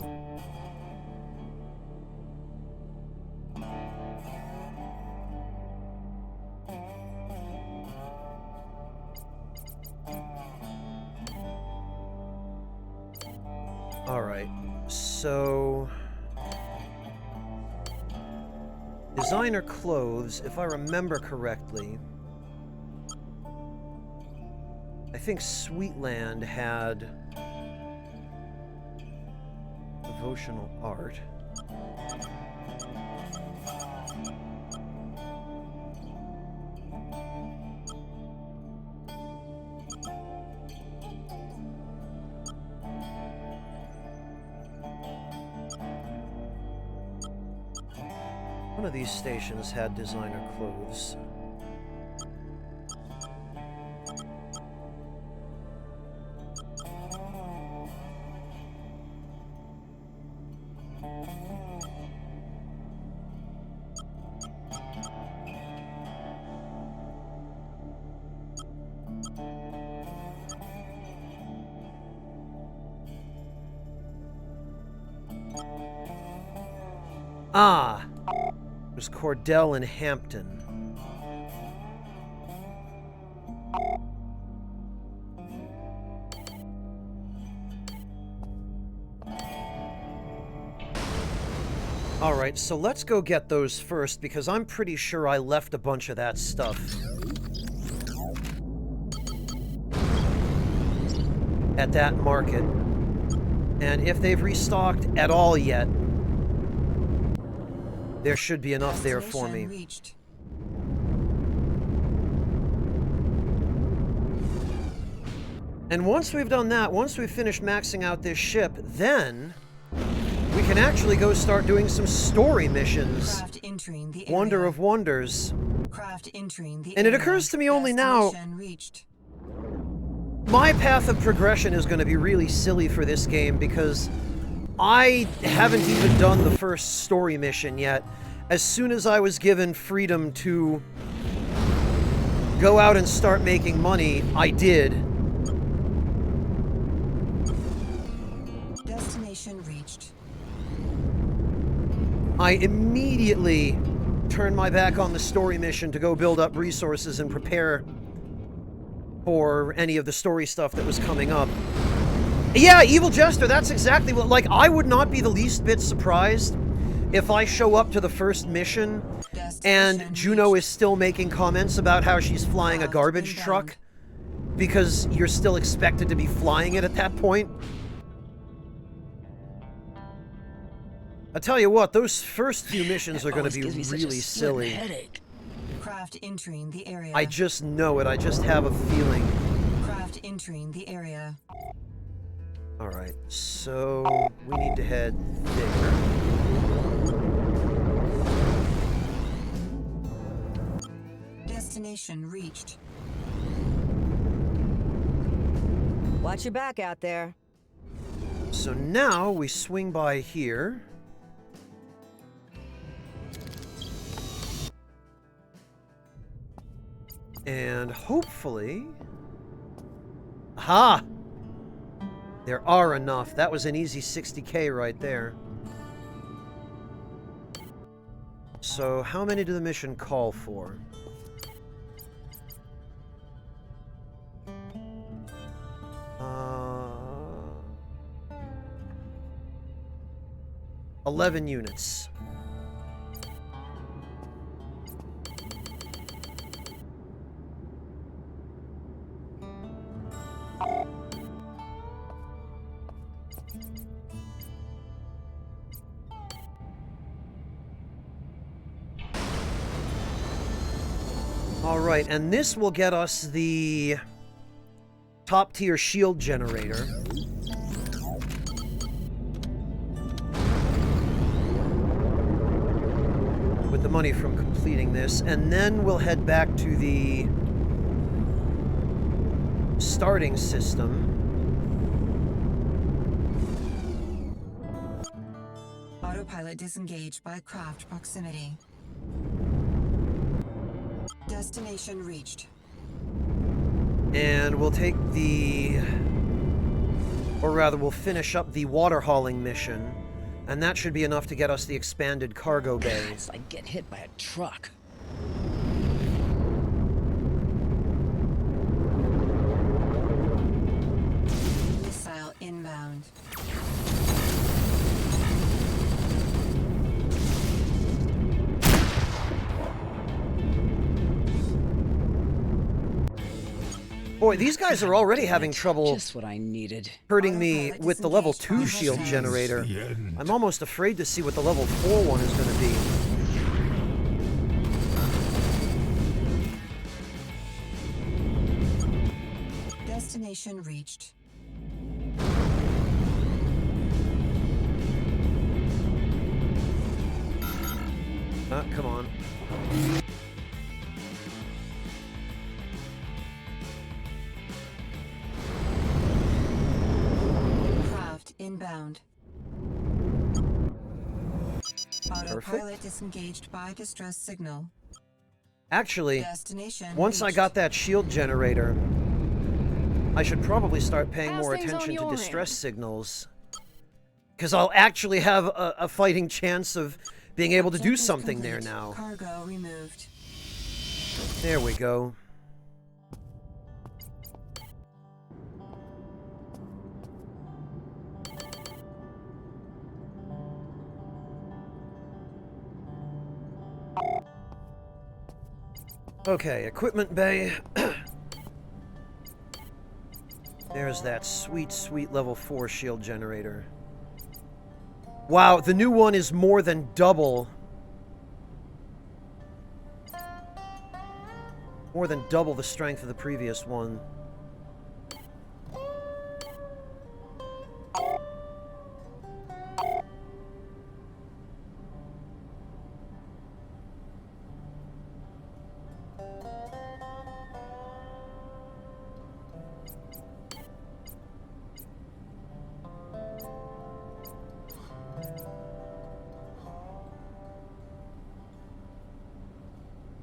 Alright, so... Designer clothes, if I remember correctly... I think Sweetland had... Devotional art. One of these stations had designer clothes. Ah! There's Cordell and Hampton. Alright, so let's go get those first, because I'm pretty sure I left a bunch of that stuff at that market. And if they've restocked at all yet, there should be enough there for me. Reached. And once we've done that, once we've finished maxing out this ship, then we can actually go start doing some story missions. Craft entering the area. Wonder of wonders. Craft entering the And it area. occurs to me only now, Destination reached. my path of progression is going to be really silly for this game because I haven't even done the first story mission yet. As soon as I was given freedom to go out and start making money, I did. Destination reached. I immediately turned my back on the story mission to go build up resources and prepare for any of the story stuff that was coming up. Yeah, Evil Jester, that's exactly what... Like, I would not be the least bit surprised if I show up to the first mission and Juno is still making comments about how she's flying a garbage truck because you're still expected to be flying it at that point. I tell you what, those first few missions are going to be really silly. Craft entering the area. I just know it. I just have a feeling. Craft entering the area. Alright, so we need to head there. Destination reached. Watch your back out there. So now we swing by here. And hopefully... Aha! There are enough. That was an easy 60k right there. So how many do the mission call for? Uh, 11 units. Alright, and this will get us the top-tier shield generator. With the money from completing this, and then we'll head back to the starting system. Autopilot disengaged by craft proximity. Destination reached. And we'll take the... Or rather, we'll finish up the water hauling mission. And that should be enough to get us the expanded cargo bay. It's like getting hit by a truck. Missile inbound. Boy, these guys are already having trouble Just what I needed. hurting me with the level 2 shield generator. I'm almost afraid to see what the level 4 one is going to be. Destination reached. Come on. Craft inbound. Autopilot disengaged by distress signal. Actually, Destination once I reached. got that shield generator, I should probably start paying How's more things on attention to your distress end? signals. Because I'll actually have a fighting chance of being able to do Objective something there complete. now. Cargo removed. There we go. Okay, equipment bay. There's that sweet, sweet level 4 shield generator. Wow, the new one is more than double. More than double the strength of the previous one.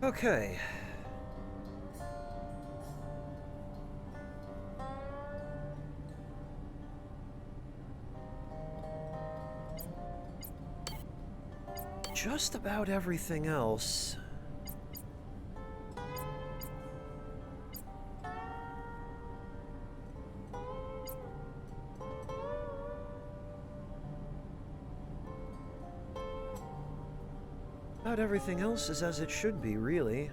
Okay. Just about everything else. About everything else is as it should be, really.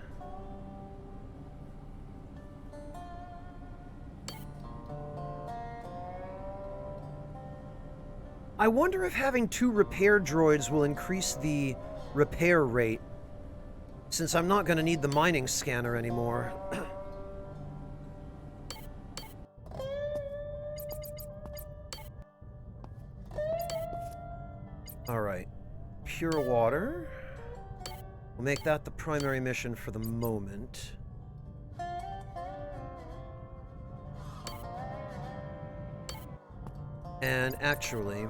I wonder if having 2 repair droids will increase the repair rate, since I'm not going to need the mining scanner anymore. Alright. Pure water. We'll make that the primary mission for the moment. And actually...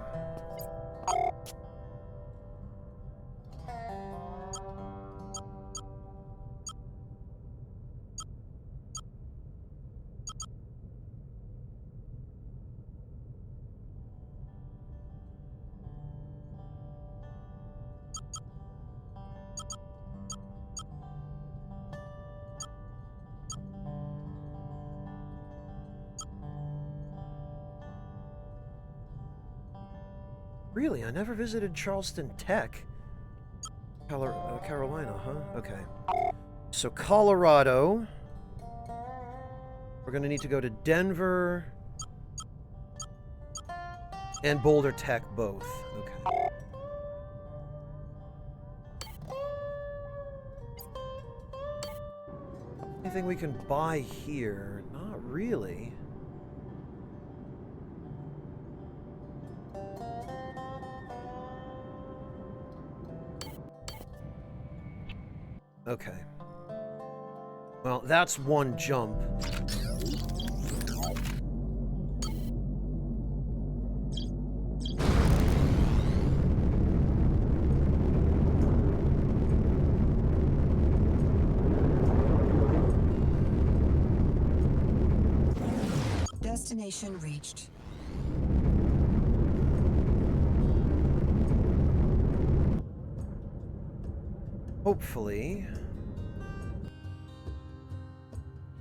Really? I never visited Charleston Tech. Carolina, huh? Okay. So Colorado. We're going to need to go to Denver and Boulder Tech both. Okay. Anything we can buy here? Not really. Okay. Well, that's one jump. Destination reached. Hopefully.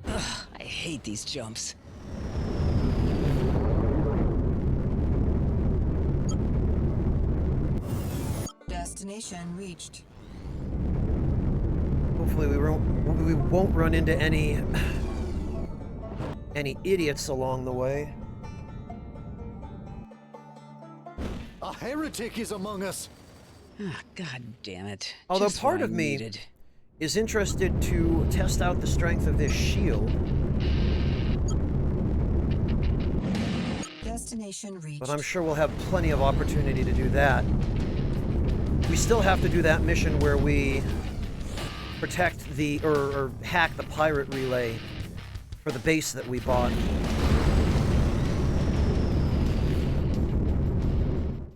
Ugh, I hate these jumps. Destination reached. Hopefully we won't run into any any idiots along the way. A heretic is among us. Ah, God damn it. Although Just part what of I me needed. is interested to test out the strength of this shield. Destination reached. But I'm sure we'll have plenty of opportunity to do that. We still have to do that mission where we protect the, or hack the pirate relay for the base that we bought.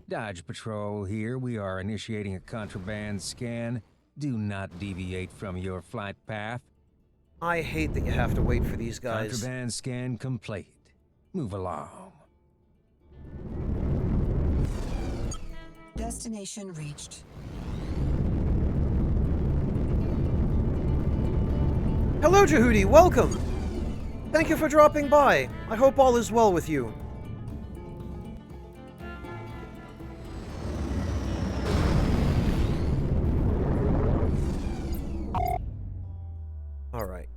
Dodge Patrol here. We are initiating a contraband scan. Do not deviate from your flight path. I hate that you have to wait for these guys. Contraband scan complete. Move along. Destination reached. Hello, Jehudi. Welcome. Thank you for dropping by. I hope all is well with you. All right.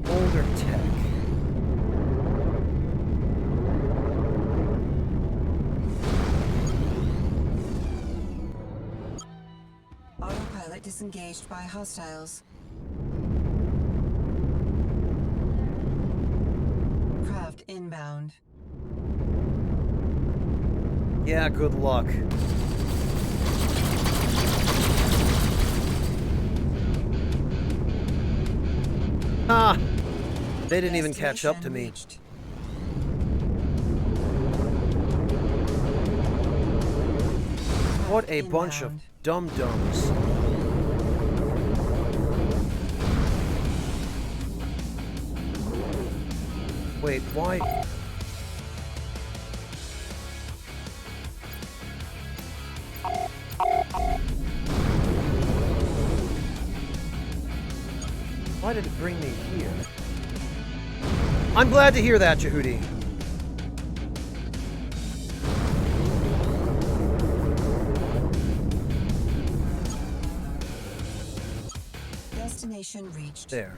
Older tech. Autopilot disengaged by hostiles. Craft inbound. Yeah, good luck. Ah! They didn't even catch up to me. What a bunch of dum-dums. Wait, why? Why did it bring me here? I'm glad to hear that, Jehudi. Destination reached. There.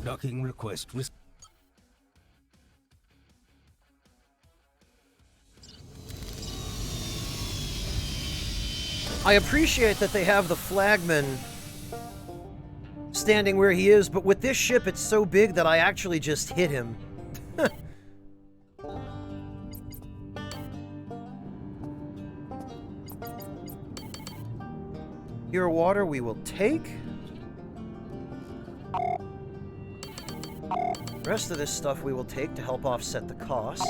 Docking request. I appreciate that they have the flagman standing where he is, but with this ship, it's so big that I actually just hit him. Pure water we will take. The rest of this stuff we will take to help offset the cost.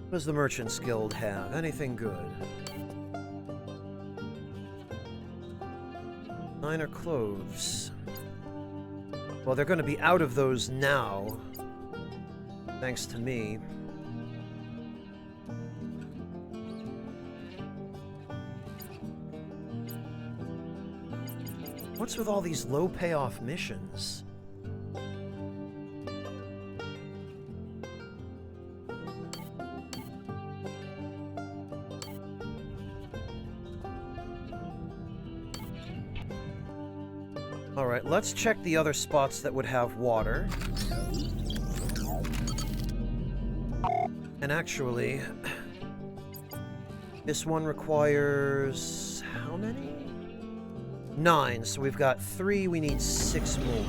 What does the Merchant's Guild have? Anything good? Minor clothes. Well, they're going to be out of those now. Thanks to me. What's with all these low payoff missions? Alright, let's check the other spots that would have water. And actually, this one requires how many? 9, so we've got 3, we need 6 more.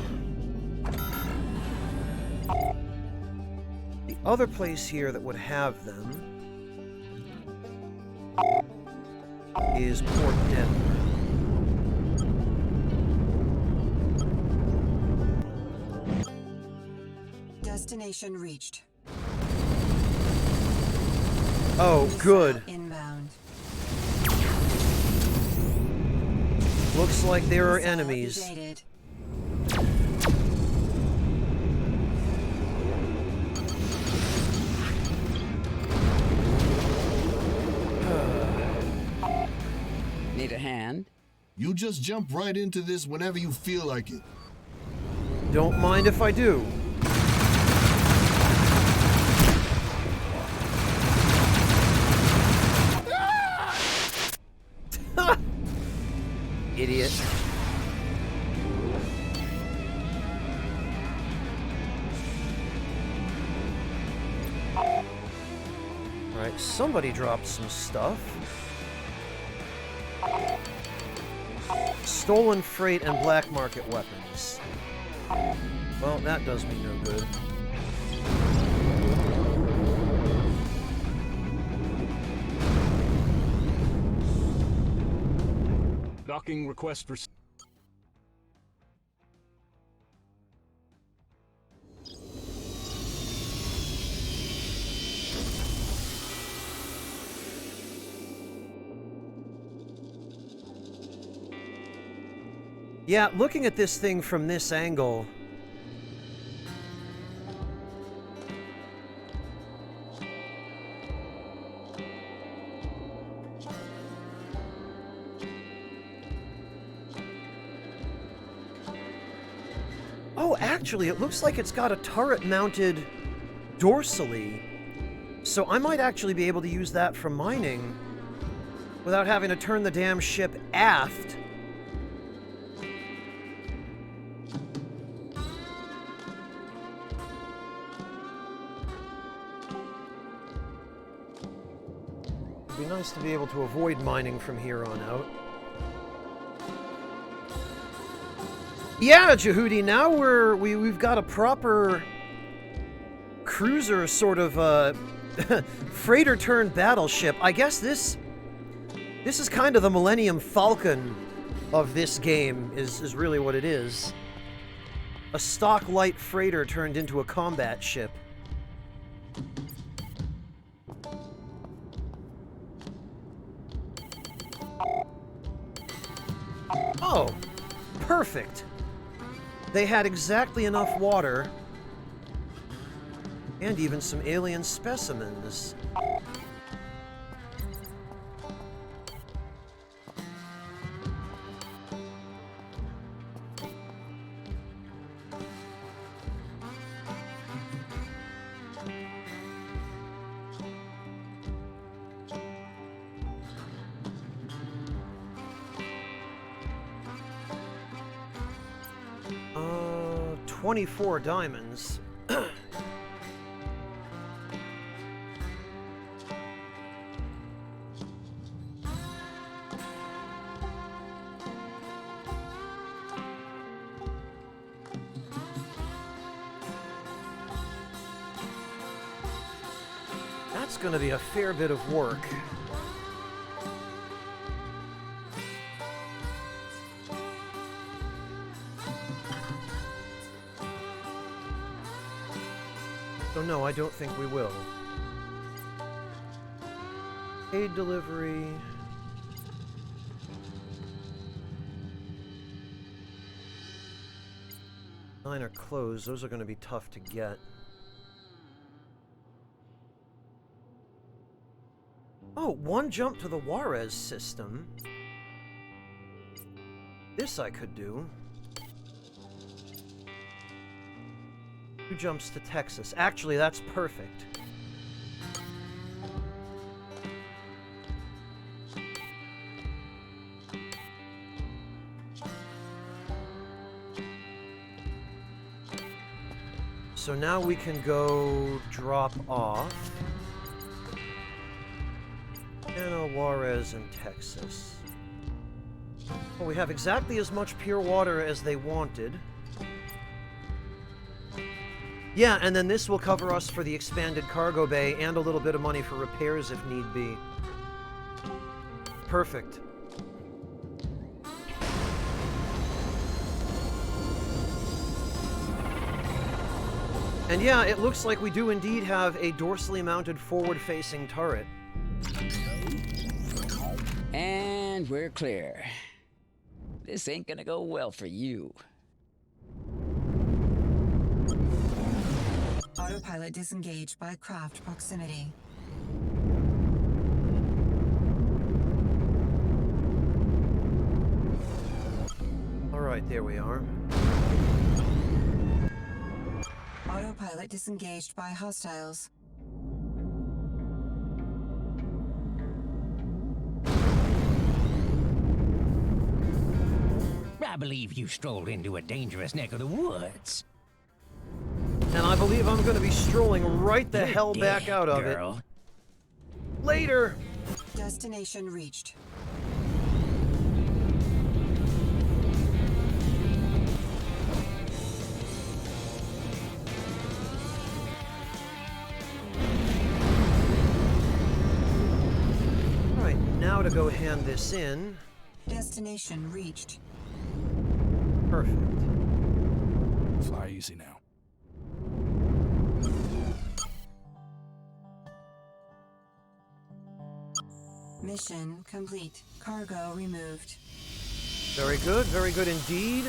The other place here that would have them is Port Denver. Destination reached. Oh, good. Inbound. Looks like there are enemies. Evaded. Need a hand? You just jump right into this whenever you feel like it. Don't mind if I do. Alright, somebody dropped some stuff. Stolen freight and black market weapons. Well, that does me no good. Docking request received. Yeah, looking at this thing from this angle... Oh, actually, it looks like it's got a turret mounted dorsally. So I might actually be able to use that for mining without having to turn the damn ship aft. It'd be nice to be able to avoid mining from here on out. Yeah, Jehudi, now we've got a proper cruiser sort of freighter turned battleship. I guess this is kind of the Millennium Falcon of this game is really what it is. A stock light freighter turned into a combat ship. Oh, perfect. They had exactly enough water, and even some alien specimens. Uh, 24 diamonds. That's going to be a fair bit of work. So no, I don't think we will. Aid delivery. Mine are closed. Those are going to be tough to get. Oh, one jump to the Juarez system. This I could do. 2 jumps to Texas. Actually, that's perfect. So now we can go drop off Anna, Juarez, and Texas. Well, we have exactly as much pure water as they wanted. Yeah, and then this will cover us for the expanded cargo bay and a little bit of money for repairs if need be. Perfect. And yeah, it looks like we do indeed have a dorsally mounted forward-facing turret. And we're clear. This ain't gonna go well for you. Autopilot disengaged by craft proximity. Alright, there we are. Autopilot disengaged by hostiles. I believe you strolled into a dangerous neck of the woods. And I believe I'm going to be strolling right the You're hell back dead, out of girl. it. Later! Destination reached. Alright, now to go hand this in. Destination reached. Perfect. Fly easy now. Mission complete. Cargo removed. Very good indeed.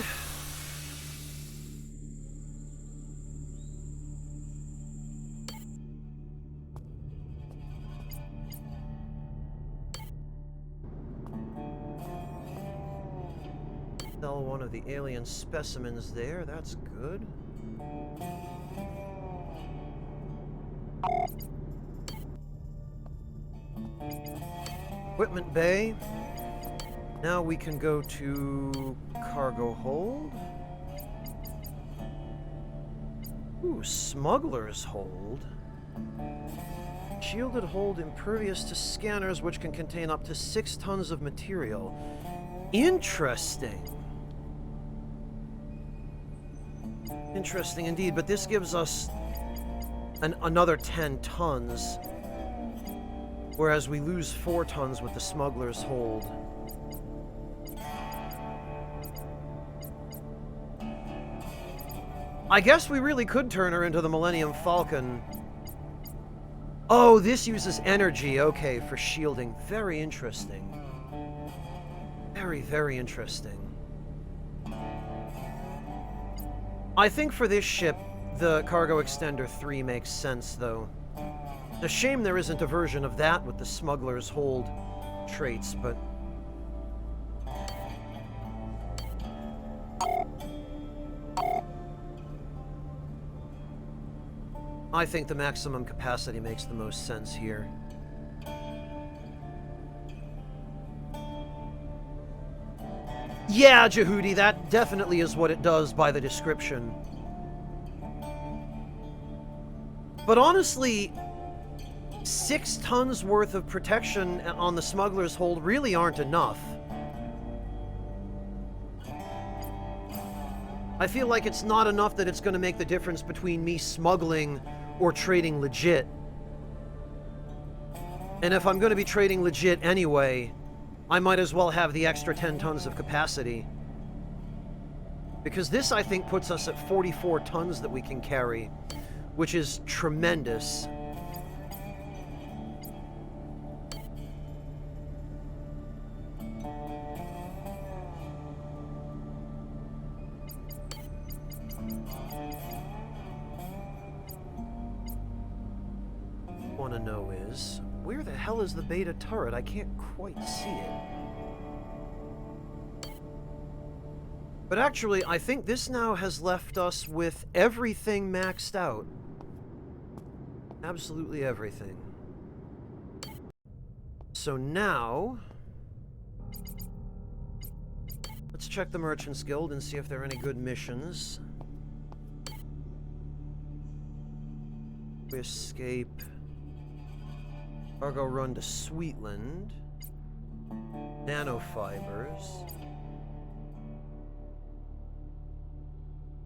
Sell one of the alien specimens there, that's good. Equipment bay. Now we can go to cargo hold. Ooh, smuggler's hold. Shielded hold impervious to scanners, which can contain up to 6 tons of material. Interesting. Interesting indeed, but this gives us another 10 tons. Whereas we lose 4 tons with the smuggler's hold. I guess we really could turn her into the Millennium Falcon. Oh, this uses energy. Okay, for shielding. Very interesting. Very interesting. I think for this ship, the Cargo Extender 3 makes sense, though. It's a shame there isn't a version of that with the smuggler's hold traits, but... I think the maximum capacity makes the most sense here. Yeah, Jehudi, that definitely is what it does by the description. But honestly, 6 tons worth of protection on the smuggler's hold really aren't enough. I feel like it's not enough that it's going to make the difference between me smuggling or trading legit. And if I'm going to be trading legit anyway, I might as well have the extra 10 tons of capacity. Because this, I think, puts us at 44 tons that we can carry, which is tremendous. Want to know is, where the hell is the beta turret? I can't quite see it. But actually, I think this now has left us with everything maxed out. Absolutely everything. So now... let's check the Merchant's Guild and see if there are any good missions. We escape... Cargo run to Sweetland. Nanofibers.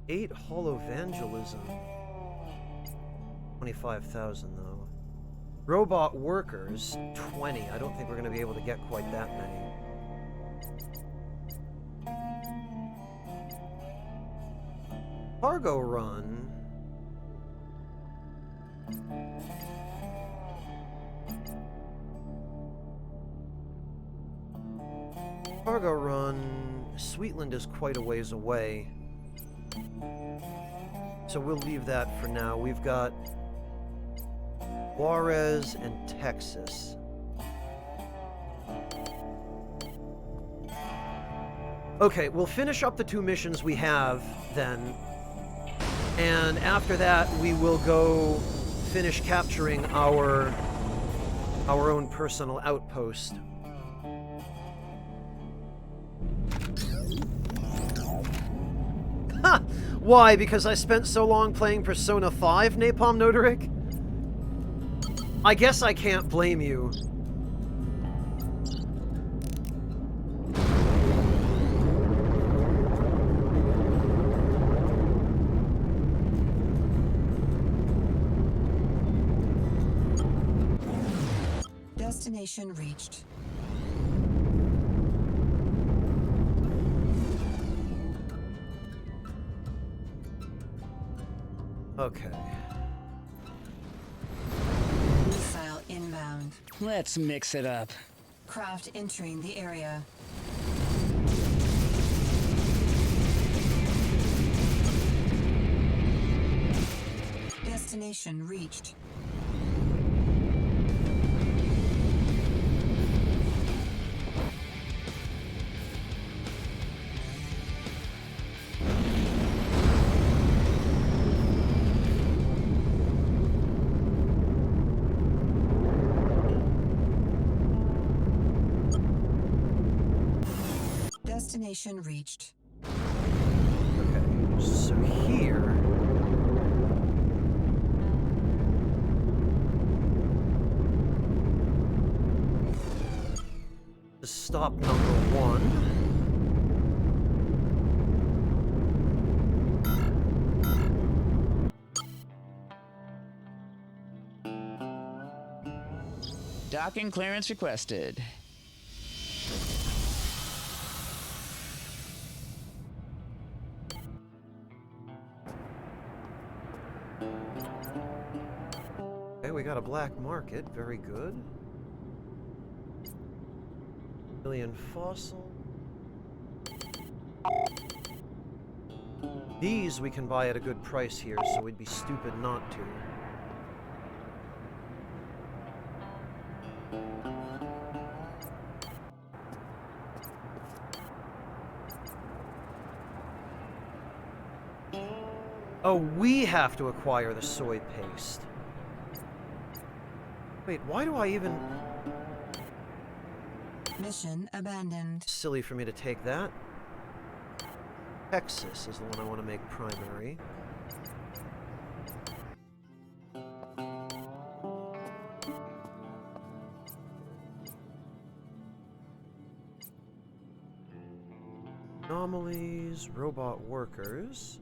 8 holovangelism. 25,000 though. Robot workers, 20. I don't think we're going to be able to get quite that many. Cargo run. Cargo run. Sweetland is quite a ways away. So we'll leave that for now. We've got Juarez and Texas. Okay, we'll finish up the 2 missions we have then. And after that, we will go finish capturing our own personal outpost. Ha! Why? Because I spent so long playing Persona 5, Napalm Noderick? I guess I can't blame you. Destination reached. Okay. Missile inbound. Let's mix it up. Craft entering the area. Destination reached. Destination reached. Okay, so here... is stop number 1. Docking clearance requested. Okay, we got a black market. Very good. Alien fossil. These we can buy at a good price here, so we'd be stupid not to. Oh, we have to acquire the soy paste. Wait, why do I even... Mission abandoned. Silly for me to take that. Texas is the one I want to make primary. Anomalies, robot workers.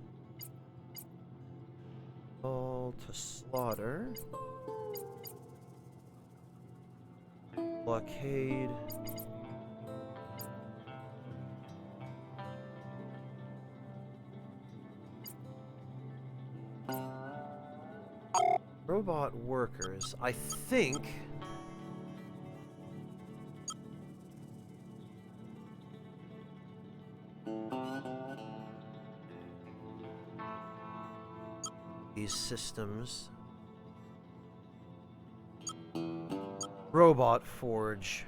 All to slaughter. Blockade. Robot workers, I think... these systems. Robot Forge.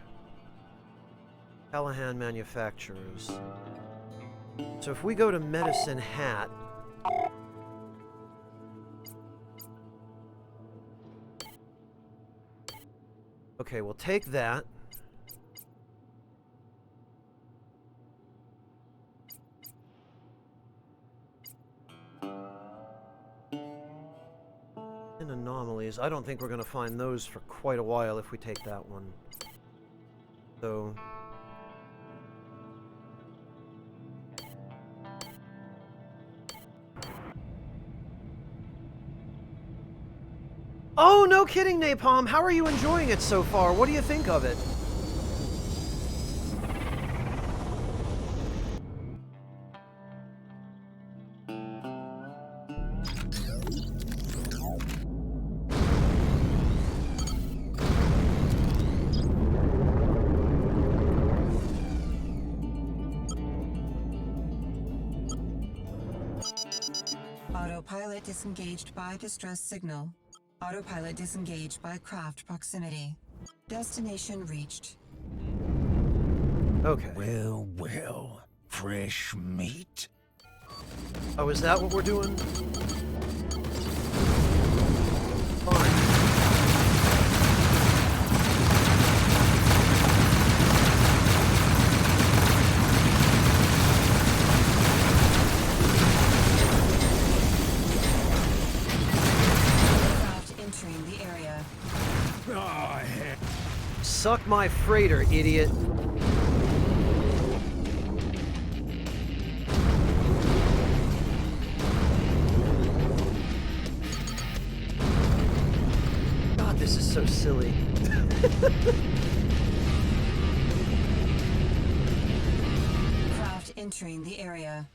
Callahan Manufacturers. So if we go to Medicine Hat... Okay, we'll take that. And anomalies. I don't think we're going to find those for quite a while if we take that one. So... Oh, no kidding, Napalm! How are you enjoying it so far? What do you think of it? Autopilot disengaged by distress signal. Autopilot disengaged by craft proximity. Destination reached. Okay. Well, well. Fresh meat. Oh, is that what we're doing? Entering the area. Suck my freighter, idiot. God, this is so silly. Craft entering the area.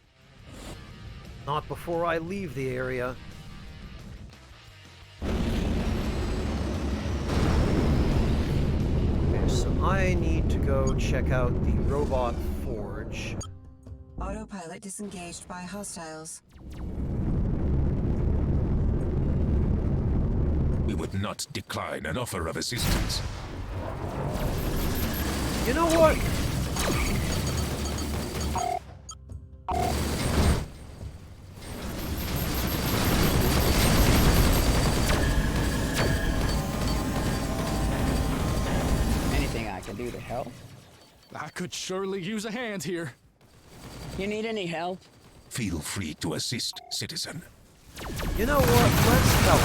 Not before I leave the area. Okay, so I need to go check out the robot forge. Autopilot disengaged by hostiles. We would not decline an offer of assistance. You know what? Anything I can do to help? I could surely use a hand here. You need any help? Feel free to assist, citizen. You know what? Let's help.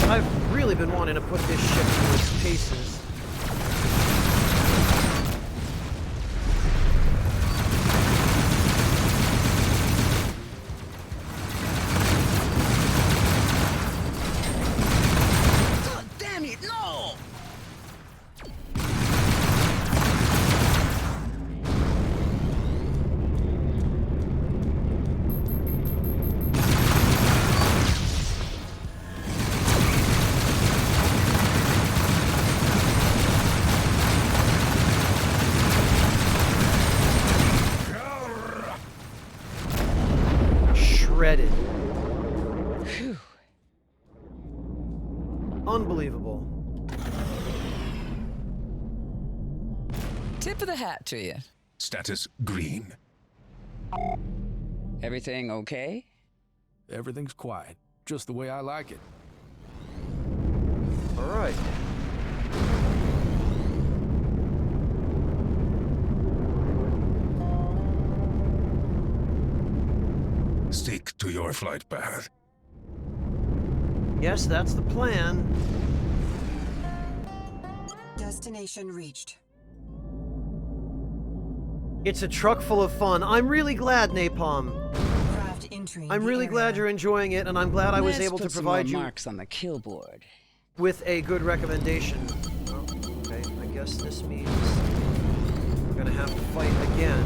I've really been wanting to put this ship through its paces. God damn it, no! Shredded. Phew. Unbelievable. Tip of the hat to you. Status green. Everything okay? Everything's quiet, just the way I like it. All right. Stick to your flight path. Yes, that's the plan. Destination reached. It's a truck full of fun. I'm really glad, Napalm. Craft entering I'm the really area. glad you're enjoying it, and I'm glad I was Let's able to put some provide more you marks on the kill board. with a good recommendation. Oh, okay, I guess this means we're gonna have to fight again.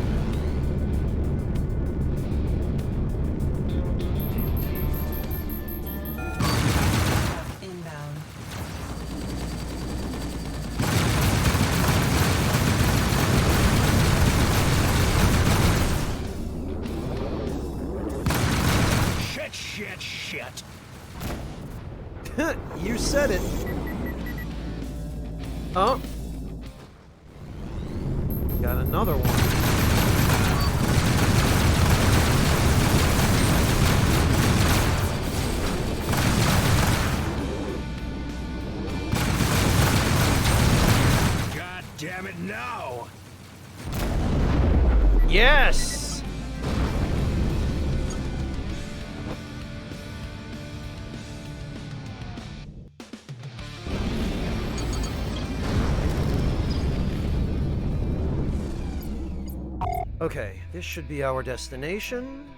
Inbound. Shit. You said it. Oh. Got another one. God damn it, no! Yes! Okay, this should be our destination.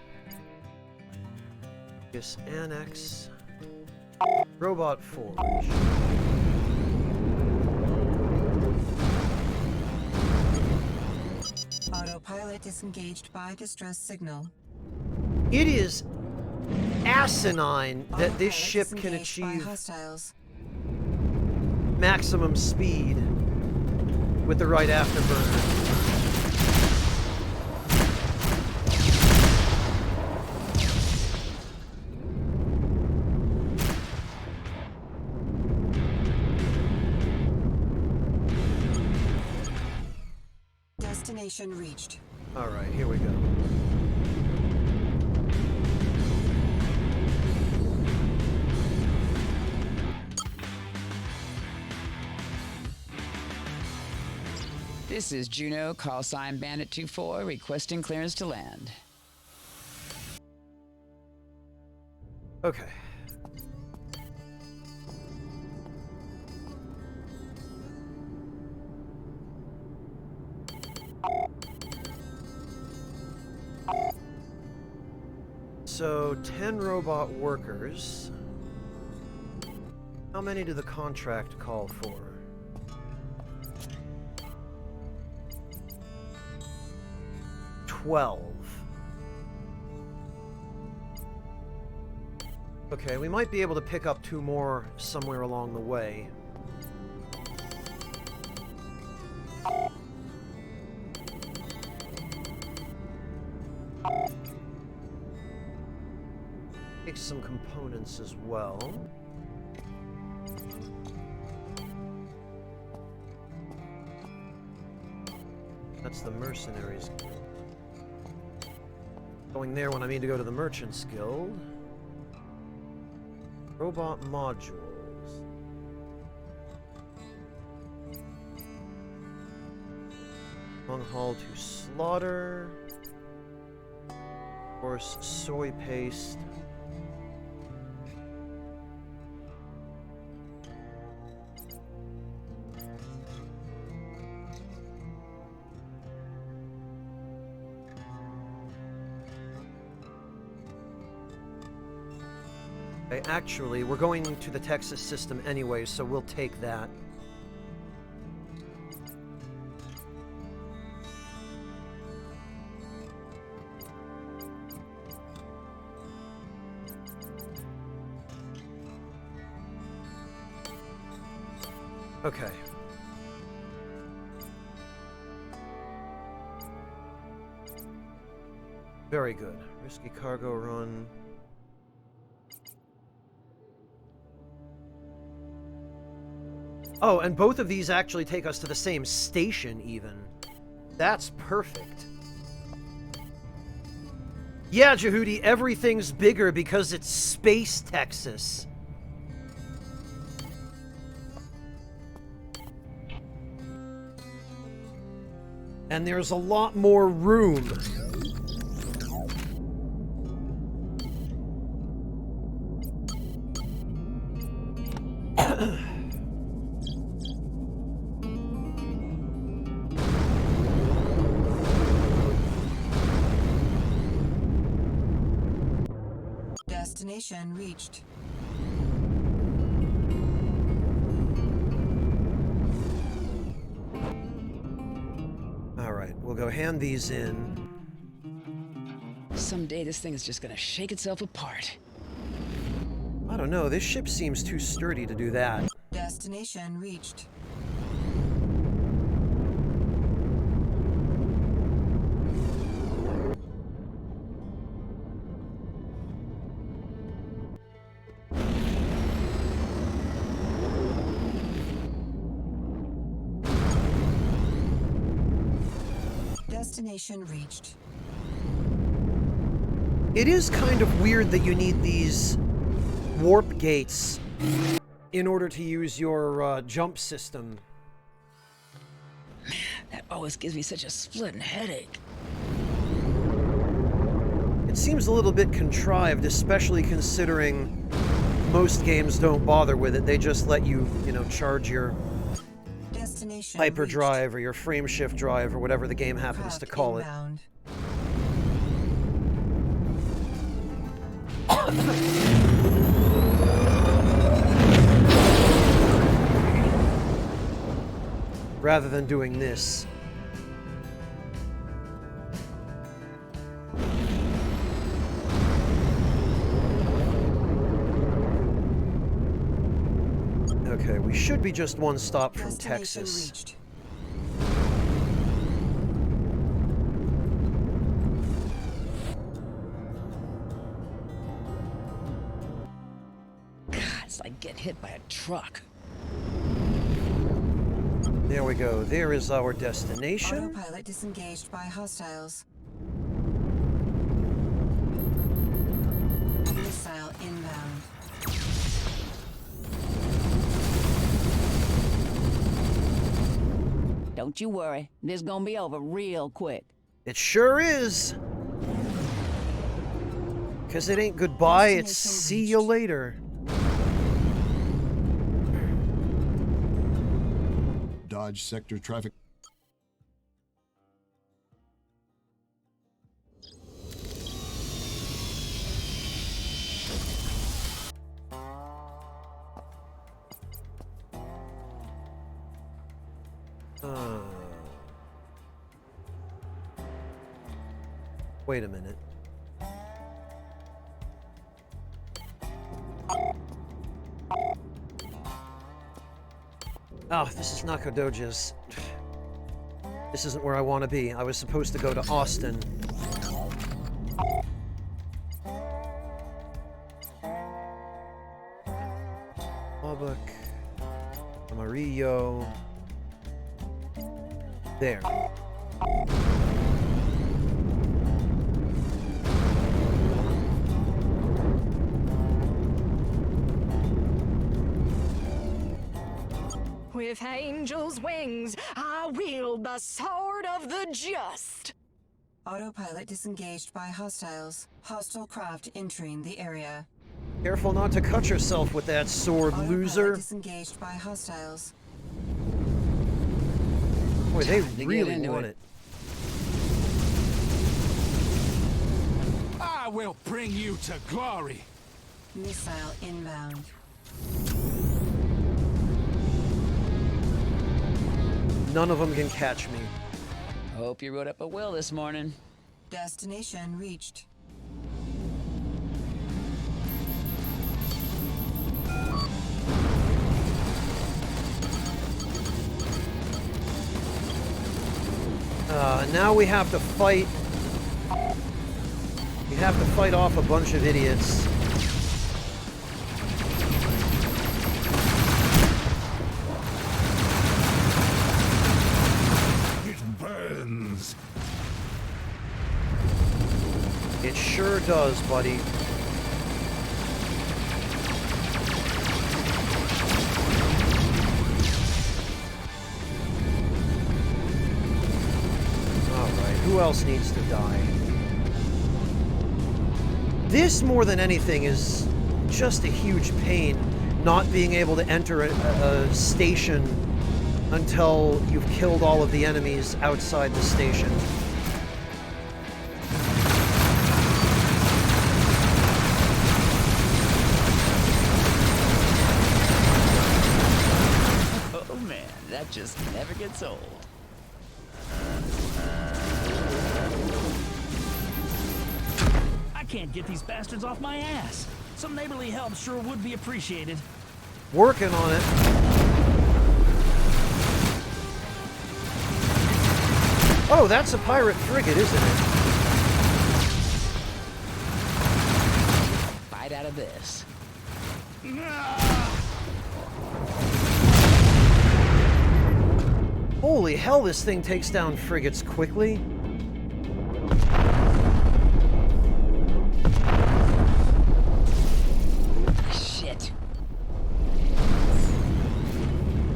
This annex. Robot Forge. Autopilot disengaged by distress signal. It is asinine that this ship can Disengaged by achieve hostiles. maximum speed with the right afterburner. Destination reached. All right, here we go. This is Juno, call sign Bandit 24, requesting clearance to land. Okay. So, 10 robot workers. How many do the contract call for? Okay, we might be able to pick up 2 more somewhere along the way. Take some components as well. That's the Mercenaries. Going there when I mean to go to the Merchants Guild. Robot modules. Long haul to slaughter. Of course, soy paste. Okay, actually, we're going to the Texas system anyway, so we'll take that. Okay. Very good. Risky cargo run. Oh, and both of these actually take us to the same station, even. That's perfect. Yeah, Jehudi, everything's bigger because it's Space Texas. And there's a lot more room. Destination reached. All right, we'll go hand these in. Someday this thing is just gonna shake itself apart. I don't know, this ship seems too sturdy to do that. Destination reached. Destination reached. It is kind of weird that you need these warp gates in order to use your jump system. Man, that always gives me such a splitting headache. It seems a little bit contrived, especially considering most games don't bother with it. They just let you, charge your hyperdrive or your frame shift drive or whatever the game happens to call it. Rather than doing this. Okay, we should be just one stop from Texas. Reached. God, it's like getting hit by a truck. There we go. There is our destination. Autopilot disengaged by hostiles. Missile inbound. Don't you worry. This gonna be over real quick. It sure is. 'Cause it ain't goodbye, it's see you later. Dodge sector traffic. Wait a minute. Oh, this is Nakadojas. This isn't where I want to be. I was supposed to go to Austin. Lubbock. Amarillo. There. With angel's wings, I wield the sword of the just. Autopilot disengaged by hostiles. Hostile craft entering the area. Careful not to cut yourself with that sword, Autopilot loser. disengaged by hostiles. Boy, they Time to get really into want it. it. I will bring you to glory. Missile inbound. None of them can catch me. Hope you wrote up a will this morning. Destination reached. Now we have to fight. We have to fight off a bunch of idiots. It burns. It sure does, buddy. Alright, who else needs to die? This, more than anything, is just a huge pain, not being able to enter a station until you've killed all of the enemies outside the station. Oh man, that just never gets old. I can't get these bastards off my ass. Some neighborly help sure would be appreciated. Working on it. Oh, that's a pirate frigate, isn't it? Bite out of this. Holy hell, this thing takes down frigates quickly. Shit.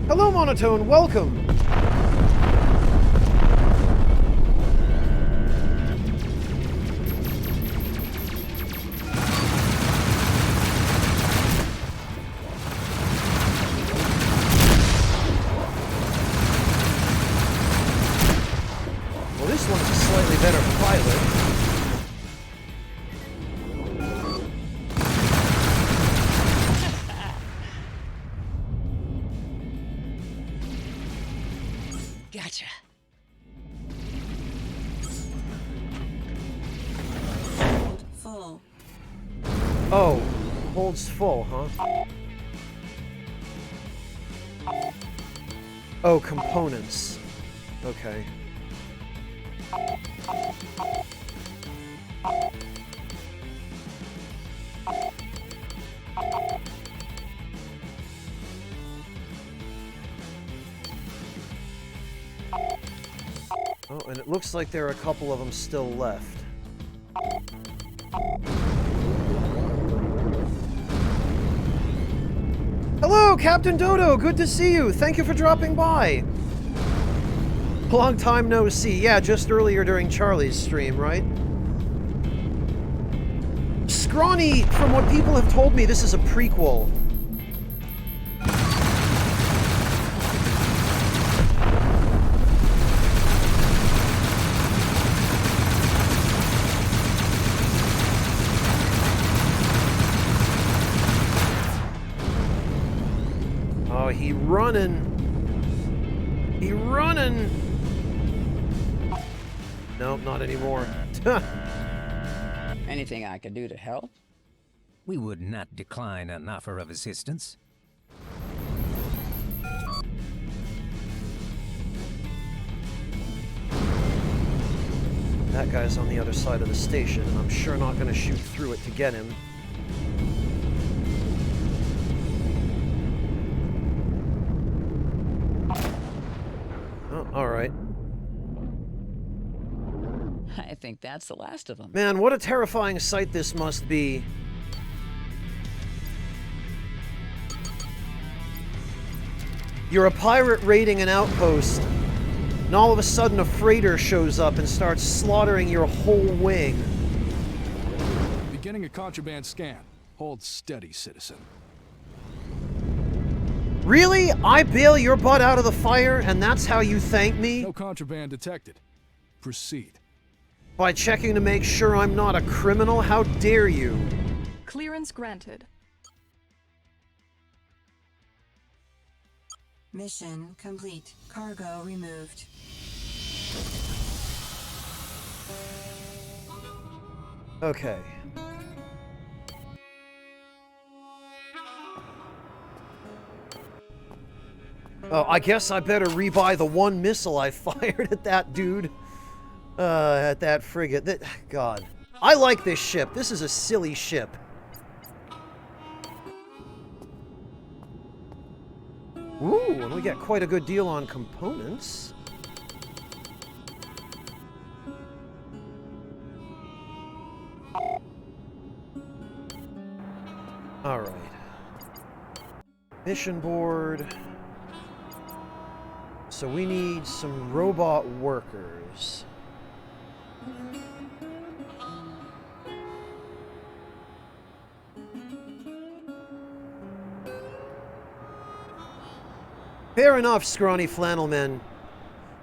Hello, Monotone, welcome! Well, this one's a slightly better pilot. Gotcha. Full. Oh, holds full, huh? Oh, components. Okay. Oh, and it looks like there are a couple of them still left. Hello, Captain Dodo! Good to see you! Thank you for dropping by! Long time no see. Yeah, just earlier during Charlie's stream, right? Scrawny, from what people have told me, this is a prequel. Oh, he running. He running. Nope, not anymore. Anything I could do to help? We would not decline an offer of assistance. That guy's on the other side of the station, and I'm sure not going to shoot through it to get him. Oh, alright. I think that's the last of them. Man, what a terrifying sight this must be. You're a pirate raiding an outpost, and all of a sudden a freighter shows up and starts slaughtering your whole wing. Beginning a contraband scan. Hold steady, citizen. Really? I bail your butt out of the fire, and that's how you thank me? No contraband detected. Proceed. By checking to make sure I'm not a criminal? How dare you? Clearance granted. Mission complete. Cargo removed. Okay. Oh, I guess I better rebuy the one missile I fired at that dude. At that frigate. God. I like this ship. This is a silly ship. Ooh, and we get quite a good deal on components. Alright. Mission board. So we need some robot workers. Fair enough, scrawny flannel men.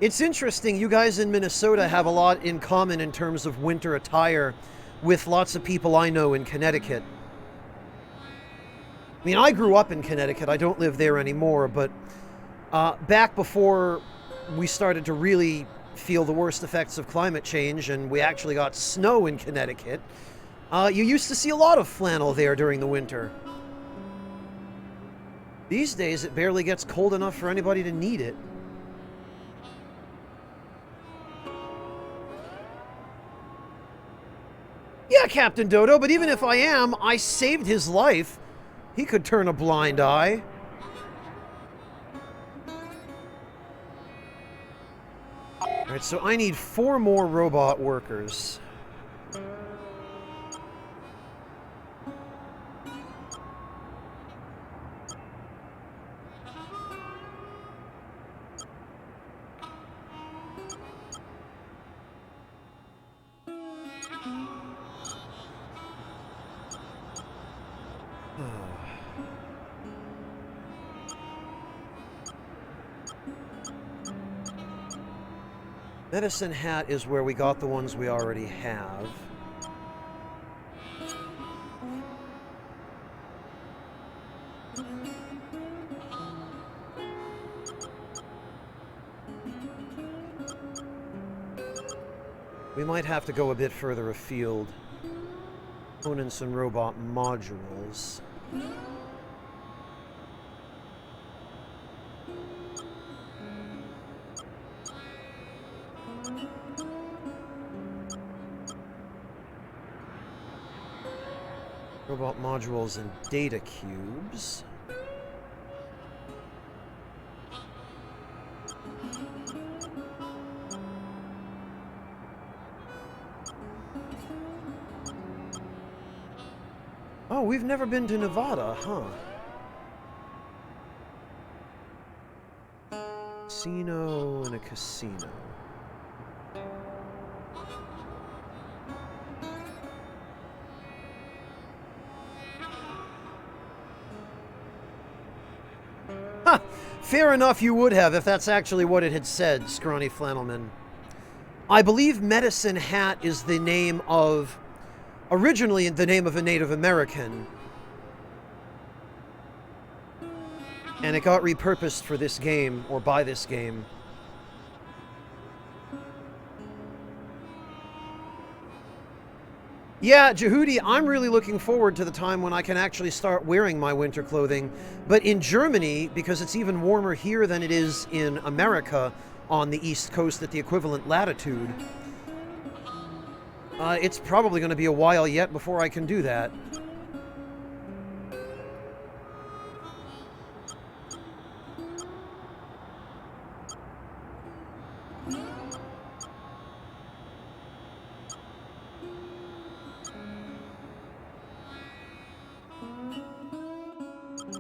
It's interesting, you guys in Minnesota have a lot in common in terms of winter attire with lots of people I know in Connecticut. I mean, I grew up in Connecticut. I don't live there anymore, but back before we started to really feel the worst effects of climate change and we actually got snow in Connecticut, you used to see a lot of flannel there during the winter. These days, it barely gets cold enough for anybody to need it. Yeah, Captain Dodo, but even if I am, I saved his life. He could turn a blind eye. Alright, so I need 4 more robot workers. Medicine Hat is where we got the ones we already have. We might have to go a bit further afield. Components and robot modules. Robot modules and data cubes. Oh, we've never been to Nevada, huh? Casino and a casino. Huh! Fair enough you would have if that's actually what it had said, Scrawny Flannelman. I believe Medicine Hat is the name of... originally the name of a Native American. And it got repurposed for this game, or by this game. Yeah, Jehudi, I'm really looking forward to the time when I can actually start wearing my winter clothing. But in Germany, because it's even warmer here than it is in America on the East Coast at the equivalent latitude, it's probably going to be a while yet before I can do that.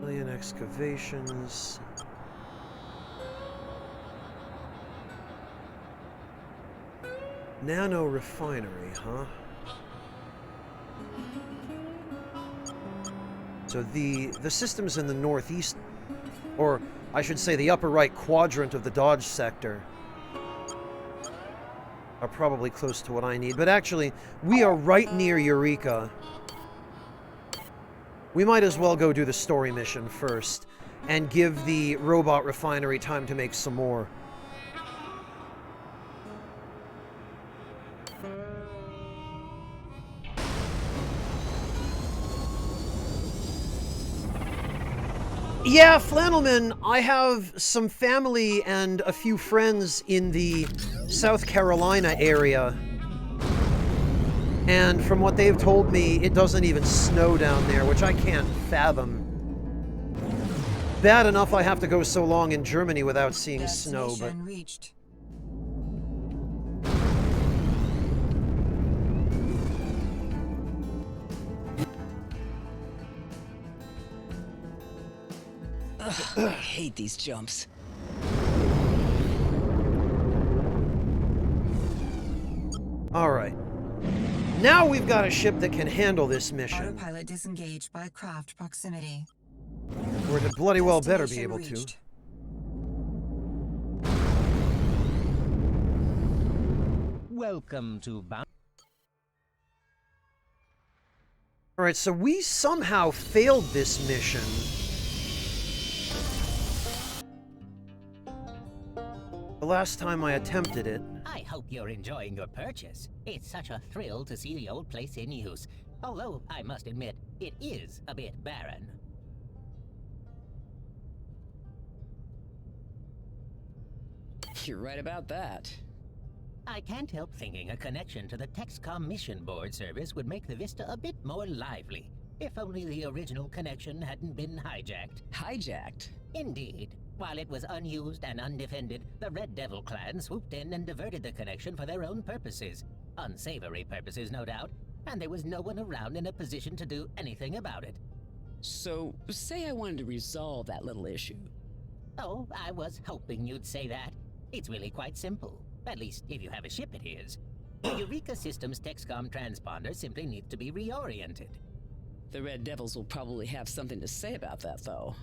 Alien excavations. Nano refinery, huh? So the systems in the northeast, or I should say the upper right quadrant of the Dodge sector, are probably close to what I need. But actually, we are right near Eureka. We might as well go do the story mission first and give the robot refinery time to make some more. Yeah, Flannelman, I have some family and a few friends in the South Carolina area. And from what they've told me, it doesn't even snow down there, which I can't fathom. Bad enough I have to go so long in Germany without seeing snow, but... reached. Ugh, I hate these jumps. Alright. Now we've got a ship that can handle this mission. Autopilot disengaged by craft proximity. Or it bloody well better be able to. Welcome to Alright, so we somehow failed this mission. The last time I attempted it. I hope you're enjoying your purchase. It's such a thrill to see the old place in use. Although, I must admit, it is a bit barren. You're right about that. I can't help thinking a connection to the Texcom Mission Board service would make the Vista a bit more lively. If only the original connection hadn't been hijacked. Hijacked? Indeed. While it was unused and undefended, the Red Devil clan swooped in and diverted the connection for their own purposes. Unsavory purposes, no doubt, and there was no one around in a position to do anything about it. So, say I wanted to resolve that little issue. Oh, I was hoping you'd say that. It's really quite simple. At least, if you have a ship, it is. The Eureka System's Texcom transponder simply needs to be reoriented. The Red Devils will probably have something to say about that, though.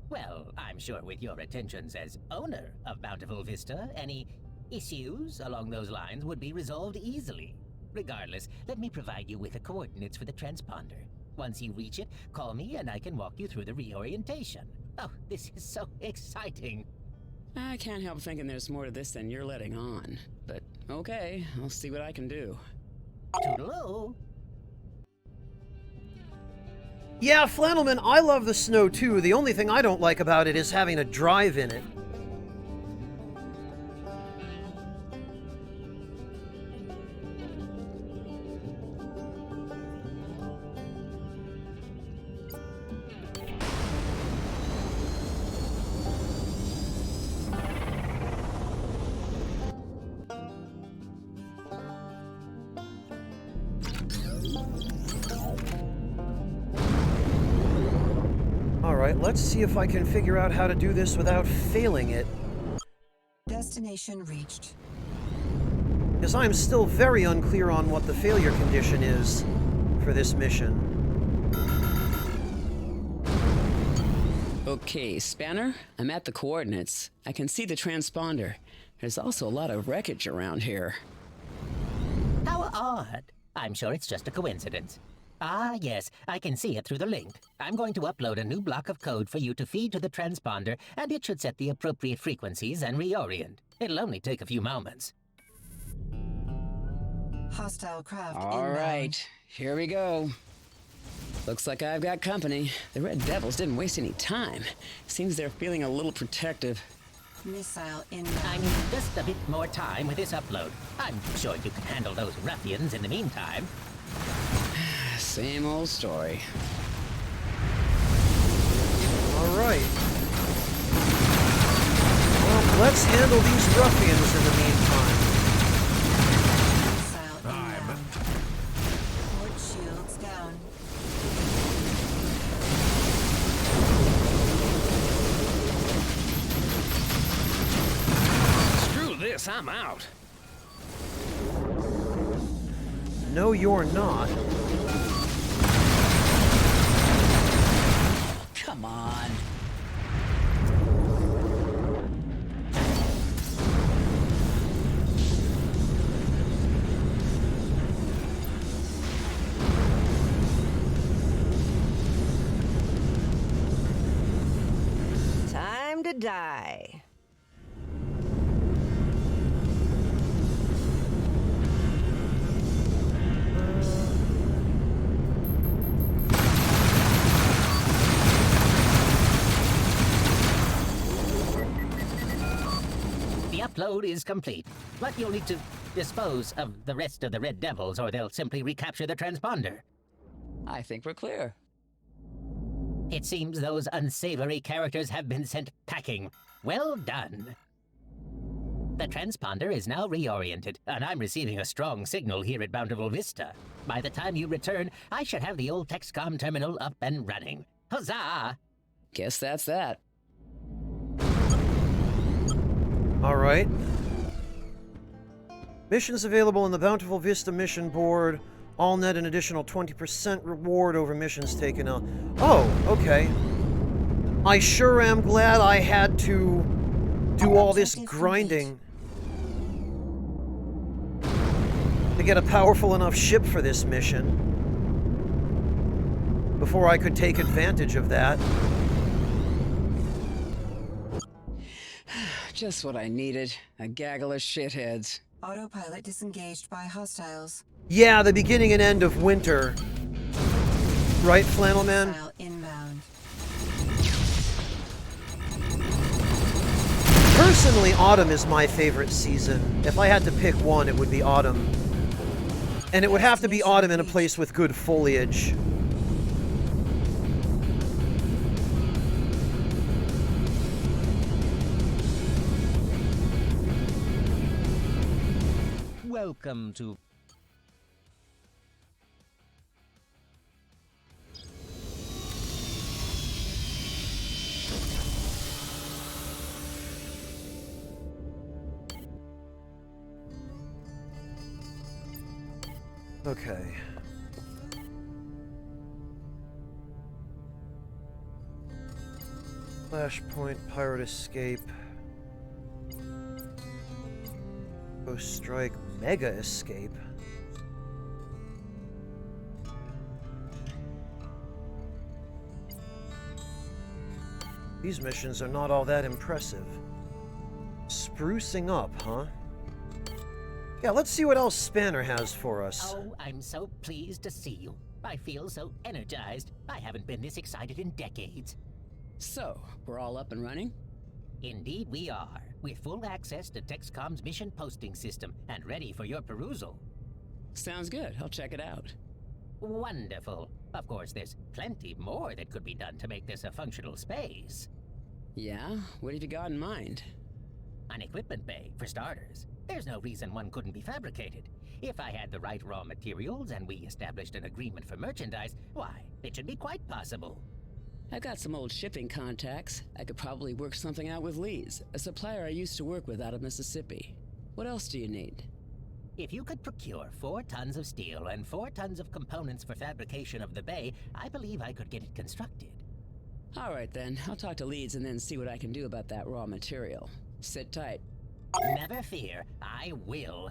Well, I'm sure with your attentions as owner of Bountiful Vista, any issues along those lines would be resolved easily. Regardless, let me provide you with the coordinates for the transponder. Once you reach it, call me and I can walk you through the reorientation. Oh, this is so exciting. I can't help thinking there's more to this than you're letting on. But, okay, I'll see what I can do. Toodaloo! Yeah, Flannelman, I love the snow too. The only thing I don't like about it is having to drive in it. Alright, let's see if I can figure out how to do this without failing it. Destination reached. Because I'm still very unclear on what the failure condition is for this mission. Okay, Spanner, I'm at the coordinates. I can see the transponder. There's also a lot of wreckage around here. How odd. I'm sure it's just a coincidence. Ah, yes, I can see it through the link. I'm going to upload a new block of code for you to feed to the transponder, and it should set the appropriate frequencies and reorient. It'll only take a few moments. Hostile craft All inbound. right, here we go. Looks like I've got company. The Red Devils didn't waste any time. Seems they're feeling a little protective. Missile inbound. I need just a bit more time with this upload. I'm sure you can handle those ruffians in the meantime. Same old story. All right. Well, let's handle these ruffians in the meantime. Missile inbound. Port shields down. Screw this, I'm out. No, you're not. Come on. Time to die. The upload is complete, but you'll need to dispose of the rest of the Red Devils or they'll simply recapture the transponder. I think we're clear. It seems those unsavory characters have been sent packing. Well done. The transponder is now reoriented, and I'm receiving a strong signal here at Bountiful Vista. By the time you return, I should have the old Texcom terminal up and running. Huzzah! Guess that's that. All right. Missions available in the Bountiful Vista mission board. All net an additional 20% reward over missions taken out. Oh, okay. I sure am glad I had to do all this grinding to get a powerful enough ship for this mission before I could take advantage of that. Just what I needed. A gaggle of shitheads. Autopilot disengaged by hostiles. Yeah, the beginning and end of winter. Right, Flannelman? Missile inbound. Personally, autumn is my favorite season. If I had to pick one, it would be autumn. And it would have to be autumn in a place with good foliage. Welcome to... Okay. Flashpoint, Pirate Escape. Ghost Strike, Mega Escape. These missions are not all that impressive. Sprucing up, huh? Yeah, let's see what else Spanner has for us. Oh, I'm so pleased to see you. I feel so energized. I haven't been this excited in decades. So, we're all up and running? Indeed we are, with full access to Texcom's mission posting system and ready for your perusal. Sounds good. I'll check it out. Wonderful. Of course, there's plenty more that could be done to make this a functional space. Yeah? What have you got in mind? An equipment bay, for starters. There's no reason one couldn't be fabricated. If I had the right raw materials and we established an agreement for merchandise, why, it should be quite possible. I've got some old shipping contacts. I could probably work something out with Lee's, a supplier I used to work with out of Mississippi. What else do you need? If you could procure 4 tons of steel and 4 tons of components for fabrication of the bay, I believe I could get it constructed. All right then, I'll talk to Leeds and then see what I can do about that raw material. Sit tight. Never fear, I will.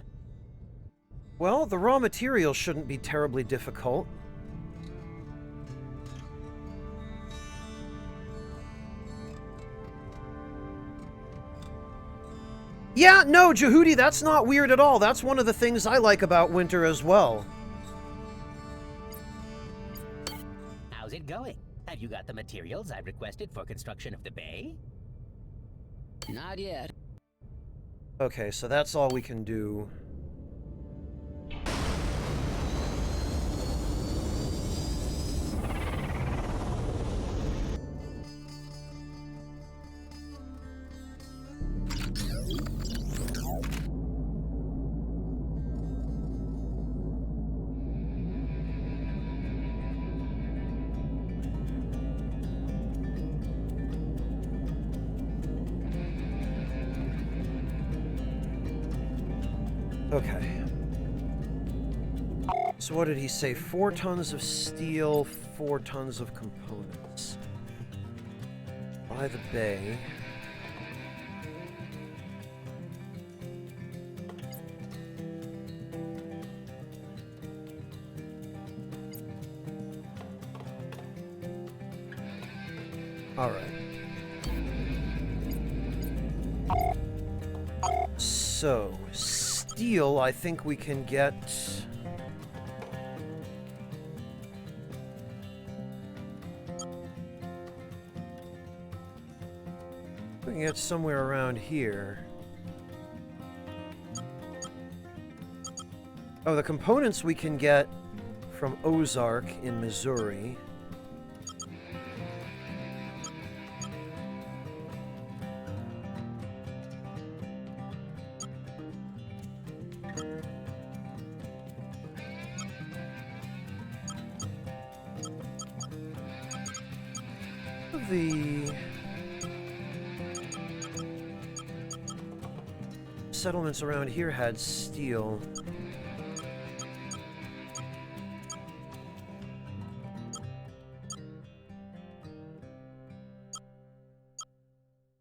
Well, the raw materials shouldn't be terribly difficult. Yeah, no, Jehudi, that's not weird at all. That's one of the things I like about winter as well. How's it going? Have you got the materials I requested for construction of the bay? Not yet. Okay, so that's all we can do. Okay. So what did he say? 4 tons of steel, 4 tons of components. By the bay. All right. So, steel, I think we can get... We can get somewhere around here. Oh, the components we can get from Ozark in Missouri. The settlements around here had steel.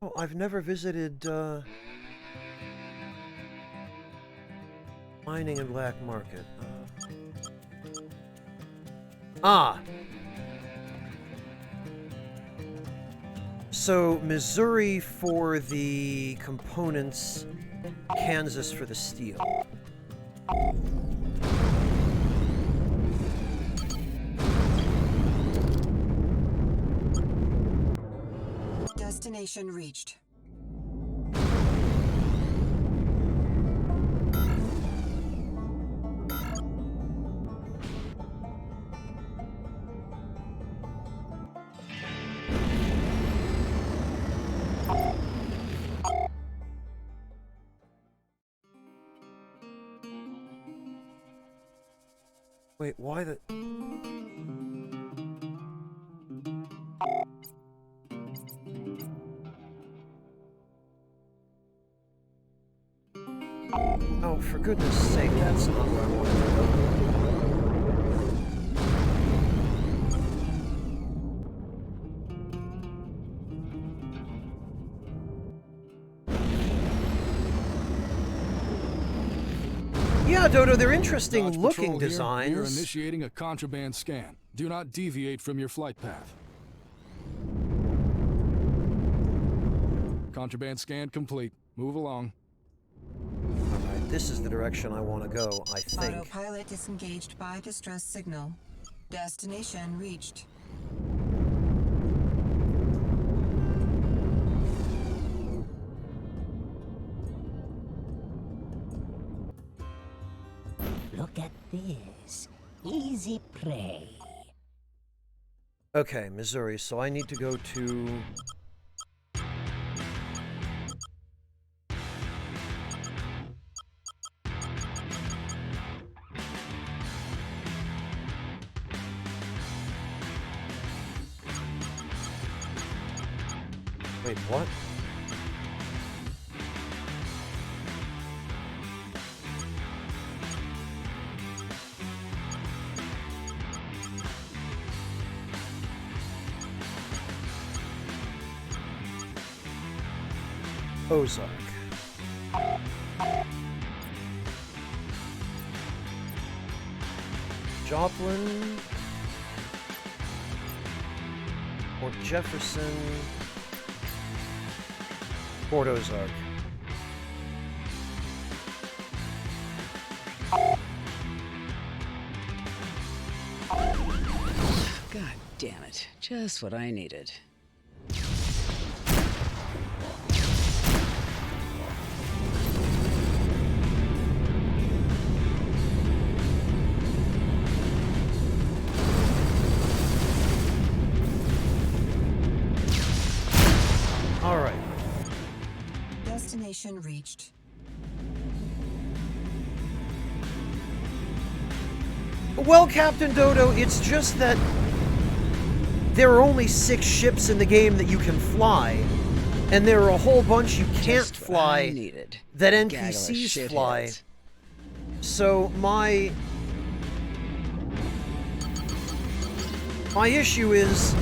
Oh, I've never visited mining and black market. So, Missouri for the components, Kansas for the steel. Destination reached. Wait, why the... Oh, for goodness sake, that's not where I wanted to go. Yeah, Dodo, they're interesting Dodge looking Patrol here. designs. We are initiating a contraband scan. Do not deviate from your flight path. Contraband scan complete. Move along. Alright, this is the direction I want to go, I think. Autopilot disengaged by distress signal. Destination reached. Look at this. Easy prey. Okay, Missouri, so I need to go to... Wait, what? Ozark. Joplin. Port Jefferson. Port Ozark. Damn it. Just what I needed. All right. Destination reached. Well, Captain Dodo, it's just that there are only 6 ships in the game that you can fly, and there are a whole bunch you can't fly that NPCs fly. So my issue is,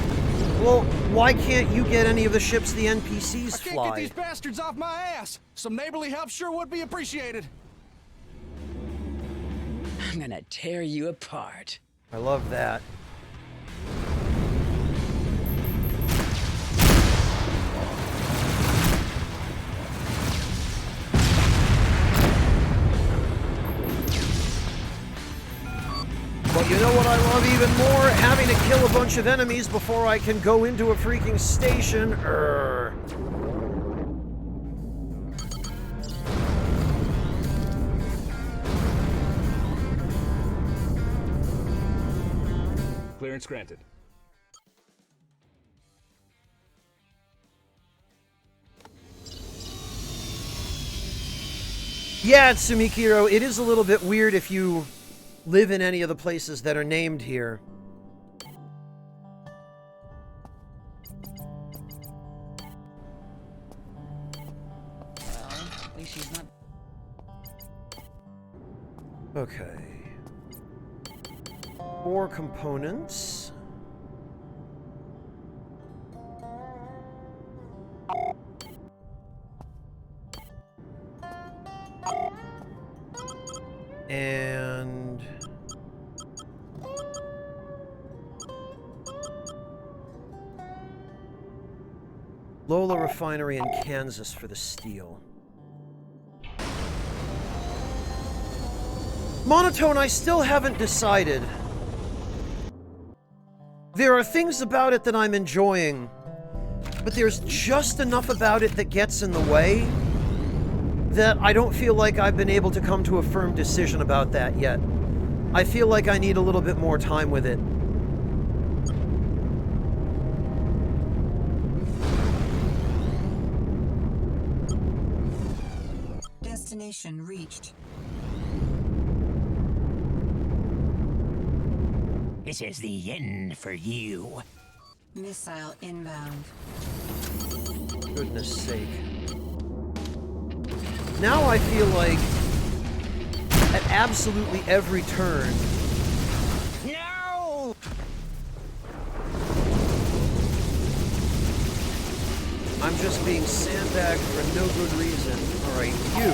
well, why can't you get any of the ships the NPCs fly? I can't get these bastards off my ass! Some neighborly help sure would be appreciated. I'm gonna tear you apart. I love that. But you know what I love even more? Having to kill a bunch of enemies before I can go into a freaking station. Clearance granted. Yeah, Tsumikiro, it is a little bit weird if you live in any of the places that are named here. Well, at least she's not... Okay. 4 components. And Lola Refinery in Kansas for the steel. Monotone, I still haven't decided. There are things about it that I'm enjoying, but there's just enough about it that gets in the way that I don't feel like I've been able to come to a firm decision about that yet. I feel like I need a little bit more time with it. Destination reached. This is the end for you. Missile inbound. Goodness sake. Now I feel like at absolutely every turn... No! I'm just being sandbagged for no good reason. Alright, you...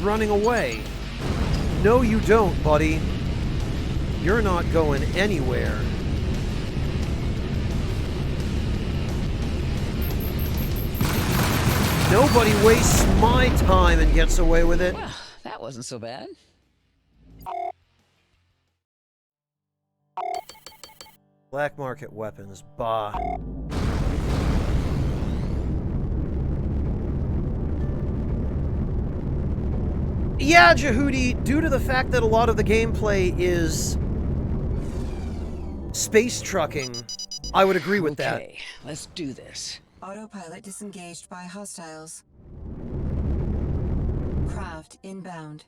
running away. No, you don't, buddy. You're not going anywhere. Nobody wastes my time and gets away with it. Well, that wasn't so bad. Black market weapons, bah. Yeah, Jehudi, due to the fact that a lot of the gameplay is space trucking, I would agree with that. Okay, let's do this. Autopilot disengaged by hostiles. Craft inbound.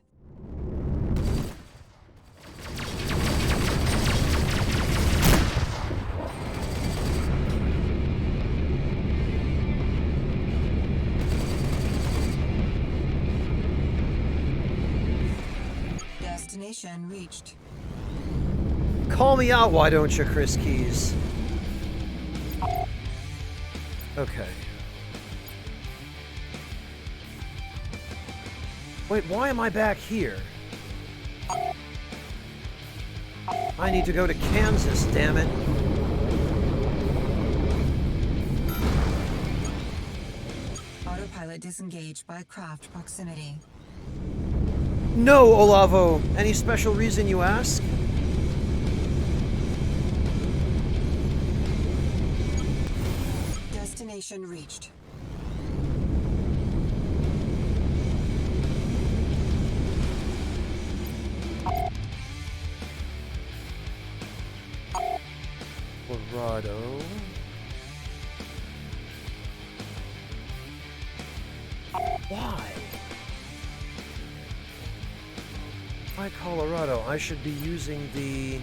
Destination reached. Call me out, why don't you, Chris Keys? Okay. Wait, why am I back here? I need to go to Kansas, damn it. Autopilot disengaged by craft proximity. No, Olavo. Any special reason you ask? Destination reached. Colorado. Why? Why Colorado? I should be using the...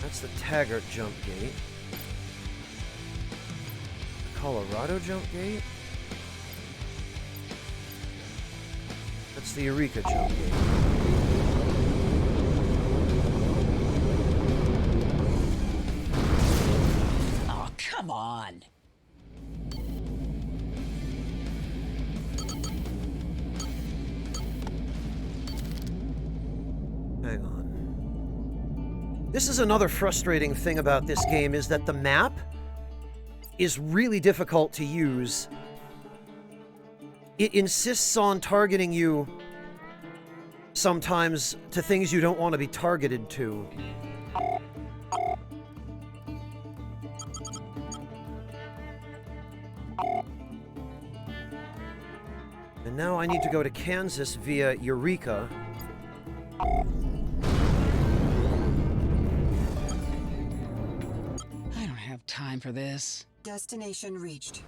That's the Taggart jump gate. The Colorado jump gate? That's the Eureka jump gate. Oh, come on. Hang on. This is another frustrating thing about this game, is that the map is really difficult to use. It insists on targeting you sometimes to things you don't want to be targeted to. And now I need to go to Kansas via Eureka. I don't have time for this. Destination reached.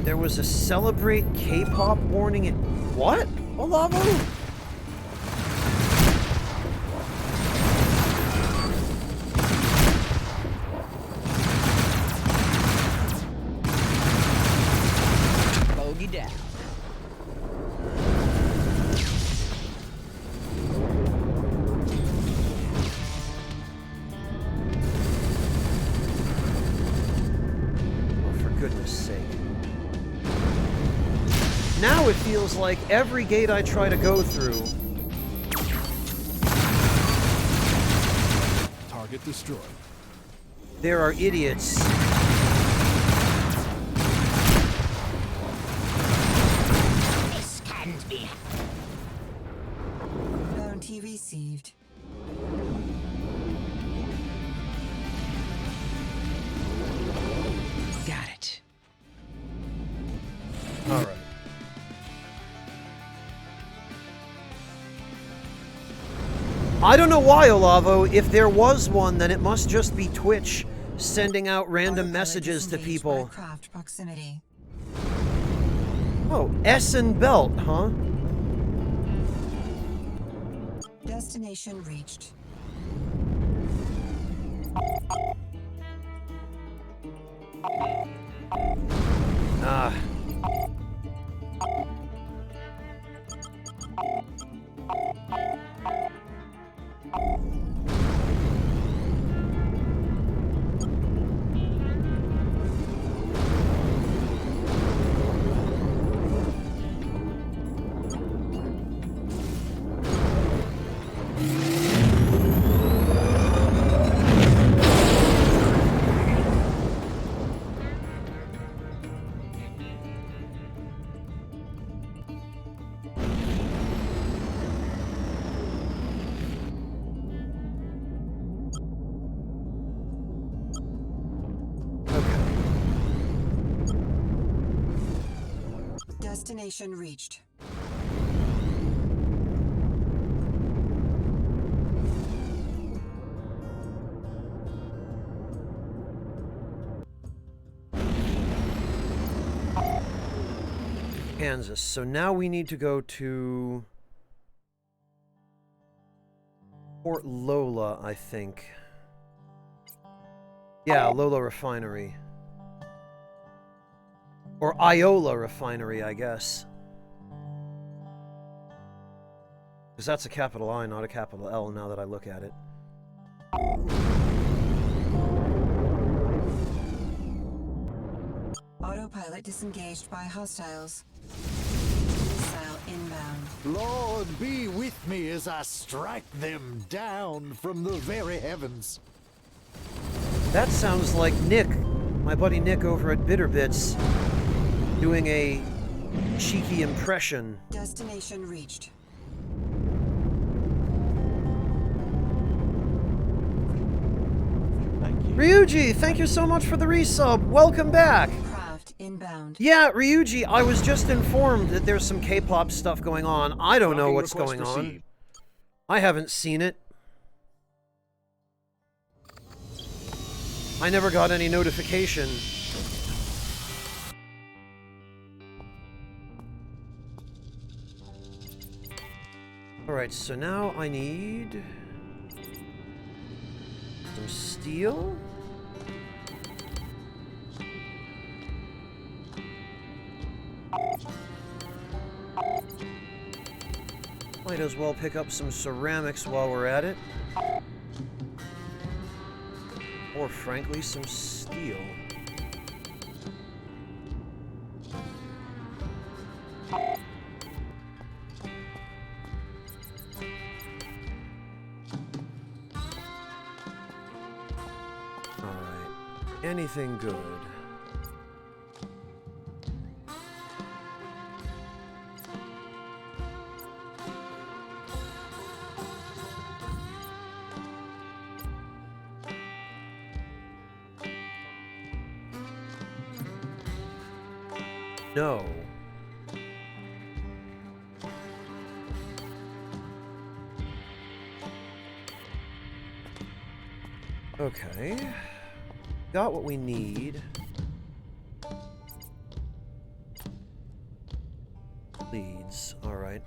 There was a celebrate K-pop warning in... What? Olavo? Bogey down. Oh, for goodness sake. Now it feels like every gate I try to go through... Target destroyed. There are idiots. This can't be. Bounty received. Got it. All right. I don't know why, Olavo. If there was one, then it must just be Twitch sending out random messages to people. Craft proximity. Oh, Essen Belt, huh? Destination reached. Ah. Destination reached. Kansas. So now we need to go to Fort Lola, I think. Yeah, Lola Refinery. Or Iola Refinery, I guess. Because that's a capital I, not a capital L, now that I look at it. Autopilot disengaged by hostiles. Missile inbound. Lord, be with me as I strike them down from the very heavens. That sounds like Nick, my buddy Nick over at Bitterbits, doing a cheeky impression. Destination reached. Ryuji, thank you so much for the resub. Welcome back. Craft inbound. Yeah, Ryuji, I was just informed that there's some K-pop stuff going on. I don't know what's going on. I haven't seen it. I never got any notification. Alright, so now I need some steel. Might as well pick up some ceramics while we're at it. Or frankly, some steel. Alright. Anything good? No. Okay. Got what we need. Leads. All right.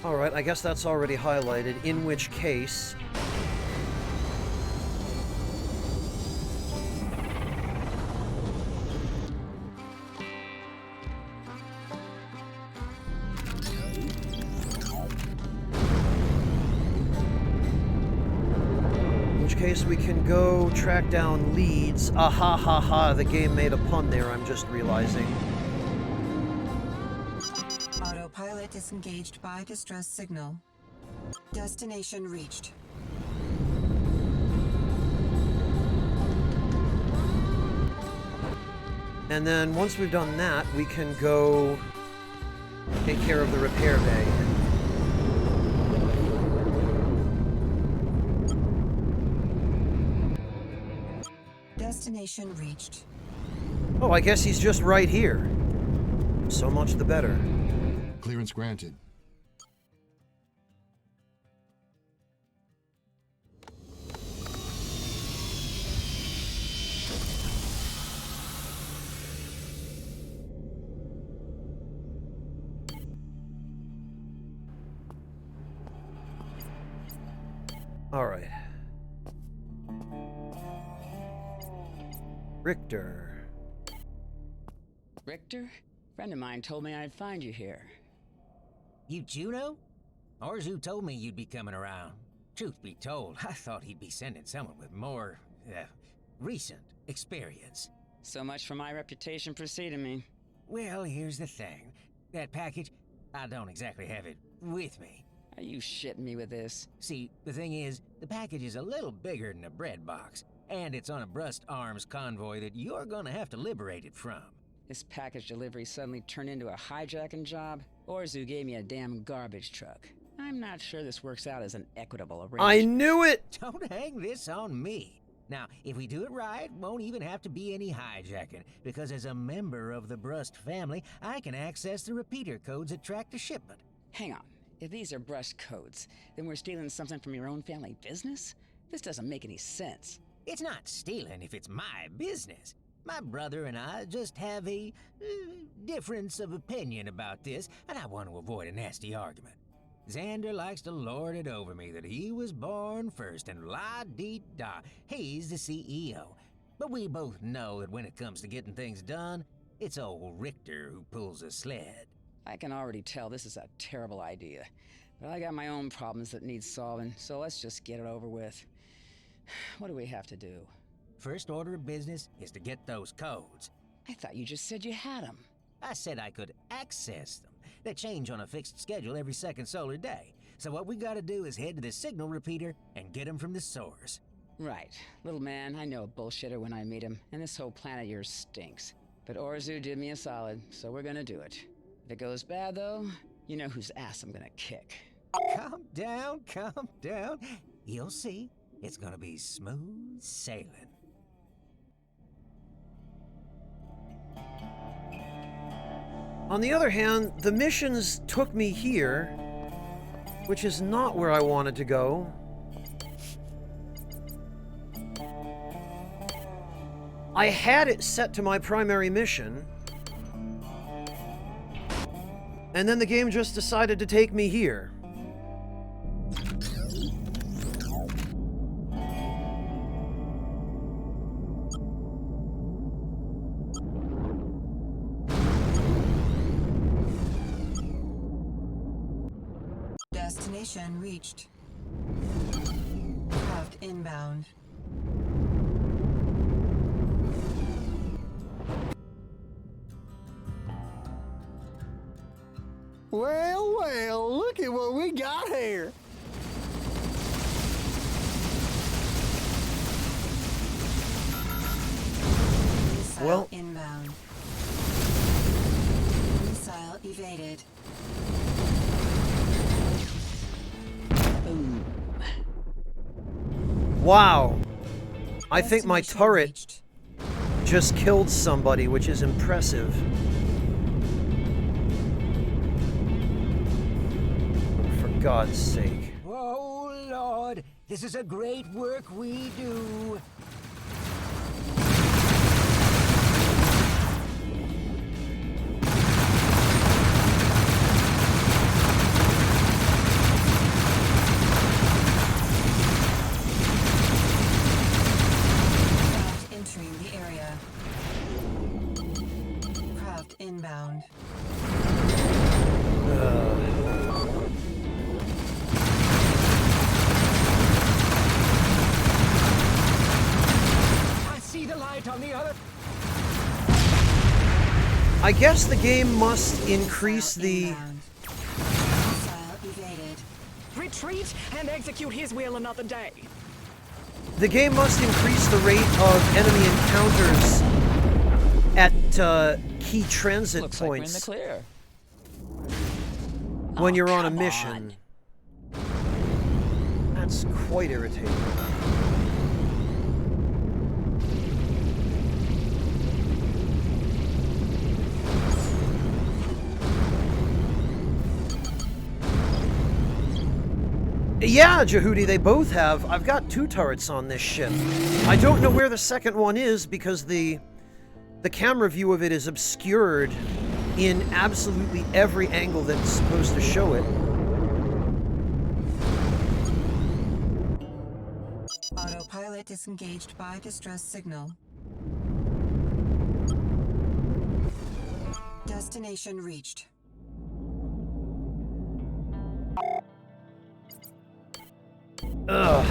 Alright, I guess that's already highlighted, in which case... we can go track down leads. Ah ha ha ha, the game made a pun there, I'm just realizing. Autopilot disengaged by distress signal. Destination reached. And then once we've done that, we can go take care of the repair bay. Destination reached. Oh, I guess he's just right here. So much the better. Clearance granted. All right. Richter. Richter? Friend of mine told me I'd find you here. You Juno? Orzu told me you'd be coming around. Truth be told, I thought he'd be sending someone with more, recent experience. So much for my reputation preceding me. Well, here's the thing. That package, I don't exactly have it with me. Are you shitting me with this? See, the thing is, the package is a little bigger than a bread box, and it's on a Brust Arms convoy that you're gonna have to liberate it from. This package delivery suddenly turned into a hijacking job? Orzu gave me a damn garbage truck. I'm not sure this works out as an equitable arrangement. I knew it! Don't hang this on me. Now, if we do it right, won't even have to be any hijacking, because as a member of the Brust family, I can access the repeater codes that track the shipment. Hang on. If these are Brust codes, then we're stealing something from your own family business? This doesn't make any sense. It's not stealing if it's my business. My brother and I just have a difference of opinion about this, and I want to avoid a nasty argument. Xander likes to lord it over me that he was born first, and la-dee-da, he's the CEO. But we both know that when it comes to getting things done, it's old Richter who pulls the sled. I can already tell this is a terrible idea. But I got my own problems that need solving, so let's just get it over with. What do we have to do? First order of business is to get those codes. I thought you just said you had them. I said I could access them. They change on a fixed schedule every second solar day. So what we gotta do is head to the signal repeater and get them from the source. Right. Little man, I know a bullshitter when I meet him, and this whole planet of yours stinks. But Orzu did me a solid, so we're gonna do it. If it goes bad, though, you know whose ass I'm gonna kick. Calm down. You'll see. It's gonna be smooth sailing. On the other hand, the missions took me here, which is not where I wanted to go. I had it set to my primary mission, and then the game just decided to take me here. Destination reached. Craft inbound. Well, look at what we got here. Missile inbound. Missile evaded. Wow. I think my turret just killed somebody, which is impressive. For God's sake. Oh, Lord, this is a great work we do. Entering the area. Craft inbound. I see the light on the other. I guess the game must increase the... Missile evaded. Retreat and execute his will another day. The game must increase the rate of enemy encounters at key transit Looks points like we're in the clear. when you're on a come mission. That's quite irritating. Yeah, Jehudi, they both have. I've got 2 turrets on this ship. I don't know where the second one is because the camera view of it is obscured in absolutely every angle that's supposed to show it. Autopilot disengaged by distress signal. Destination reached. Ugh.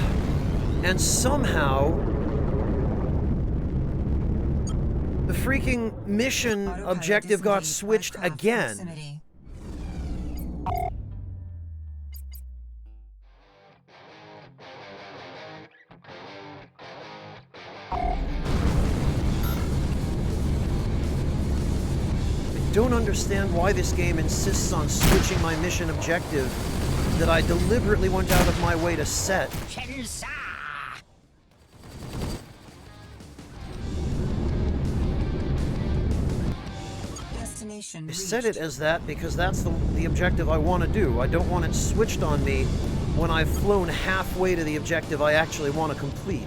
And somehow the freaking mission objective got switched again. Proximity. I don't understand why this game insists on switching my mission objective that I deliberately went out of my way to set. Destination I reached. set it as that because that's the objective I want to do. I don't want it switched on me when I've flown halfway to the objective I actually want to complete.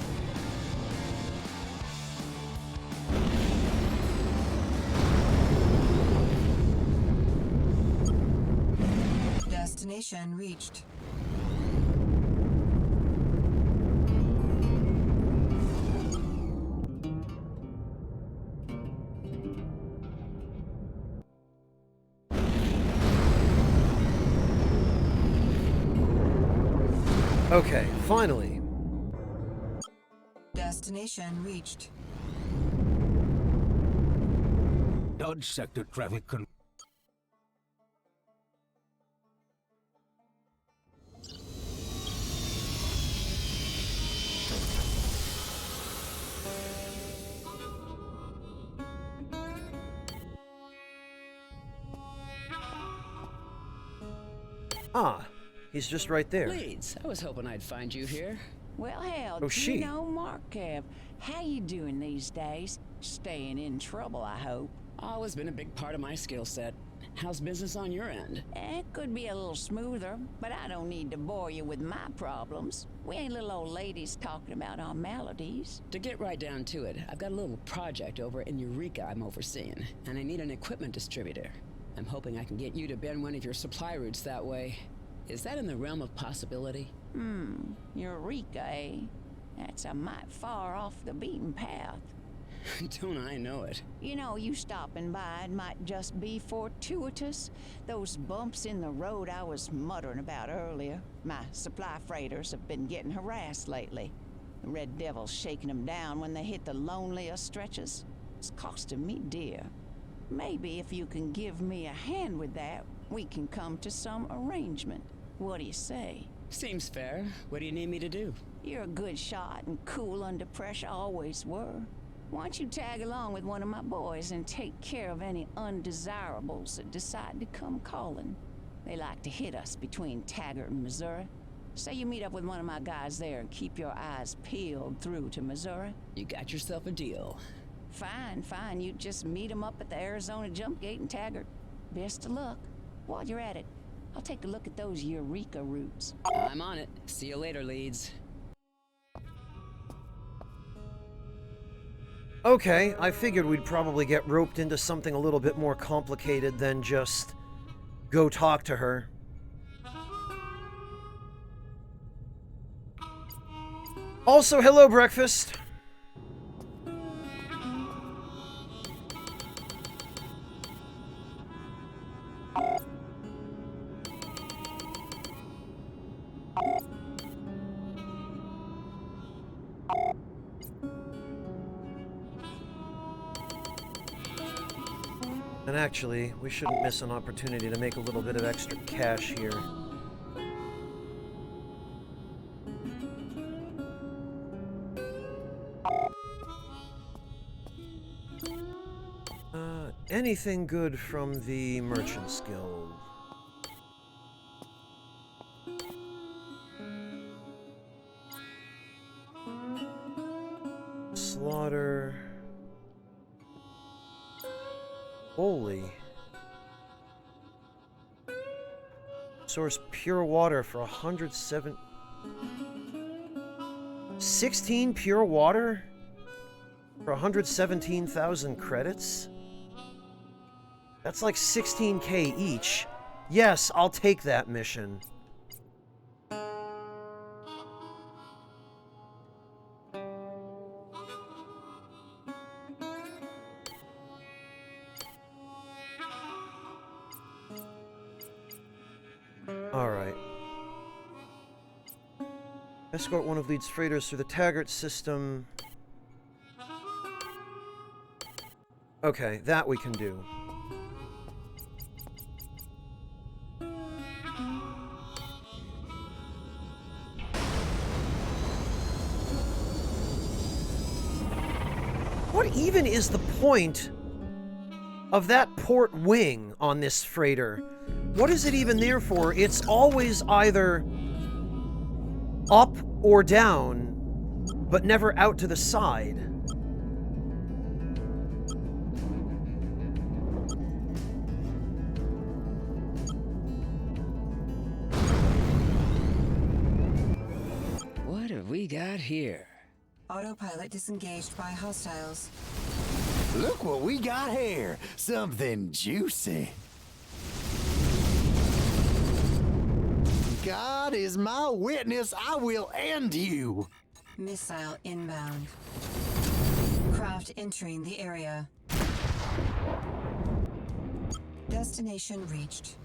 Destination reached. Okay, finally. Destination reached. Dodge sector traffic con... Ah, he's just right there. Leeds, I was hoping I'd find you here. Well, hell, Oh, she. Tino Markev, how you doing these days? Staying in trouble, I hope. Always been a big part of my skill set. How's business on your end? It could be a little smoother, but I don't need to bore you with my problems. We ain't little old ladies talking about our maladies. To get right down to it, I've got a little project over in Eureka I'm overseeing, and I need an equipment distributor. I'm hoping I can get you to bend one of your supply routes that way. Is that in the realm of possibility? Eureka, eh? That's a mite far off the beaten path. Don't I know it? You know, you stopping by, it might just be fortuitous. Those bumps in the road I was muttering about earlier. My supply freighters have been getting harassed lately. The Red Devil's shaking them down when they hit the lonelier stretches. It's costing me dear. Maybe if you can give me a hand with that, we can come to some arrangement. What do you say? Seems fair. What do you need me to do? You're a good shot and cool under pressure, always were. Why don't you tag along with one of my boys and take care of any undesirables that decide to come calling? They like to hit us between Taggart and Missouri. Say you meet up with one of my guys there and keep your eyes peeled through to Missouri. You got yourself a deal. Fine, fine. You just meet 'em up at the Arizona jump gate in Taggart. Best of luck. While you're at it, I'll take a look at those Eureka routes. I'm on it. See you later, Leeds. Okay, I figured we'd probably get roped into something a little bit more complicated than just go talk to her. Also, hello, breakfast. And actually, we shouldn't miss an opportunity to make a little bit of extra cash here. Anything good from the Merchant's Guild? Slaughter. Holy. Source pure water for 107. 16 pure water for 117,000 credits? That's like 16k each. Yes, I'll take that mission. Alright. Escort one of Leeds' freighters through the Taggart system. Okay, that we can do. What even is the point of that port wing on this freighter? What is it even there for? It's always either up or down, but never out to the side. What have we got here? Autopilot disengaged by hostiles. Look what we got here. Something juicy. God is my witness, I will end you. Missile inbound. Craft entering the area. Destination reached.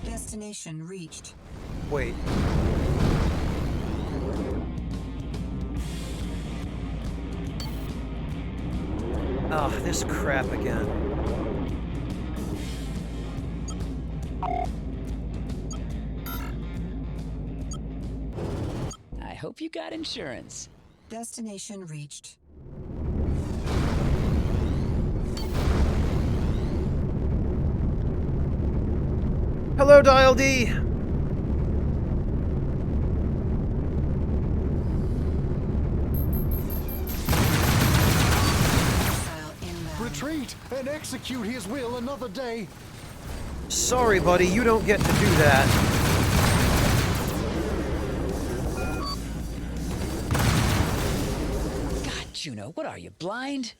Destination reached. Wait. Ah, this crap again. I hope you got insurance. Destination reached. Hello, Dial D. Retreat and execute his will another day. Sorry, buddy, you don't get to do that. God, Juno, what are you, blind?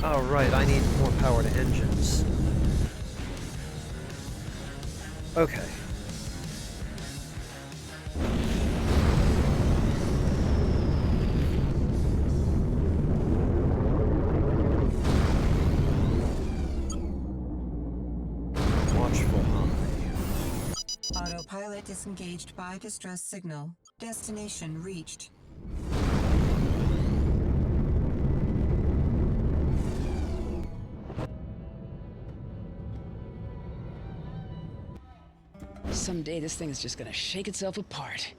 Oh, right, I need more power to engines. Okay. Watchful eye. Autopilot disengaged by distress signal. Destination reached. Someday this thing is just gonna shake itself apart.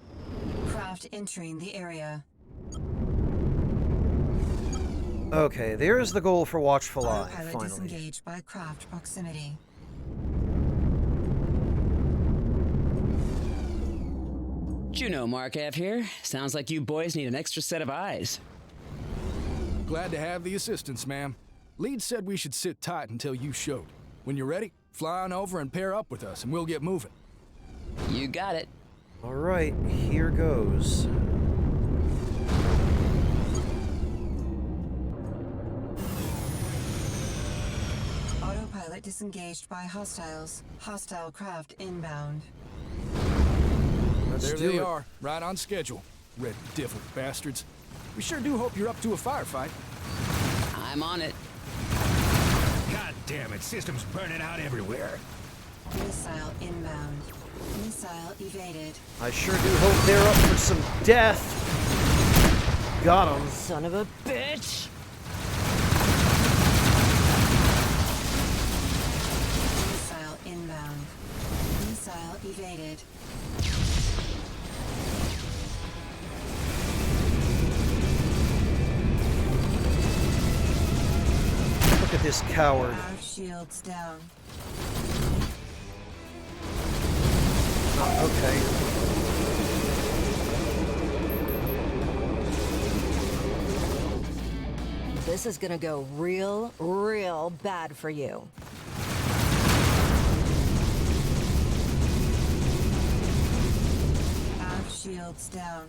Craft entering the area. Okay, there's the goal for Watchful Eye, Autopilot finally. disengaged by craft proximity. Juno Markev here. Sounds like you boys need an extra set of eyes. Glad to have the assistance, ma'am. Lead said we should sit tight until you showed. When you're ready, fly on over and pair up with us, and we'll get moving. You got it. All right, here goes. Autopilot disengaged by hostiles. Hostile craft inbound. There they are, right on schedule. Red devil bastards. We sure do hope you're up to a firefight. I'm on it. God damn it, systems burning out everywhere. Missile inbound. Missile evaded. I sure do hope they're up for some death. Got him. Son of a bitch! Missile inbound. Missile evaded. Look at this coward. Our shields down. Okay. This is gonna go real bad for you. Our shields down.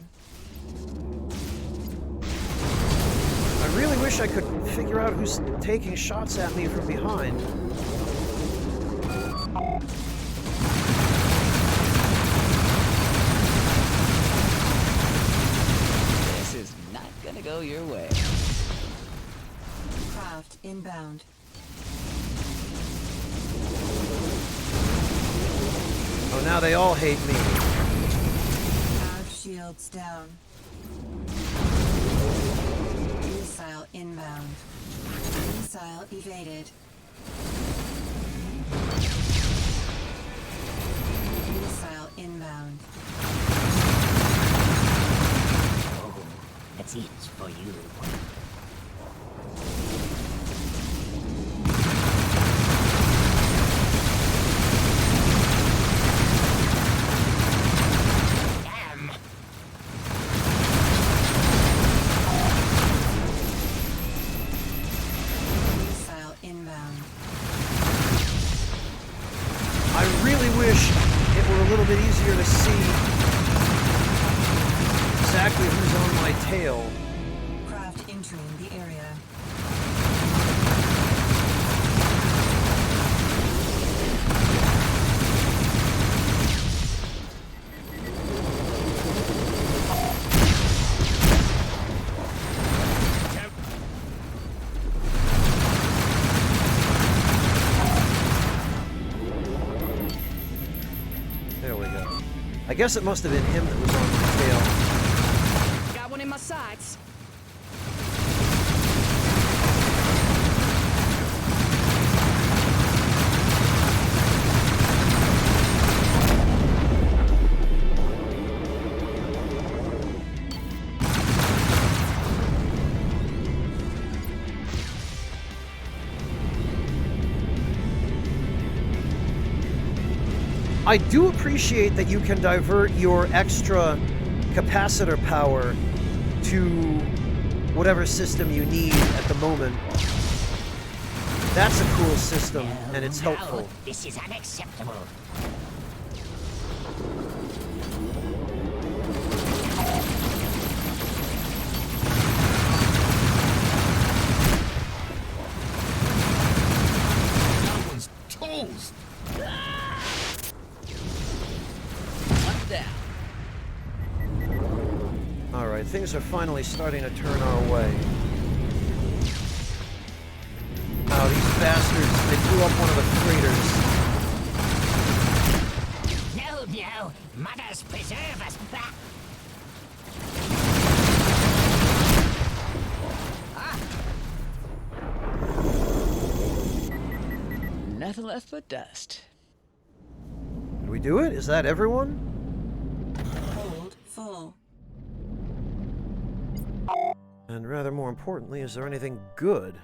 I really wish I could figure out who's taking shots at me from behind. This is not gonna go your way. Craft inbound. Oh, now they all hate me. Our shields down. evaded. Missile inbound. Oh, that's it for you. I really wish it were a little bit easier to see exactly who's on my tail. Craft entering the area. There we go. I guess it must have been him that was on my tail. Got one in my sights. I do appreciate that you can divert your extra capacitor power to whatever system you need at the moment. That's a cool system, and it's helpful. No, this is unacceptable. That one's toast. One down. Alright, things are finally starting to turn our way. Oh, these bastards, they blew up one of the freighters. No, no, mothers preserve us. Nothing left but dust. Did we do it? Is that everyone? Hold full. And rather more importantly, is there anything good?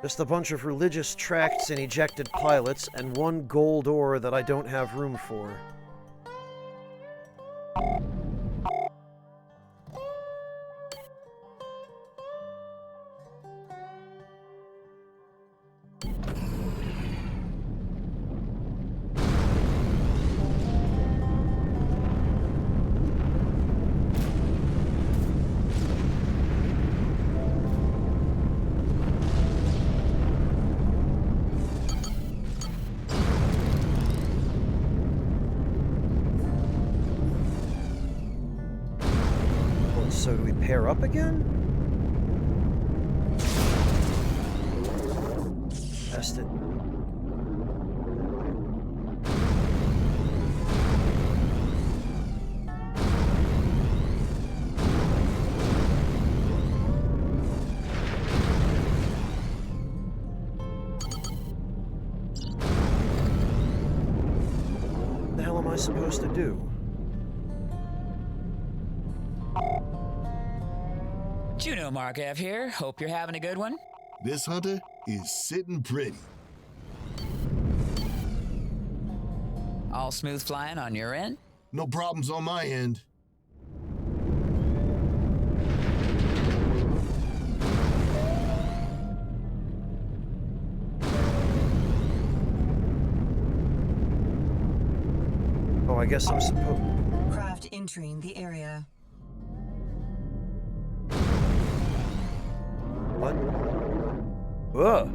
Just a bunch of religious tracts and ejected pilots, and one gold ore that I don't have room for. So do we pair up again? Test it. What the hell am I supposed to do? Juno Markev here. Hope you're having a good one. This hunter is sitting pretty. All smooth flying on your end? No problems on my end. Oh, I guess I'm supposed... Craft entering the area. What? Ugh.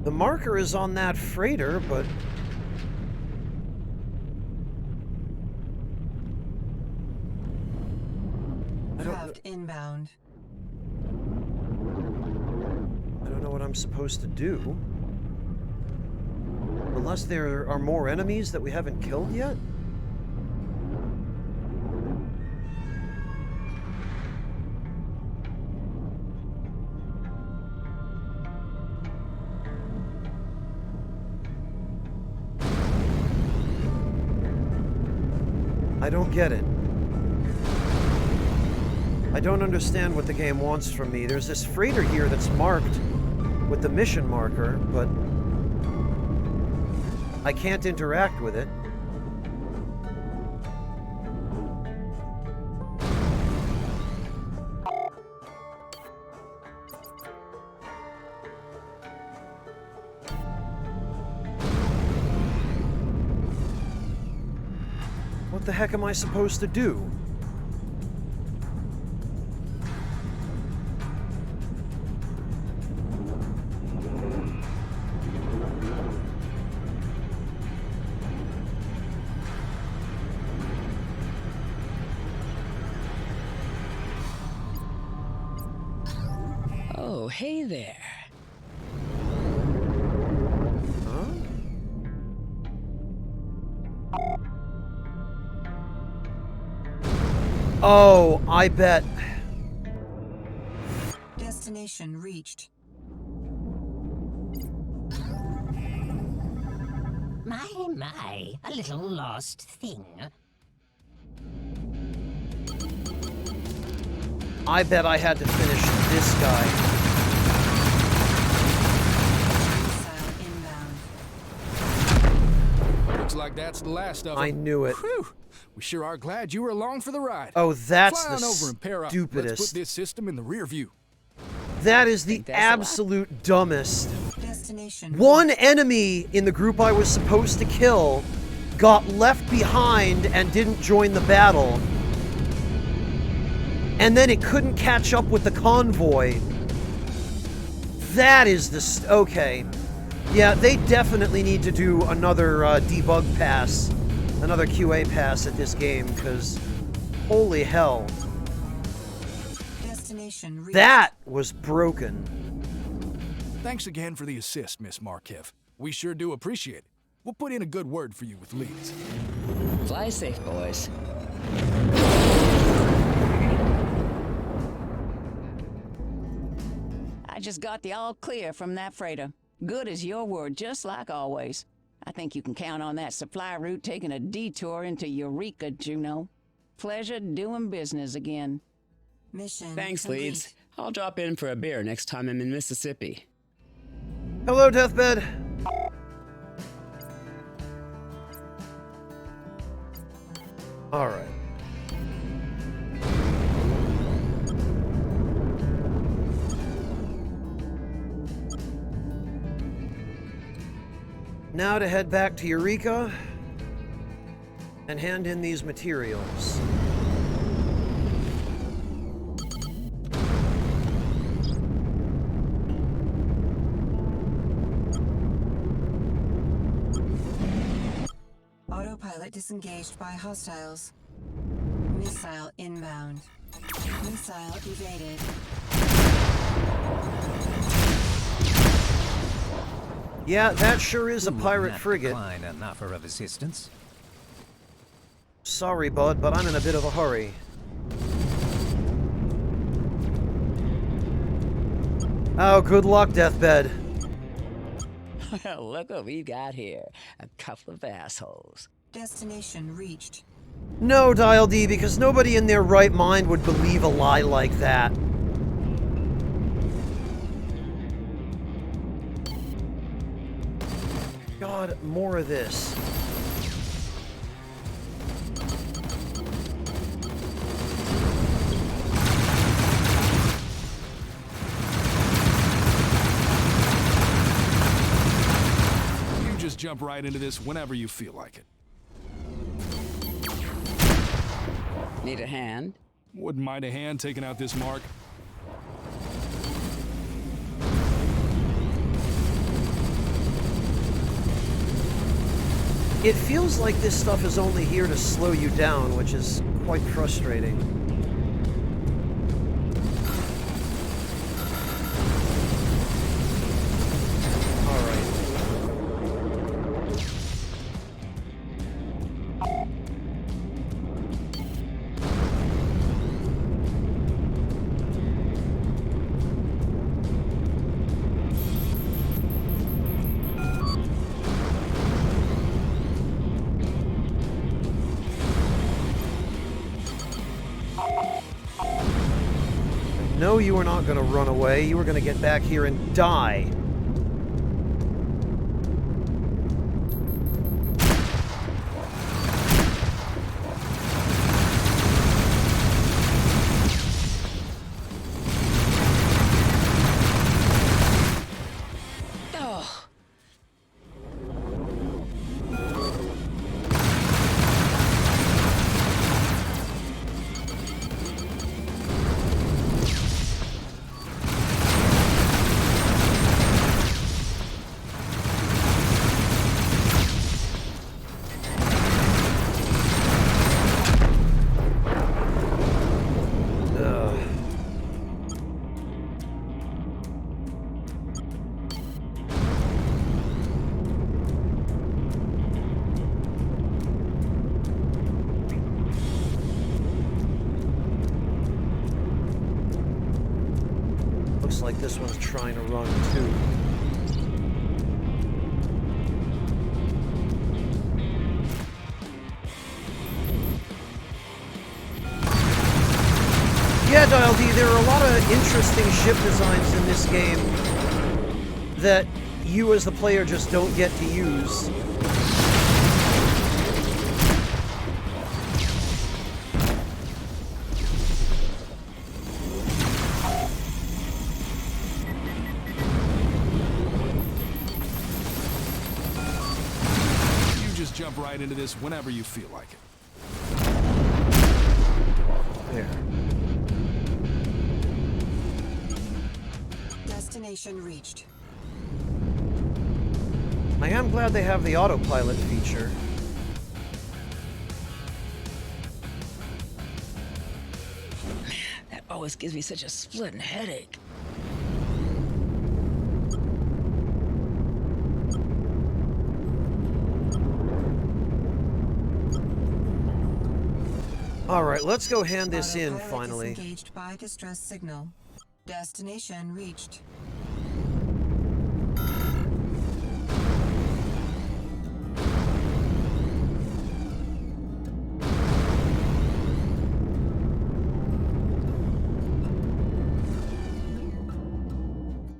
The marker is on that freighter, but... Aircraft inbound. I don't know what I'm supposed to do. Unless there are more enemies that we haven't killed yet? I don't get it. I don't understand what the game wants from me. There's this freighter here that's marked with the mission marker, but I can't interact with it. What the heck am I supposed to do? Oh, hey there. Huh? Oh, I bet. Destination reached. My, a little lost thing. I bet I had to finish this guy. Looks like that's the last of them. I knew it. Whew. We sure are glad you were along for the ride. Oh, that's Fly on the over and pair up. stupidest. Let's put this system in the rear view. That is the absolute dumbest. Destination. One enemy in the group I was supposed to kill got left behind and didn't join the battle. And then it couldn't catch up with the convoy. That is the... okay. Yeah, they definitely need to do another debug pass. Another QA pass at this game, because... holy hell. Destination reached. That was broken. Thanks again for the assist, Miss Markev. We sure do appreciate it. We'll put in a good word for you with Leeds. Fly safe, boys. I just got the all clear from that freighter. Good as your word, just like always. I think you can count on that supply route taking a detour into Eureka, Juno. Pleasure doing business again. Mission Thanks, complete. Leeds. I'll drop in for a beer next time I'm in Mississippi. Hello, Deathbed. All right. Now to head back to Eureka and hand in these materials. Autopilot disengaged by hostiles. Missile inbound. Missile evaded. Yeah, that sure is a Who would pirate not frigate. decline an offer of assistance? Sorry, bud, but I'm in a bit of a hurry. Oh, good luck, Deathbed. Look what we've got here. A couple of assholes. Destination reached. No, Dial D, because nobody in their right mind would believe a lie like that. God, more of this. You just jump right into this whenever you feel like it. Need a hand? Wouldn't mind a hand taking out this mark. It feels like this stuff is only here to slow you down, which is quite frustrating. No, you are not going to run away. You are going to get back here and die. Looks like this one's trying to run too. Yeah, Dial D, there are a lot of interesting ship designs in this game that you as the player just don't get to use. Jump right into this whenever you feel like it. There. Destination reached. I am glad they have the autopilot feature. That always gives me such a splitting headache. Alright, let's go hand this in, finally. Disengaged by distress signal. Destination reached.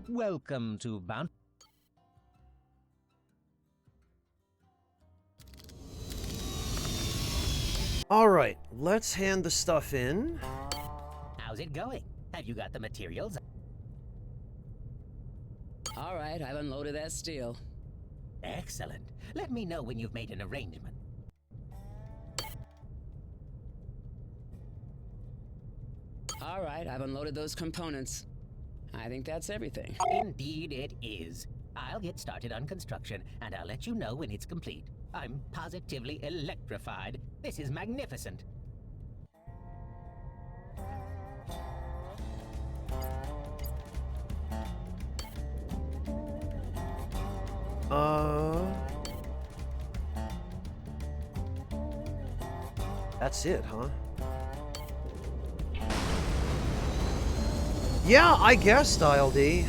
Welcome to Bounty. Alright, let's hand the stuff in. How's it going? Have you got the materials? All right, I've unloaded that steel. Excellent. Let me know when you've made an arrangement. All right, I've unloaded those components. I think that's everything. Indeed it is. I'll get started on construction, and I'll let you know when it's complete. I'm positively electrified. This is magnificent. That's it, huh? Yeah, I guess, Dial D.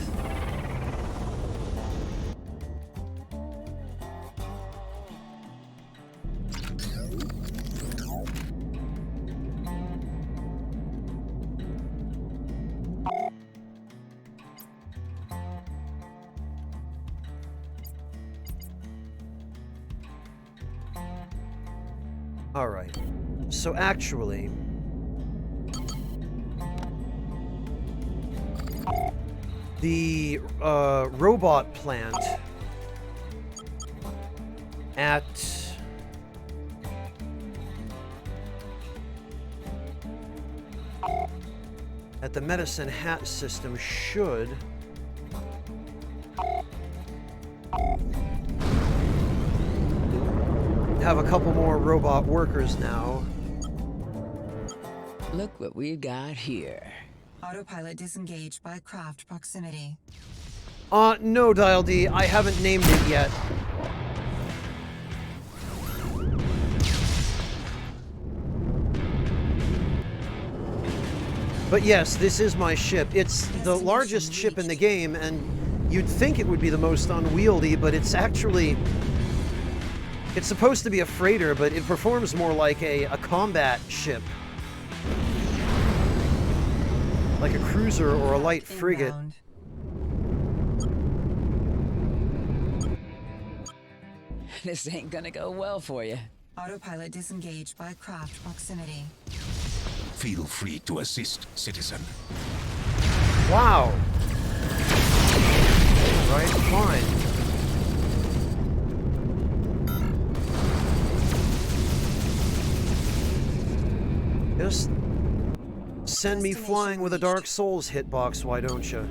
All right. So actually, the robot plant at the Medicine Hat system should have a couple more robot workers now. Look what we've got here. Autopilot disengaged by craft proximity. No, Dial D, I haven't named it yet. But yes, this is my ship. It's the largest ship in the game, and you'd think it would be the most unwieldy, but it's actually... It's supposed to be a freighter, but it performs more like a combat ship. like a cruiser or a light frigate. Inbound. This ain't gonna go well for you. Autopilot disengaged by craft proximity. Feel free to assist, citizen. Wow. Right, fine. Just send me flying with a Dark Souls hitbox, why don't you?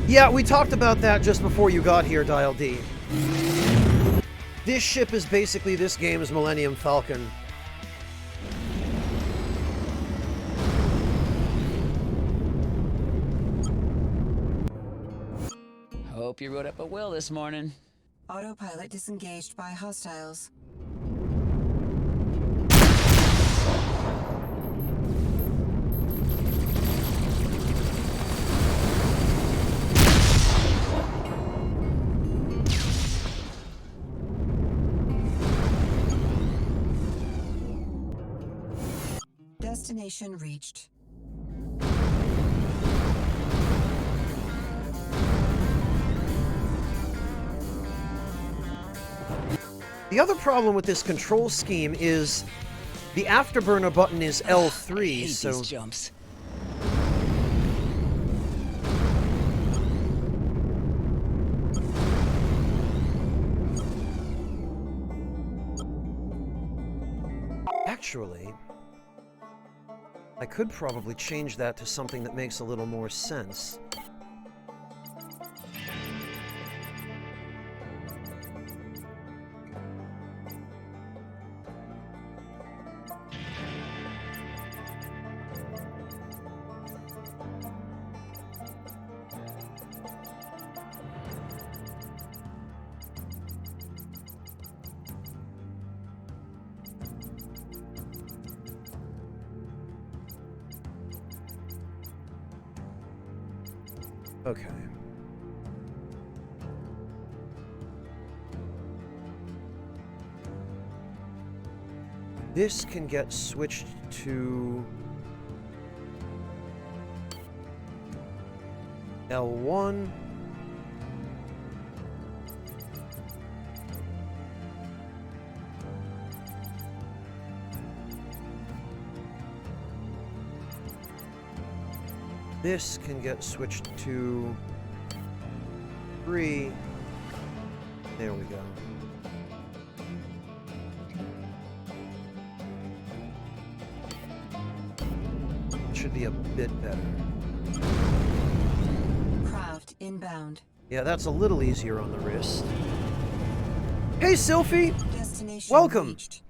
Yeah, we talked about that just before you got here, Dial D. This ship is basically this game's Millennium Falcon. Hope you wrote up a will this morning. Autopilot disengaged by hostiles. Destination reached. The other problem with this control scheme is the afterburner button is L3, I hate so these jumps. actually, I could probably change that to something that makes a little more sense. Okay. This can get switched to L1. This can get switched to 3. There we go. Should be a bit better. Craft inbound. Yeah, that's a little easier on the wrist. Hey, Sylphie! Destination Welcome! reached.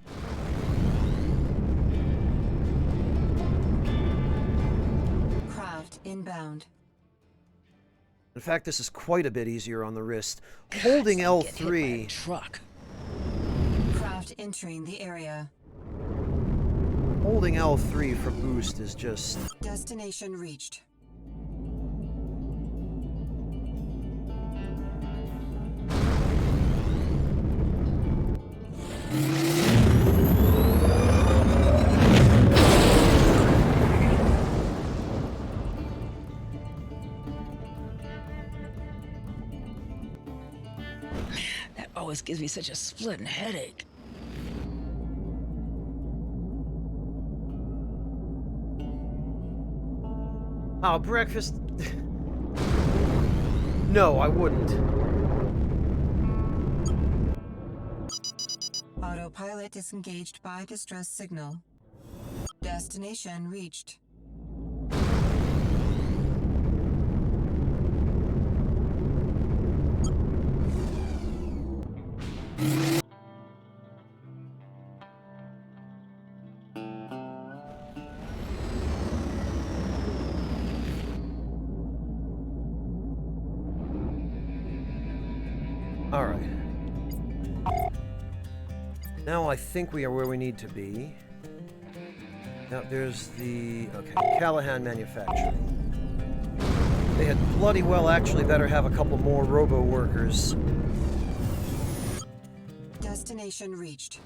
Craft inbound. In fact, this is quite a bit easier on the wrist. Holding L3. Truck. Craft entering the area. Holding L3 for boost is just... Destination reached. That always gives me such a splitting headache. Oh, breakfast... No, I wouldn't. Autopilot disengaged by distress signal. Destination reached. All right. Now I think we are where we need to be. Now there's the... Okay, Callahan Manufacturing. They had bloody well actually better have a couple more robo-workers. Destination reached.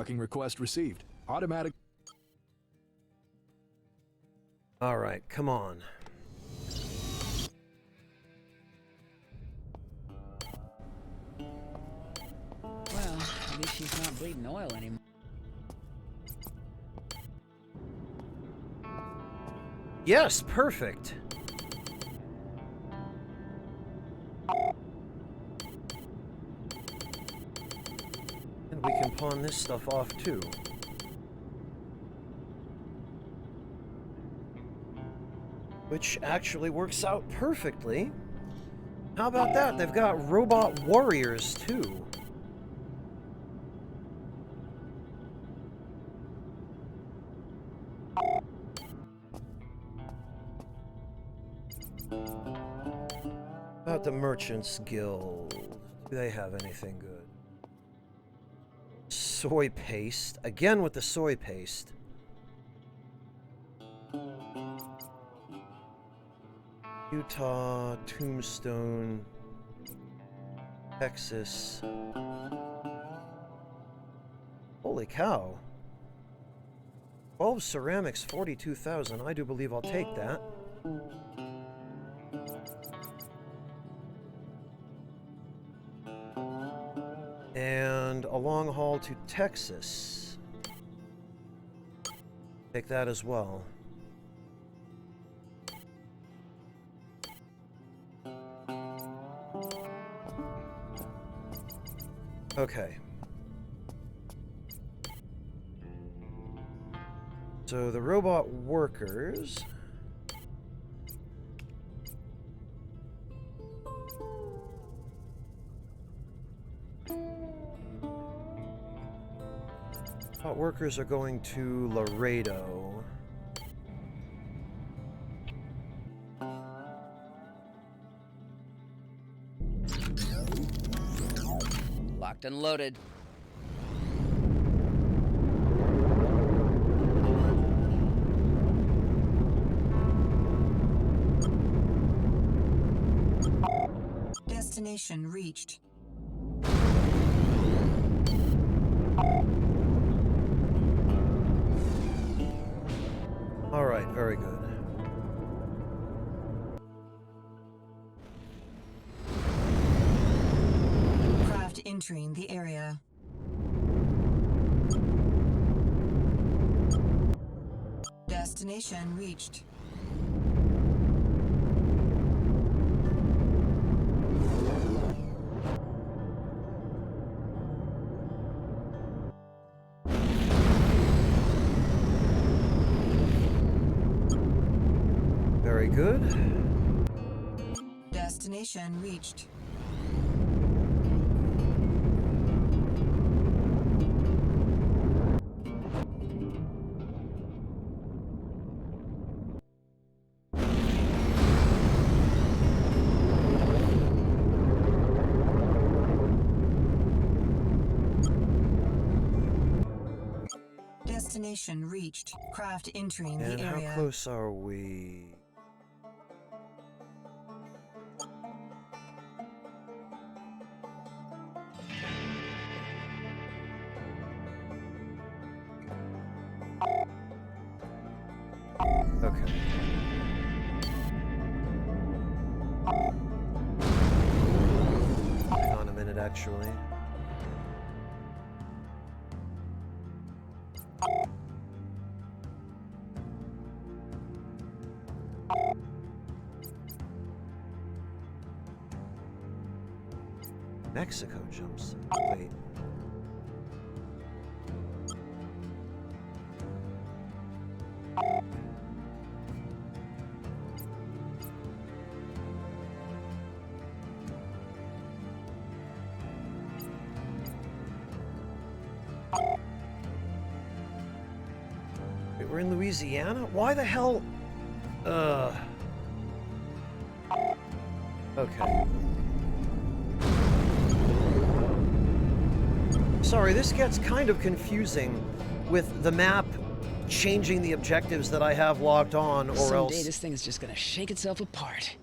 Docking request received. Automatic. All right, come on. Well, at least she's not bleeding oil anymore. Yes, perfect. And we can pawn this stuff off too. Which actually works out perfectly. How about that? They've got robot warriors too. About the Merchants Guild. Do they have anything good? Soy paste. Again with the soy paste. Utah, Tombstone, Texas. Holy cow. 12 ceramics, 42,000. I do believe I'll take that. And a long haul to Texas. Take that as well. Okay. So the robot workers. Robot workers are going to Laredo. Locked and loaded. Destination reached. All right, very good. Craft entering the area. Destination reached. Very good. Destination reached. Destination reached. Craft entering And the area. how close are we? Okay. Hang on a minute, actually. Mexico jumps. Wait. Wait, we're in Louisiana? Why the hell? Okay. Sorry, this gets kind of confusing with the map changing the objectives that I have logged on, or Someday else this thing is just gonna shake itself apart.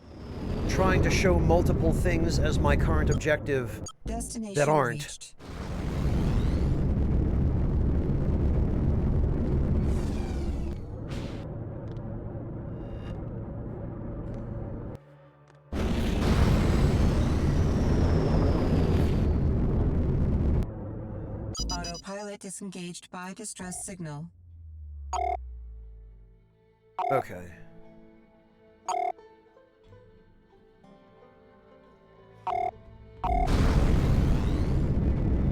trying to show multiple things as my current objective Destination that aren't. reached. Autopilot disengaged by distress signal. Okay.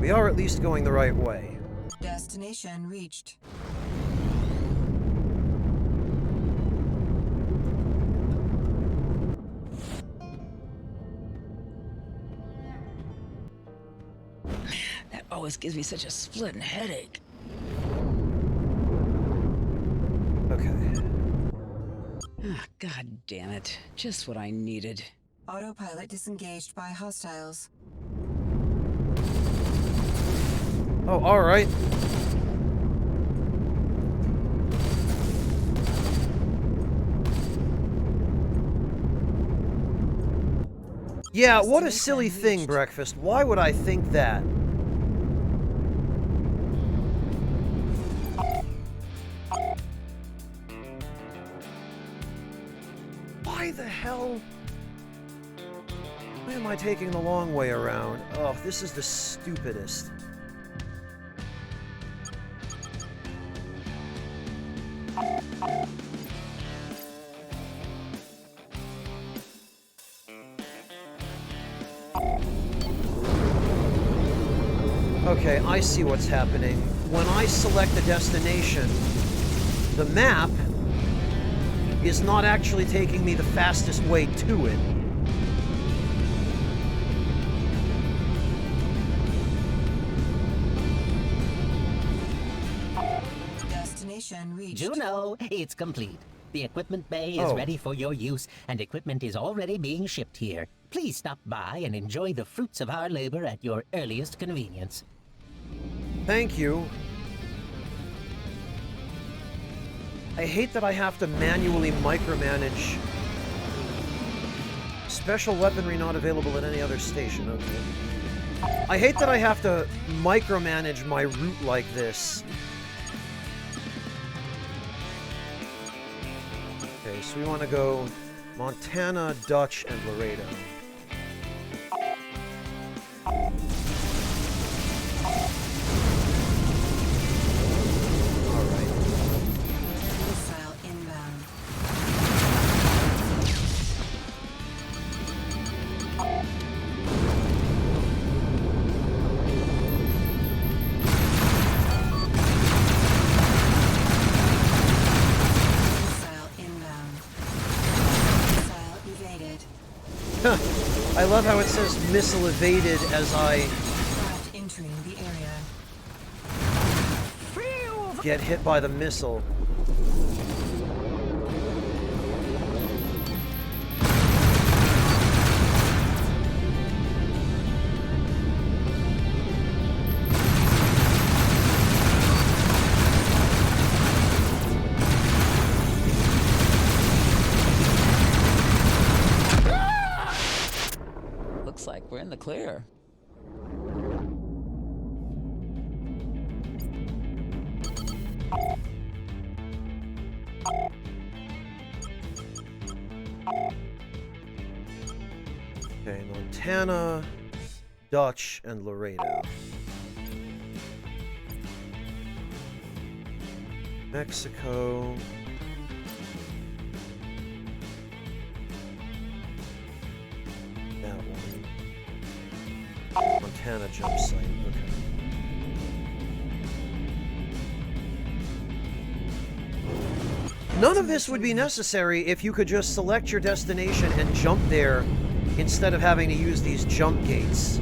We are at least going the right way. Destination reached. That always gives me such a splitting headache. Okay. Ah, God damn it. Just what I needed. Autopilot disengaged by hostiles. Oh, alright. Yeah, what a silly thing, Breakfast. Why would I think that? Why the hell? Why am I taking the long way around? Oh, this is the stupidest. Okay, I see what's happening. When I select a destination, the map is not actually taking me the fastest way to it. Destination reached. Juno, it's complete. The equipment bay is ready for your use, and equipment is already being shipped here. Please stop by and enjoy the fruits of our labor at your earliest convenience. Thank you. I hate that I have to manually micromanage. Special weaponry not available at any other station. Okay. I hate that I have to micromanage my route like this. Okay, so we want to go Montana, Dutch, and Laredo. Missile inbound. I love how it says missile evaded as I Entering the area. get hit by the missile. Looks like we're in the clear. Okay, Montana, Dutch, and Laredo. Mexico. That one. Montana jump site. Okay. None of this would be necessary if you could just select your destination and jump there instead of having to use these jump gates.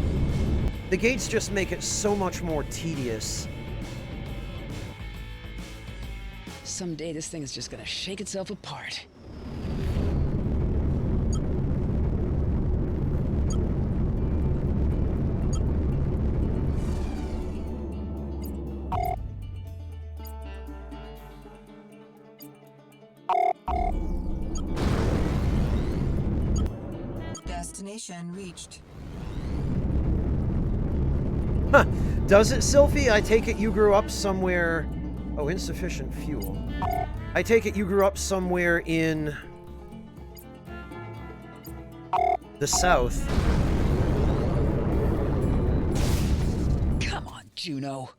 The gates just make it so much more tedious. Someday this thing is just gonna shake itself apart. Destination reached. Huh. Does it, Sylphie? I take it you grew up somewhere... Oh, insufficient fuel. I take it you grew up somewhere in... the south. Come on, Juno.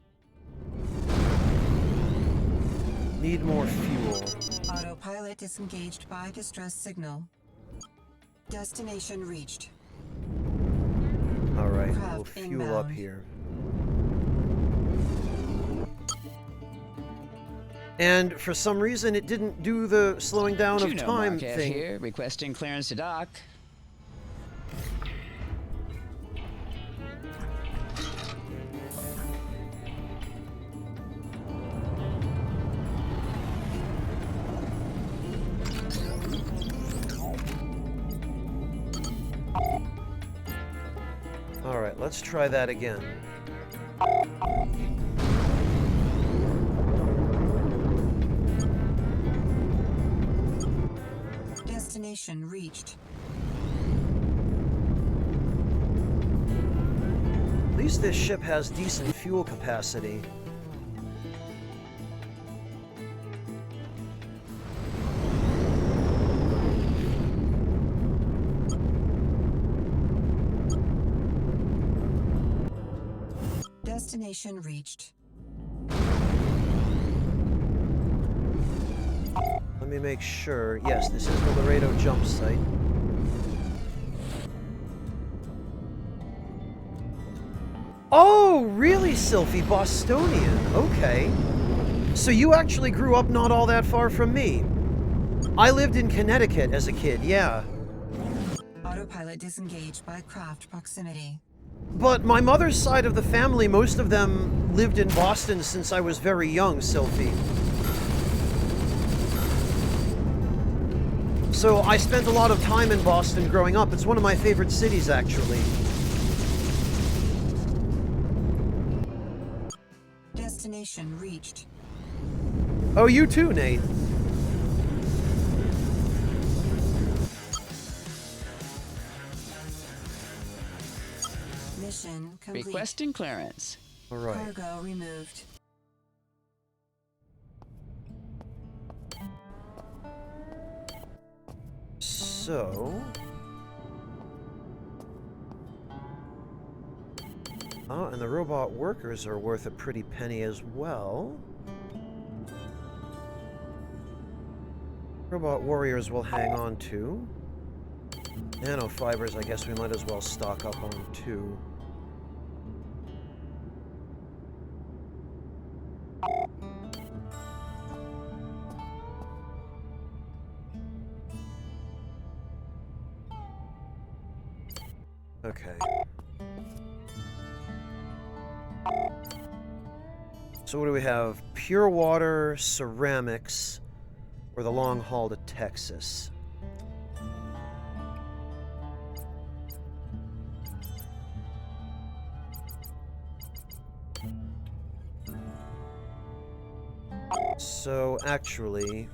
Need more fuel. Autopilot disengaged by distress signal. Destination reached. Alright, Craft we'll fuel inbound. up here. And for some reason, it didn't do the slowing down of Juno time Mark F thing. here, requesting clearance to dock. Alright, let's try that again. Destination reached. At least this ship has decent fuel capacity. Destination reached. Let me make sure. Yes, this is the Laredo jump site. Oh, really, Sylphie? Bostonian. Okay. So you actually grew up not all that far from me. I lived in Connecticut as a kid, yeah. Autopilot disengaged by craft proximity. But my mother's side of the family, most of them lived in Boston since I was very young, Sylphie. So I spent a lot of time in Boston growing up. It's one of my favorite cities, actually. Destination reached. Oh, you too, Nate. Mission complete. Requesting clearance. All right. Cargo removed. So... Oh, and the robot workers are worth a pretty penny as well. Robot warriors will hang on to. Nanofibers, I guess we might as well stock up on too. Okay. So what do we have? Pure water, ceramics, or the long haul to Texas? So actually,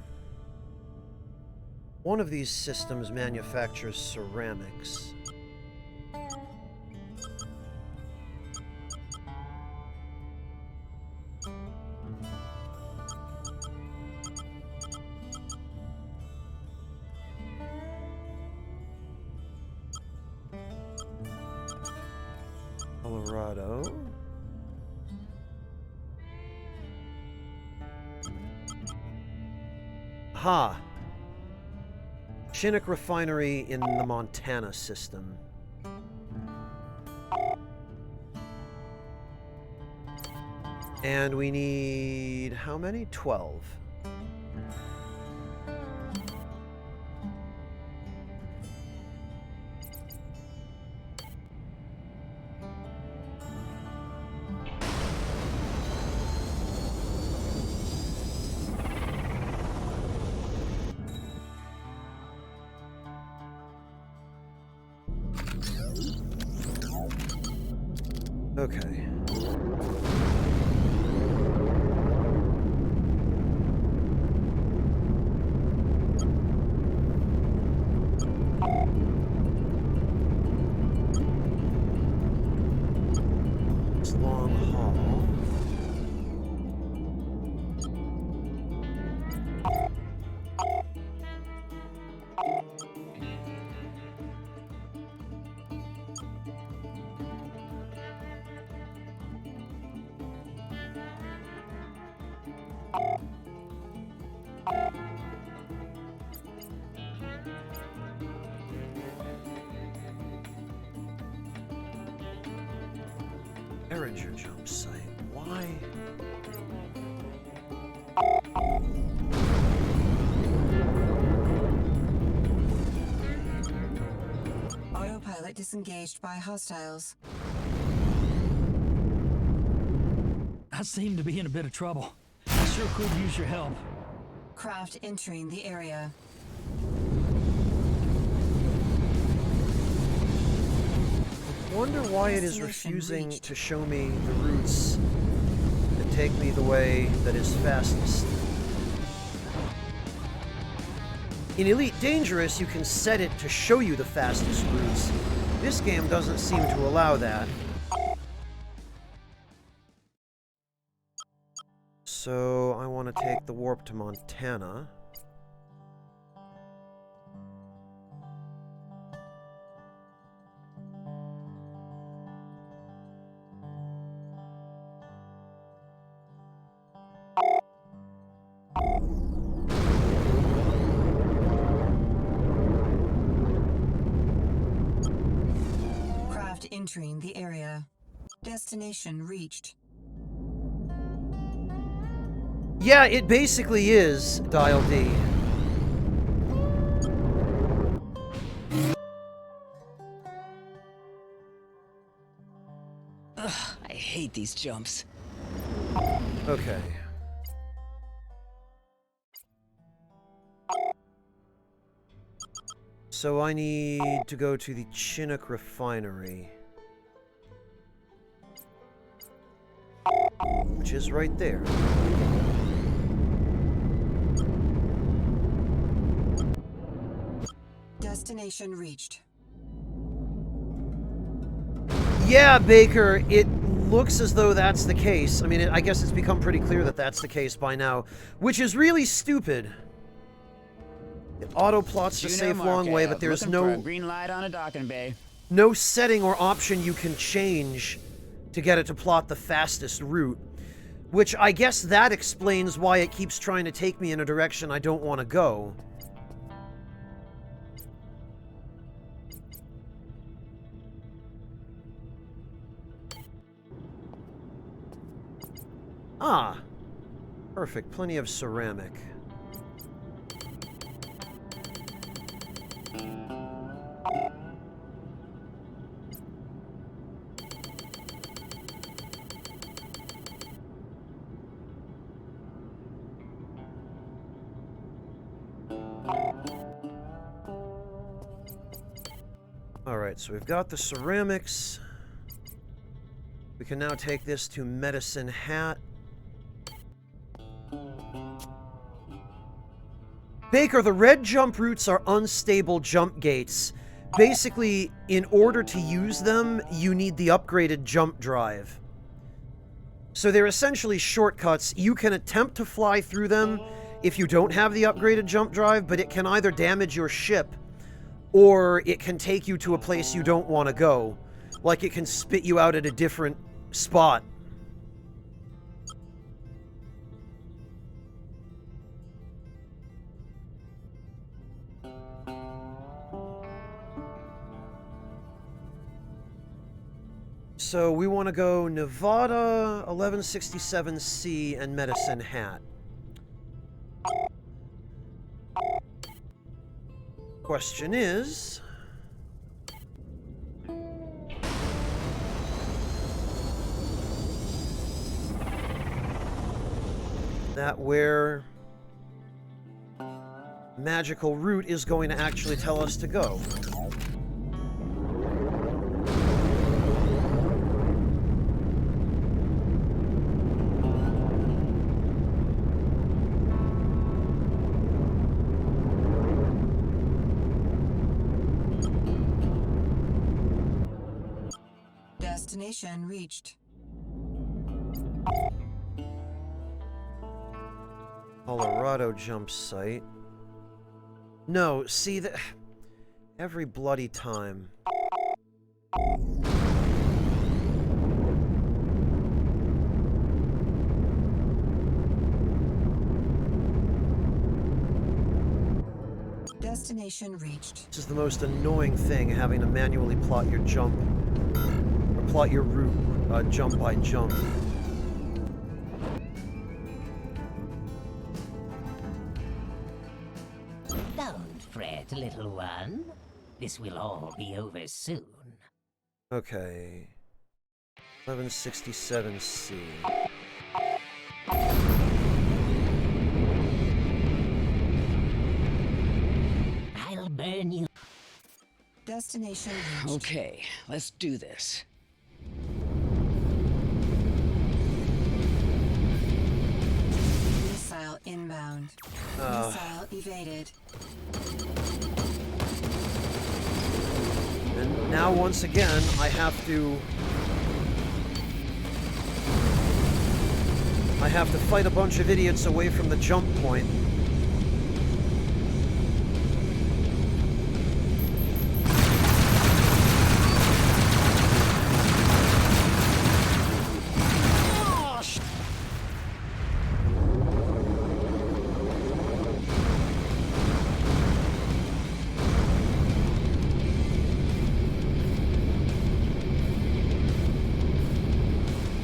one of these systems manufactures ceramics. Colorado. Ha! Chinook Refinery in the Montana system. And we need... how many? 12. Okay. It's long haul. Scavenger jump site. Why? Autopilot disengaged by hostiles. I seem to be in a bit of trouble. I sure could use your help. Craft entering the area. I wonder why it is refusing to show me the routes that take me the way that is fastest. In Elite Dangerous, you can set it to show you the fastest routes. This game doesn't seem to allow that. So I want to take the warp to Montana. Craft entering the area. Destination reached. Yeah, it basically is Dial D. Ugh, I hate these jumps. Okay. So I need to go to the Chinook refinery. Which is right there. Destination reached. Yeah, Baker, it looks as though that's the case. I mean, I guess it's become pretty clear that that's the case by now, which is really stupid. It auto-plots the safe long way, but there's no green light on a docking bay. No setting or option you can change to get it to plot the fastest route, which I guess that explains why it keeps trying to take me in a direction I don't want to go. Ah, perfect. Plenty of ceramic. Alright, so we've got the ceramics. We can now take this to Medicine Hat. Baker, the red jump routes are unstable jump gates. Basically, in order to use them, you need the upgraded jump drive. So they're essentially shortcuts. You can attempt to fly through them if you don't have the upgraded jump drive, but it can either damage your ship, or it can take you to a place you don't want to go. Like it can spit you out at a different spot. So we want to go Nevada, 1167C, and Medicine Hat. Question is... that where magical route is going to actually tell us to go. Destination reached. Colorado jump site. No, see that every bloody time. Destination reached. This is the most annoying thing, having to manually plot your jump, or plot your route. jump by jump. Don't fret, little one. This will all be over soon. Okay. 1167C. I'll burn you. Destination reached. Okay, let's do this. Missile inbound. Missile evaded. And now, once again, I have to fight a bunch of idiots away from the jump point.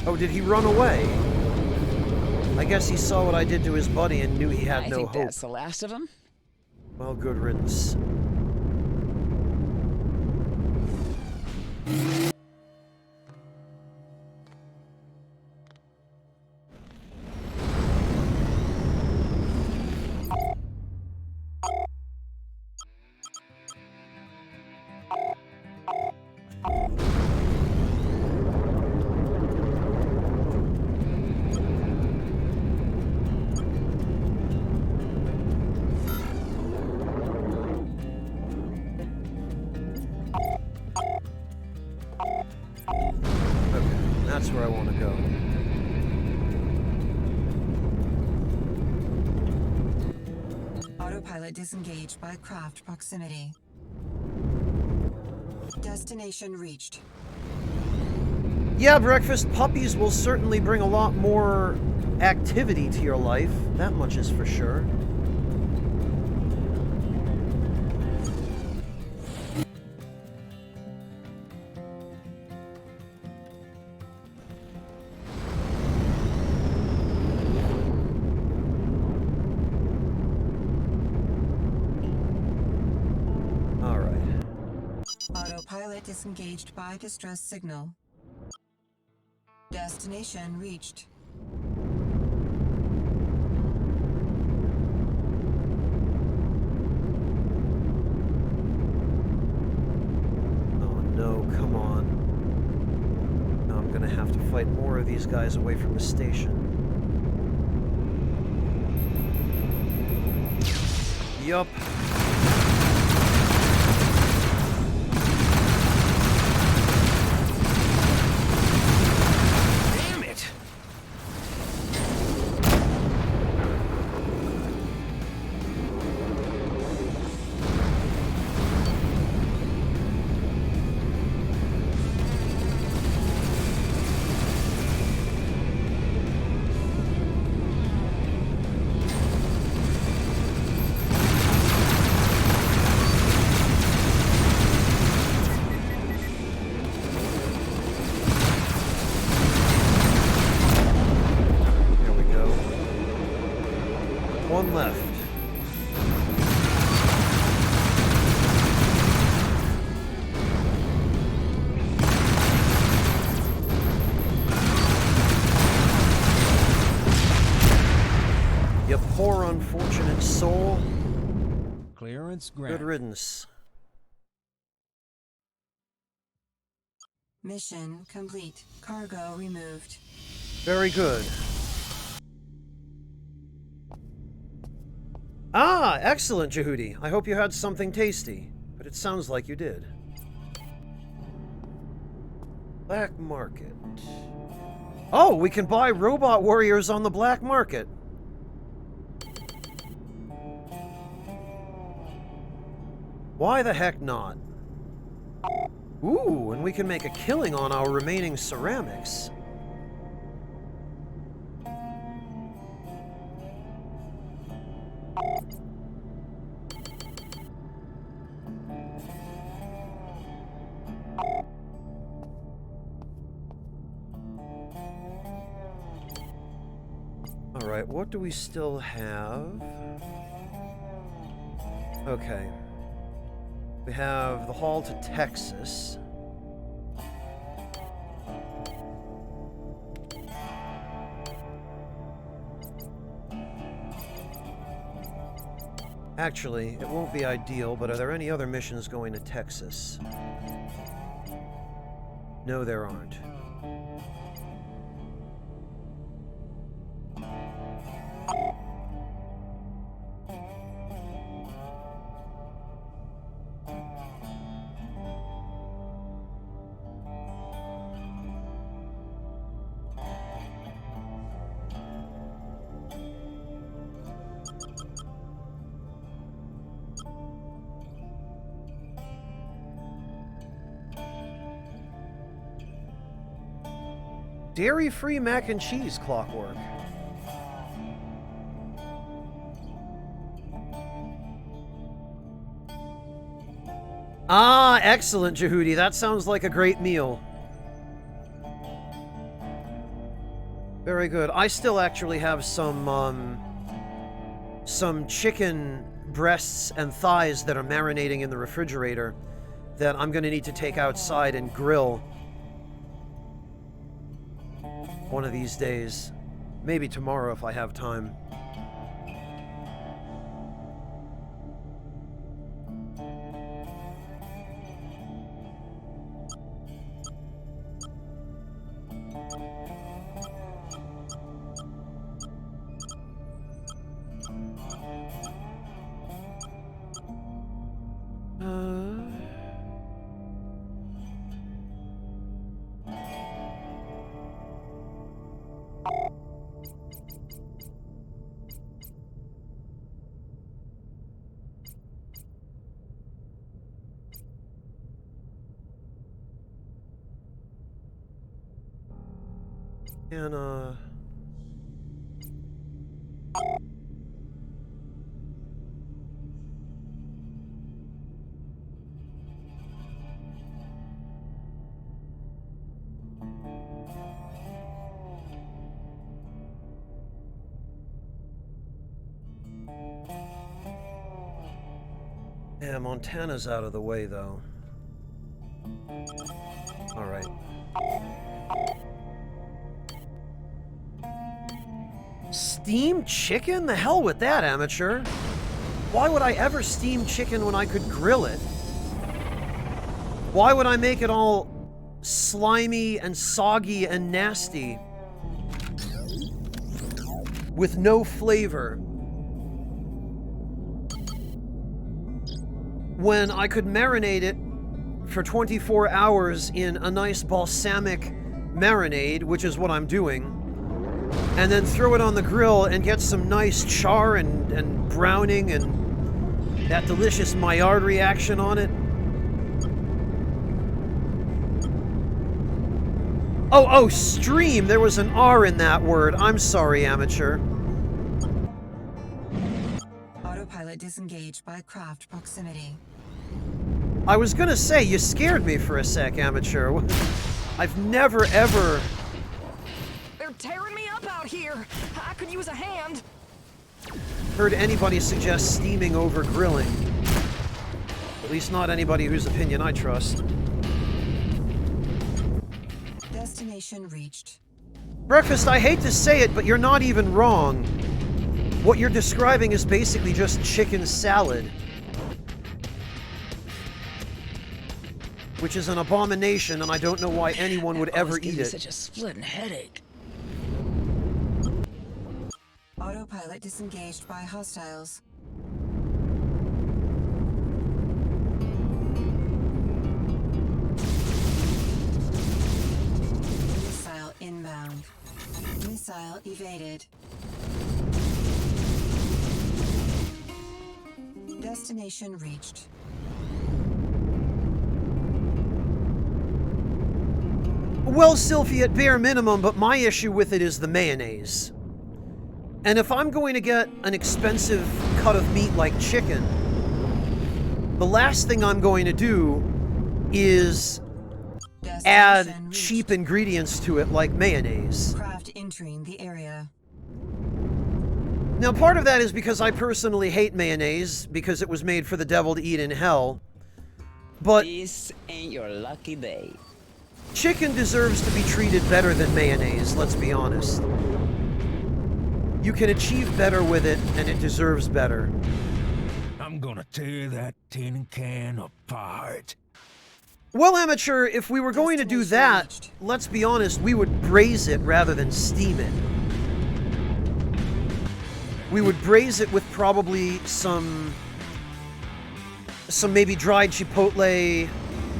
Oh, did he run away? I guess he saw what I did to his buddy and knew he had no I think hope. that's the last of them. Well, good riddance. That's where I want to go. Autopilot disengaged by craft proximity. Destination reached. Yeah, breakfast puppies will certainly bring a lot more activity to your life. That much is for sure. Autopilot disengaged by distress signal. Destination reached. Oh no, come on. Now I'm gonna have to fight more of these guys away from the station. Yup. One left. You poor unfortunate soul. Clearance granted. Good riddance. Mission complete. Cargo removed. Very good. Ah, excellent, Jehudi. I hope you had something tasty, but it sounds like you did. Black market. Oh, we can buy robot warriors on the black market. Why the heck not? Ooh, and we can make a killing on our remaining ceramics. Alright, what do we still have? Okay. We have the haul to Texas. Actually, it won't be ideal, but are there any other missions going to Texas? No, there aren't. Dairy-free mac and cheese, Clockwork. Ah, excellent, Jehudi. That sounds like a great meal. Very good. I still actually have some chicken breasts and thighs that are marinating in the refrigerator that I'm going to need to take outside and grill one of these days. Maybe tomorrow if I have time. And, yeah, Montana's out of the way, though. Alright. Steamed chicken? The hell with that, amateur. Why would I ever steam chicken when I could grill it? Why would I make it all slimy and soggy and nasty with no flavor when I could marinate it for 24 hours in a nice balsamic marinade, which is what I'm doing, and then throw it on the grill and get some nice char and browning and that delicious Maillard reaction on it? Oh, stream! There was an R in that word. I'm sorry, amateur. Autopilot disengaged by craft proximity. I was gonna say, you scared me for a sec, amateur. I've never, ever... They're tearing me up out here. I could use a hand. heard anybody suggest steaming over grilling. At least not anybody whose opinion I trust. Destination reached. Breakfast, I hate to say it, but you're not even wrong. What you're describing is basically just chicken salad. Which is an abomination, and I don't know why anyone would ever eat it. Such a splitting headache. Autopilot disengaged by hostiles. Missile inbound. Missile evaded. Destination reached. Well, Sylphie, at bare minimum, but my issue with it is the mayonnaise. And if I'm going to get an expensive cut of meat like chicken, the last thing I'm going to do is add cheap ingredients to it like mayonnaise. Craft entering the area. Now, part of that is because I personally hate mayonnaise, because it was made for the devil to eat in hell. But this ain't your lucky day. Chicken deserves to be treated better than mayonnaise, let's be honest. You can achieve better with it, and it deserves better. I'm gonna tear that tin can apart. Well, Amateur, if we were going to do that, let's be honest, we would braise it rather than steam it. We would braise it with probably some maybe dried chipotle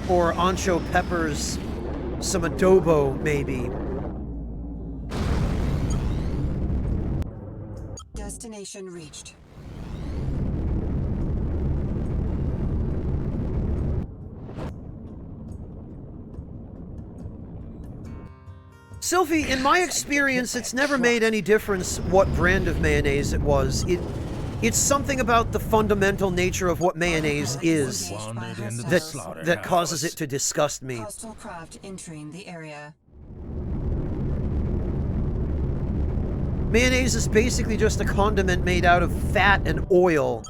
or ancho peppers, some adobo maybe. Destination reached. Sylvie, in my experience, it's never made any difference what brand of mayonnaise it was. It's something about the fundamental nature of what mayonnaise is that causes it to disgust me. Hostile craft entering the area. Mayonnaise is basically just a condiment made out of fat and oil.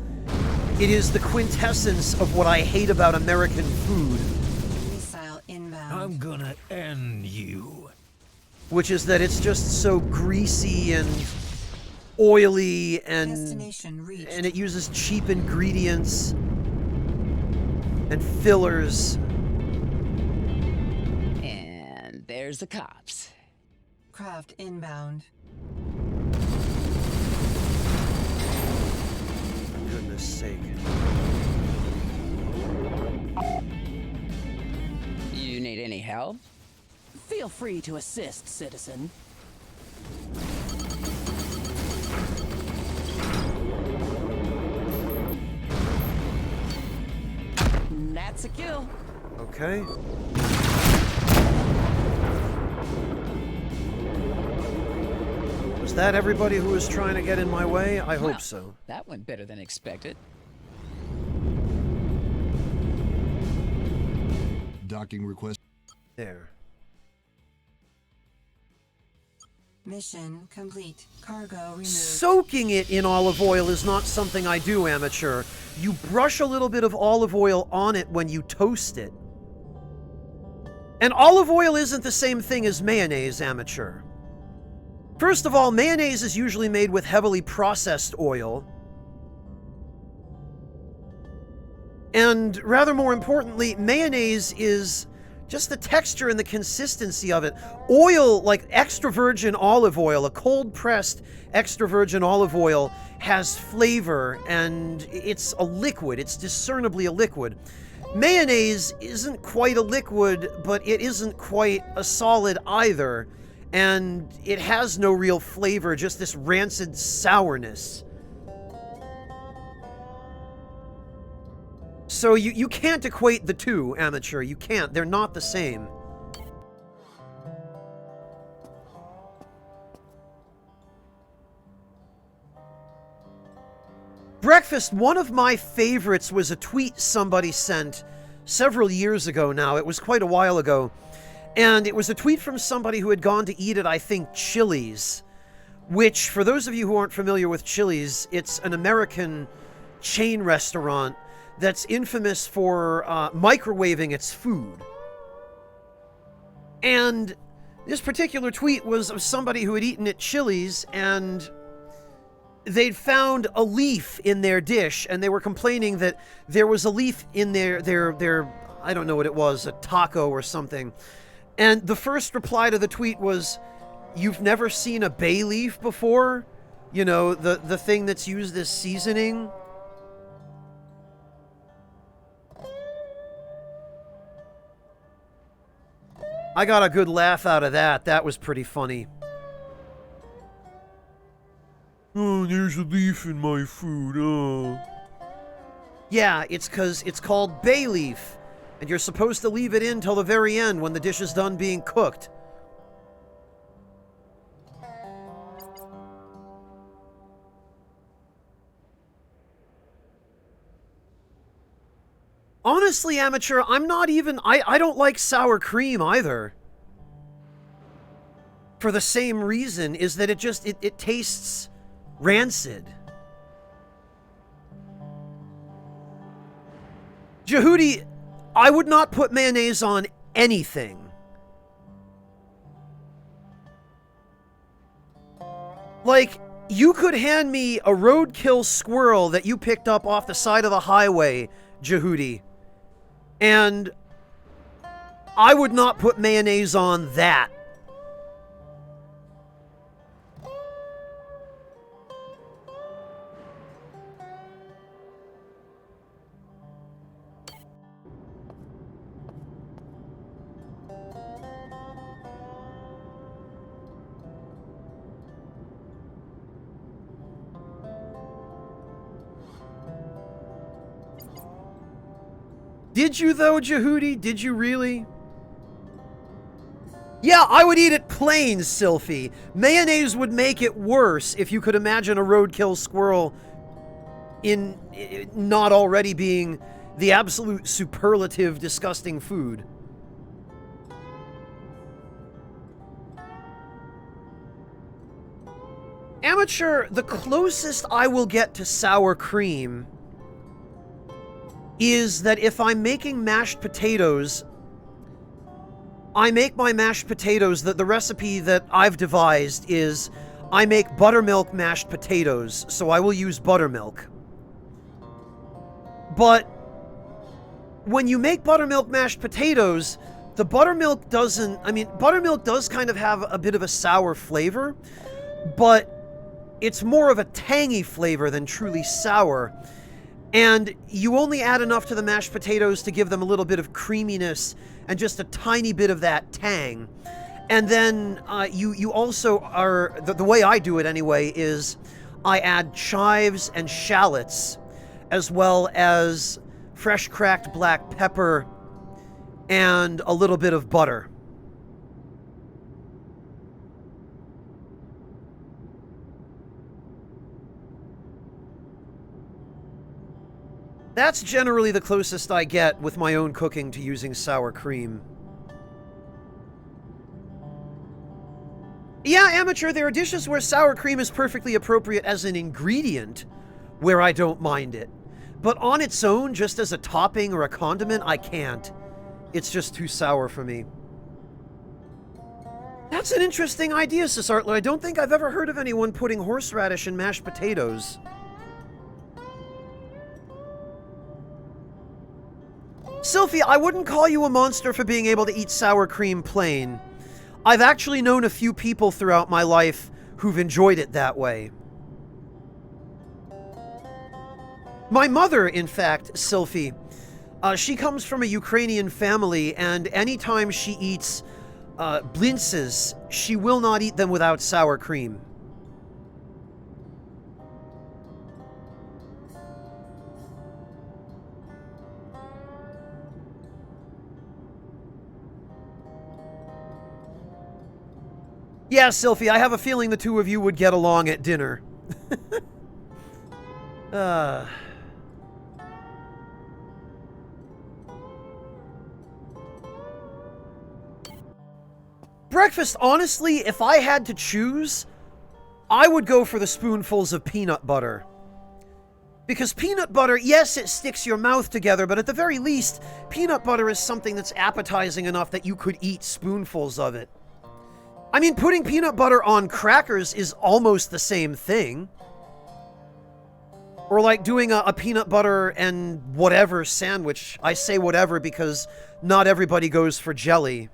It is the quintessence of what I hate about American food. Missile inbound. I'm gonna end you. Which is that it's just so greasy and oily and it uses cheap ingredients and fillers. And there's the cops. Craft inbound. For goodness sake. You need any help? Feel free to assist, citizen. That's a kill. Okay. Was that everybody who was trying to get in my way? I hope so. That went better than expected. Docking request. There. Mission complete. Cargo removed. Soaking it in olive oil is not something I do, Amateur. You brush a little bit of olive oil on it when you toast it. And olive oil isn't the same thing as mayonnaise, Amateur. First of all, mayonnaise is usually made with heavily processed oil. And rather more importantly, mayonnaise is just the texture and the consistency of it. Oil, like extra virgin olive oil, a cold-pressed extra virgin olive oil, has flavor, and it's a liquid. It's discernibly a liquid. Mayonnaise isn't quite a liquid, but it isn't quite a solid either, and it has no real flavor, just this rancid sourness. So you can't equate the two, Amateur. You can't. They're not the same. Breakfast, one of my favorites was a tweet somebody sent several years ago now. It was quite a while ago. And it was a tweet from somebody who had gone to eat at, I think, Chili's. Which, for those of you who aren't familiar with Chili's, it's an American chain restaurant that's infamous for microwaving its food. And this particular tweet was of somebody who had eaten at Chili's, and they'd found a leaf in their dish, and they were complaining that there was a leaf in their I don't know what it was, a taco or something. And the first reply to the tweet was, "You've never seen a bay leaf before? You know, the thing that's used as seasoning?" I got a good laugh out of that. That was pretty funny. Oh, there's a leaf in my food, oh. Yeah, it's 'cause it's called bay leaf, and you're supposed to leave it in till the very end when the dish is done being cooked. Honestly, Amateur, I'm not even... I don't like sour cream either. For the same reason, is that it tastes Rancid. Jehudi, I would not put mayonnaise on anything. Like, you could hand me a roadkill squirrel that you picked up off the side of the highway, Jehudi, and I would not put mayonnaise on that. Did you though, Jehudi? Did you really? Yeah, I would eat it plain, Sylphie. Mayonnaise would make it worse if you could imagine a roadkill squirrel in not already being the absolute superlative disgusting food. Amateur, the closest I will get to sour cream is that if I'm making mashed potatoes, I make my mashed potatoes, the recipe that I've devised is I make buttermilk mashed potatoes, so I will use buttermilk. But when you make buttermilk mashed potatoes, the buttermilk doesn't, I mean, buttermilk does kind of have a bit of a sour flavor, but it's more of a tangy flavor than truly sour. And you only add enough to the mashed potatoes to give them a little bit of creaminess and just a tiny bit of that tang. And then you also are, the way I do it anyway, is I add chives and shallots, as well as fresh cracked black pepper and a little bit of butter. That's generally the closest I get with my own cooking to using sour cream. Yeah, Amateur, there are dishes where sour cream is perfectly appropriate as an ingredient, where I don't mind it. But on its own, just as a topping or a condiment, I can't. It's just too sour for me. That's an interesting idea, Cisartler. I don't think I've ever heard of anyone putting horseradish in mashed potatoes. Sylphie, I wouldn't call you a monster for being able to eat sour cream plain. I've actually known a few people throughout my life who've enjoyed it that way. My mother, in fact, Sylphie, she comes from a Ukrainian family, and anytime she eats blintzes, she will not eat them without sour cream. Yeah, Sylphie, I have a feeling the two of you would get along at dinner. Breakfast, honestly, if I had to choose, I would go for the spoonfuls of peanut butter. Because peanut butter, yes, it sticks your mouth together, but at the very least, peanut butter is something that's appetizing enough that you could eat spoonfuls of it. I mean, putting peanut butter on crackers is almost the same thing. Or like doing a peanut butter and whatever sandwich. I say whatever because not everybody goes for jelly.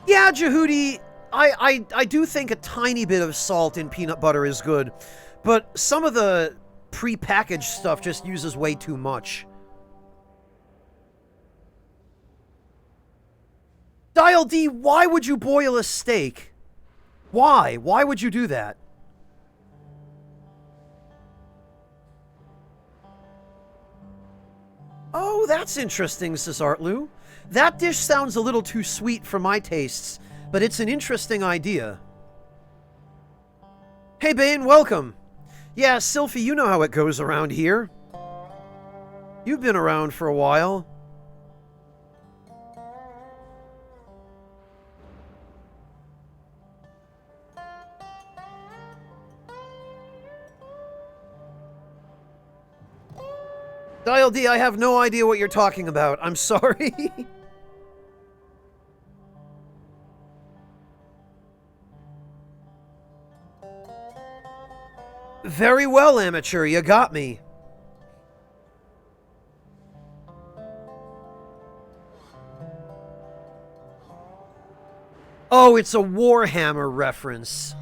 Yeah, Jehudi, I do think a tiny bit of salt in peanut butter is good. But some of the pre-packaged stuff just uses way too much. Dial D, why would you boil a steak? Why? Why would you do that? Oh, that's interesting, Cisartlu. That dish sounds a little too sweet for my tastes, but it's an interesting idea. Hey, Bane, welcome. Yeah, Sylphie, you know how it goes around here. You've been around for a while. Dial D, I have no idea what you're talking about. I'm sorry. Very well, amateur. You got me. Oh, it's a Warhammer reference.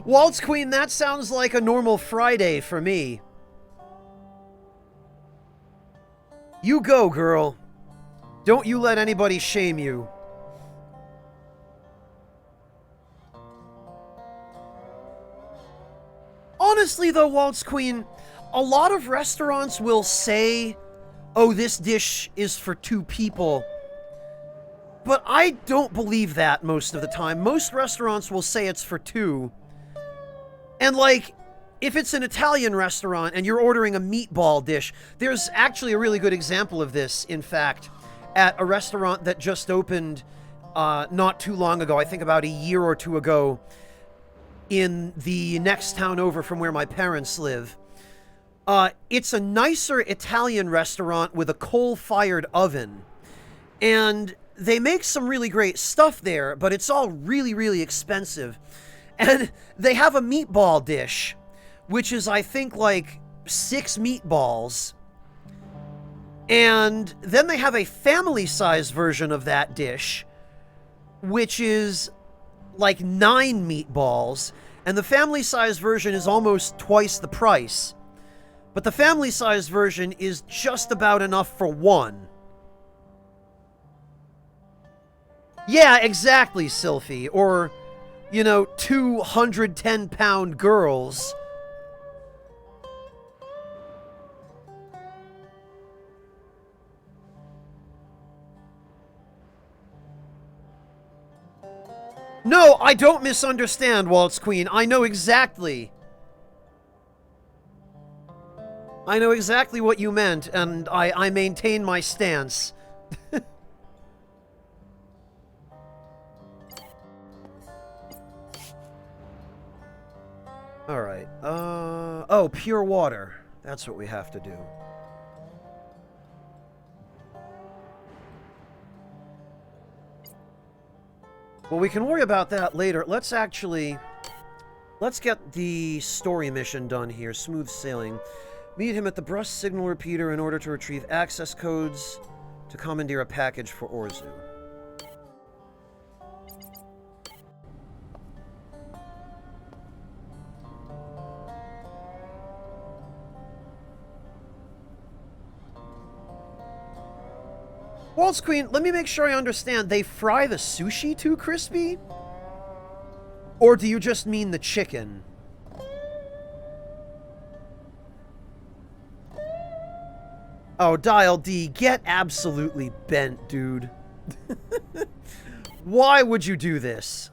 Waltz Queen, that sounds like a normal Friday for me. You go, girl. Don't you let anybody shame you. Honestly, though, Waltz Queen, a lot of restaurants will say, oh, this dish is for 2 people. But I don't believe that most of the time. Most restaurants will say it's for 2. And, like, if it's an Italian restaurant and you're ordering a meatball dish, there's actually a really good example of this, in fact, at a restaurant that just opened not too long ago, I think about a year or 2 ago, in the next town over from where my parents live. It's a nicer Italian restaurant with a coal-fired oven. And they make some really great stuff there, but it's all really, really expensive. And they have a meatball dish, which is, I think, like 6 meatballs. And then they have a family-sized version of that dish, which is like 9 meatballs. And the family-sized version is almost twice the price. But the family-sized version is just about enough for 1. Yeah, exactly, Sylphie. Or, you know, 2 110-pound girls. No, I don't misunderstand, Waltz Queen. I know exactly. I know exactly what you meant, and I maintain my stance. Alright, oh, pure water. That's what we have to do. Well, we can worry about that later. Let's get the story mission done here. Smooth sailing. Meet him at the Brust signal repeater in order to retrieve access codes to commandeer a package for Orzu. Waltz Queen, let me make sure I understand. They fry the sushi too crispy? Or do you just mean the chicken? Oh, Dial D, get absolutely bent, dude. Why would you do this?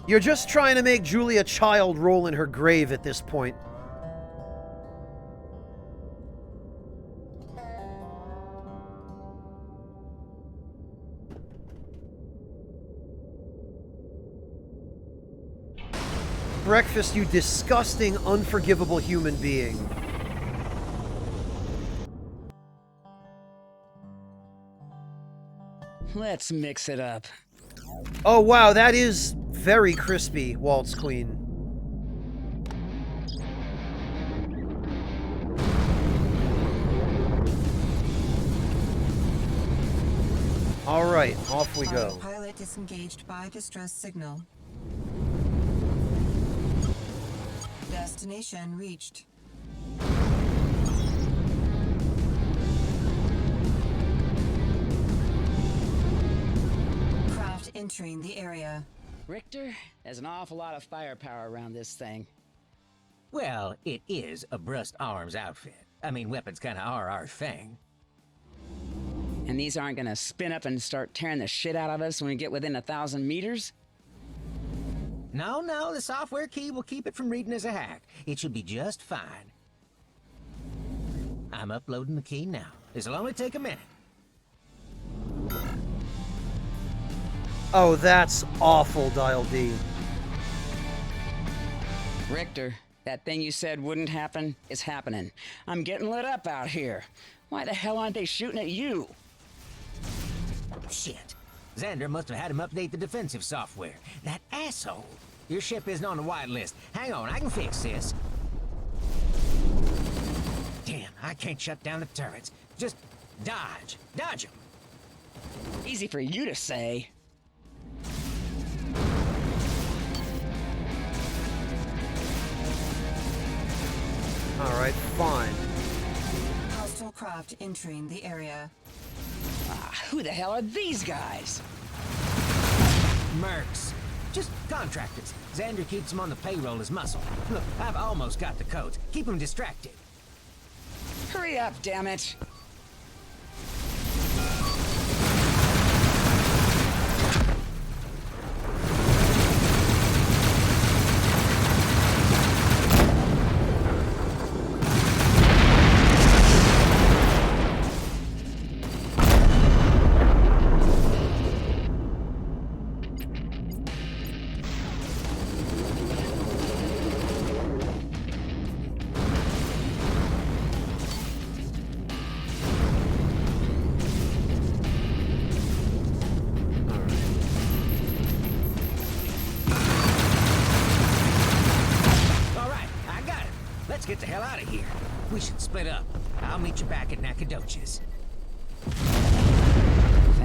You're just trying to make Julia Child roll in her grave at this point. Breakfast, you disgusting, unforgivable human being. Let's mix it up. Oh, wow, that is very crispy, Waltz Queen. All right, off we go. Pilot disengaged by distress signal. Destination reached. entering the area. Richter, there's an awful lot of firepower around this thing. Well, it is a brushed arms outfit. I mean, weapons kinda are our thing. And these aren't gonna spin up and start tearing the shit out of us when we get within 1,000 meters? No, the software key will keep it from reading as a hack. It should be just fine. I'm uploading the key now. This'll only take a minute. Oh, that's awful, Dial D. Richter, that thing you said wouldn't happen is happening. I'm getting lit up out here. Why the hell aren't they shooting at you? Shit. Xander must have had him update the defensive software. That asshole. Your ship isn't on the whitelist. Hang on, I can fix this. Damn, I can't shut down the turrets. Just dodge. Dodge them. Easy for you to say. Alright, fine. Hostile craft entering the area. Who the hell are these guys? Mercs. Just contractors. Xander keeps them on the payroll as muscle. Look, I've almost got the codes. Keep them distracted. Hurry up, damn it. Let's get the hell out of here. We should split up. I'll meet you back at Nacogdoches.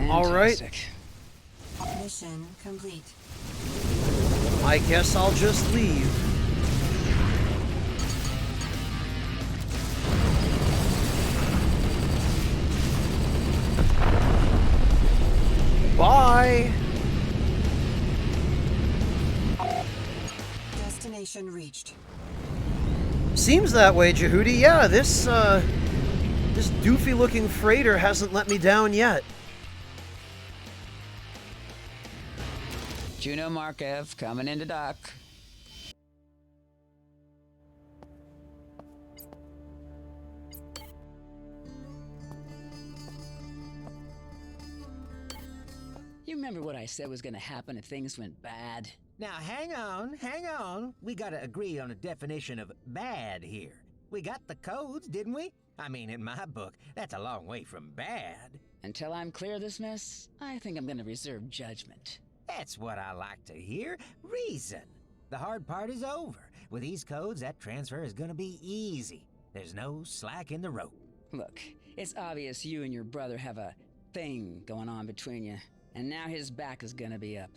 All right. Mission complete. I guess I'll just leave. Bye. Destination reached. Seems that way, Jehudi. Yeah, this doofy-looking freighter hasn't let me down yet. Juno Markev coming into dock. You remember what I said was gonna happen if things went bad? Now, hang on. We gotta agree on a definition of bad here. We got the codes, didn't we? I mean, in my book, that's a long way from bad. Until I'm clear of this mess, I think I'm gonna reserve judgment. That's what I like to hear. Reason. The hard part is over. With these codes, that transfer is gonna be easy. There's no slack in the rope. Look, it's obvious you and your brother have a thing going on between you, and now his back is gonna be up.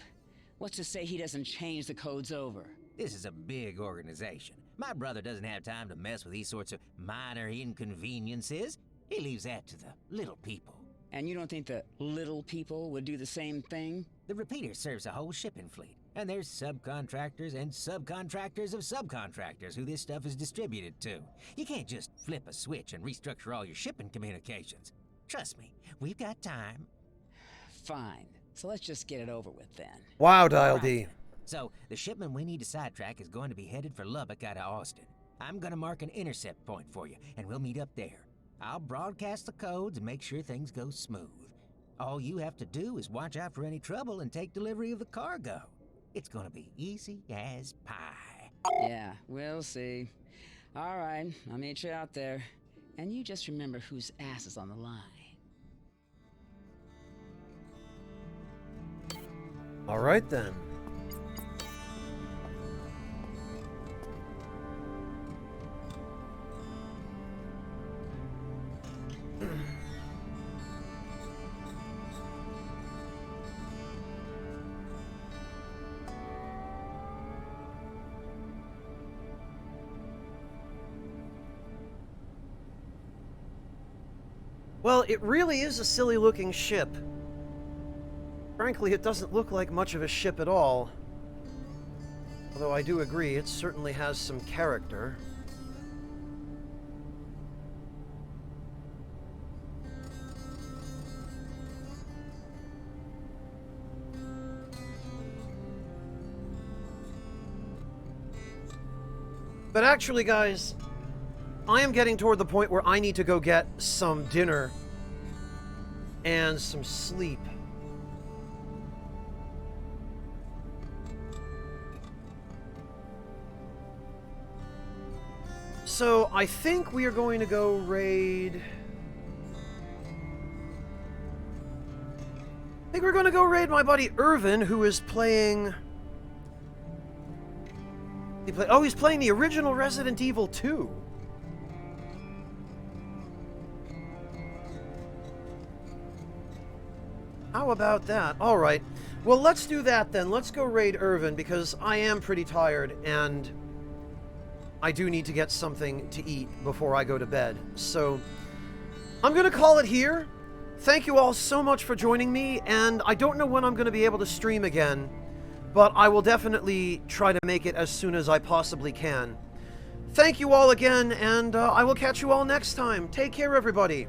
What's to say he doesn't change the codes over? This is a big organization. My brother doesn't have time to mess with these sorts of minor inconveniences. He leaves that to the little people. And you don't think the little people would do the same thing? The repeater serves a whole shipping fleet, and there's subcontractors and subcontractors of subcontractors who this stuff is distributed to. You can't just flip a switch and restructure all your shipping communications. Trust me, we've got time. Fine. So let's just get it over with then. Wow, Dial D. So, the shipment we need to sidetrack is going to be headed for Lubbock out of Austin. I'm gonna mark an intercept point for you, and we'll meet up there. I'll broadcast the codes and make sure things go smooth. All you have to do is watch out for any trouble and take delivery of the cargo. It's gonna be easy as pie. Yeah, we'll see. All right, I'll meet you out there. And you just remember whose ass is on the line. All right, then. Well, it really is a silly-looking ship. Frankly, it doesn't look like much of a ship at all. Although I do agree, it certainly has some character. But actually, guys, I am getting toward the point where I need to go get some dinner and some sleep. So I think we are going to go raid... I think we're going to go raid my buddy Irvin, who is playing... he's playing the original Resident Evil 2. How about that? Alright. Well, let's do that then. Let's go raid Irvin, because I am pretty tired, and I do need to get something to eat before I go to bed. So, I'm going to call it here. Thank you all so much for joining me, and I don't know when I'm going to be able to stream again, but I will definitely try to make it as soon as I possibly can. Thank you all again, and I will catch you all next time. Take care, everybody.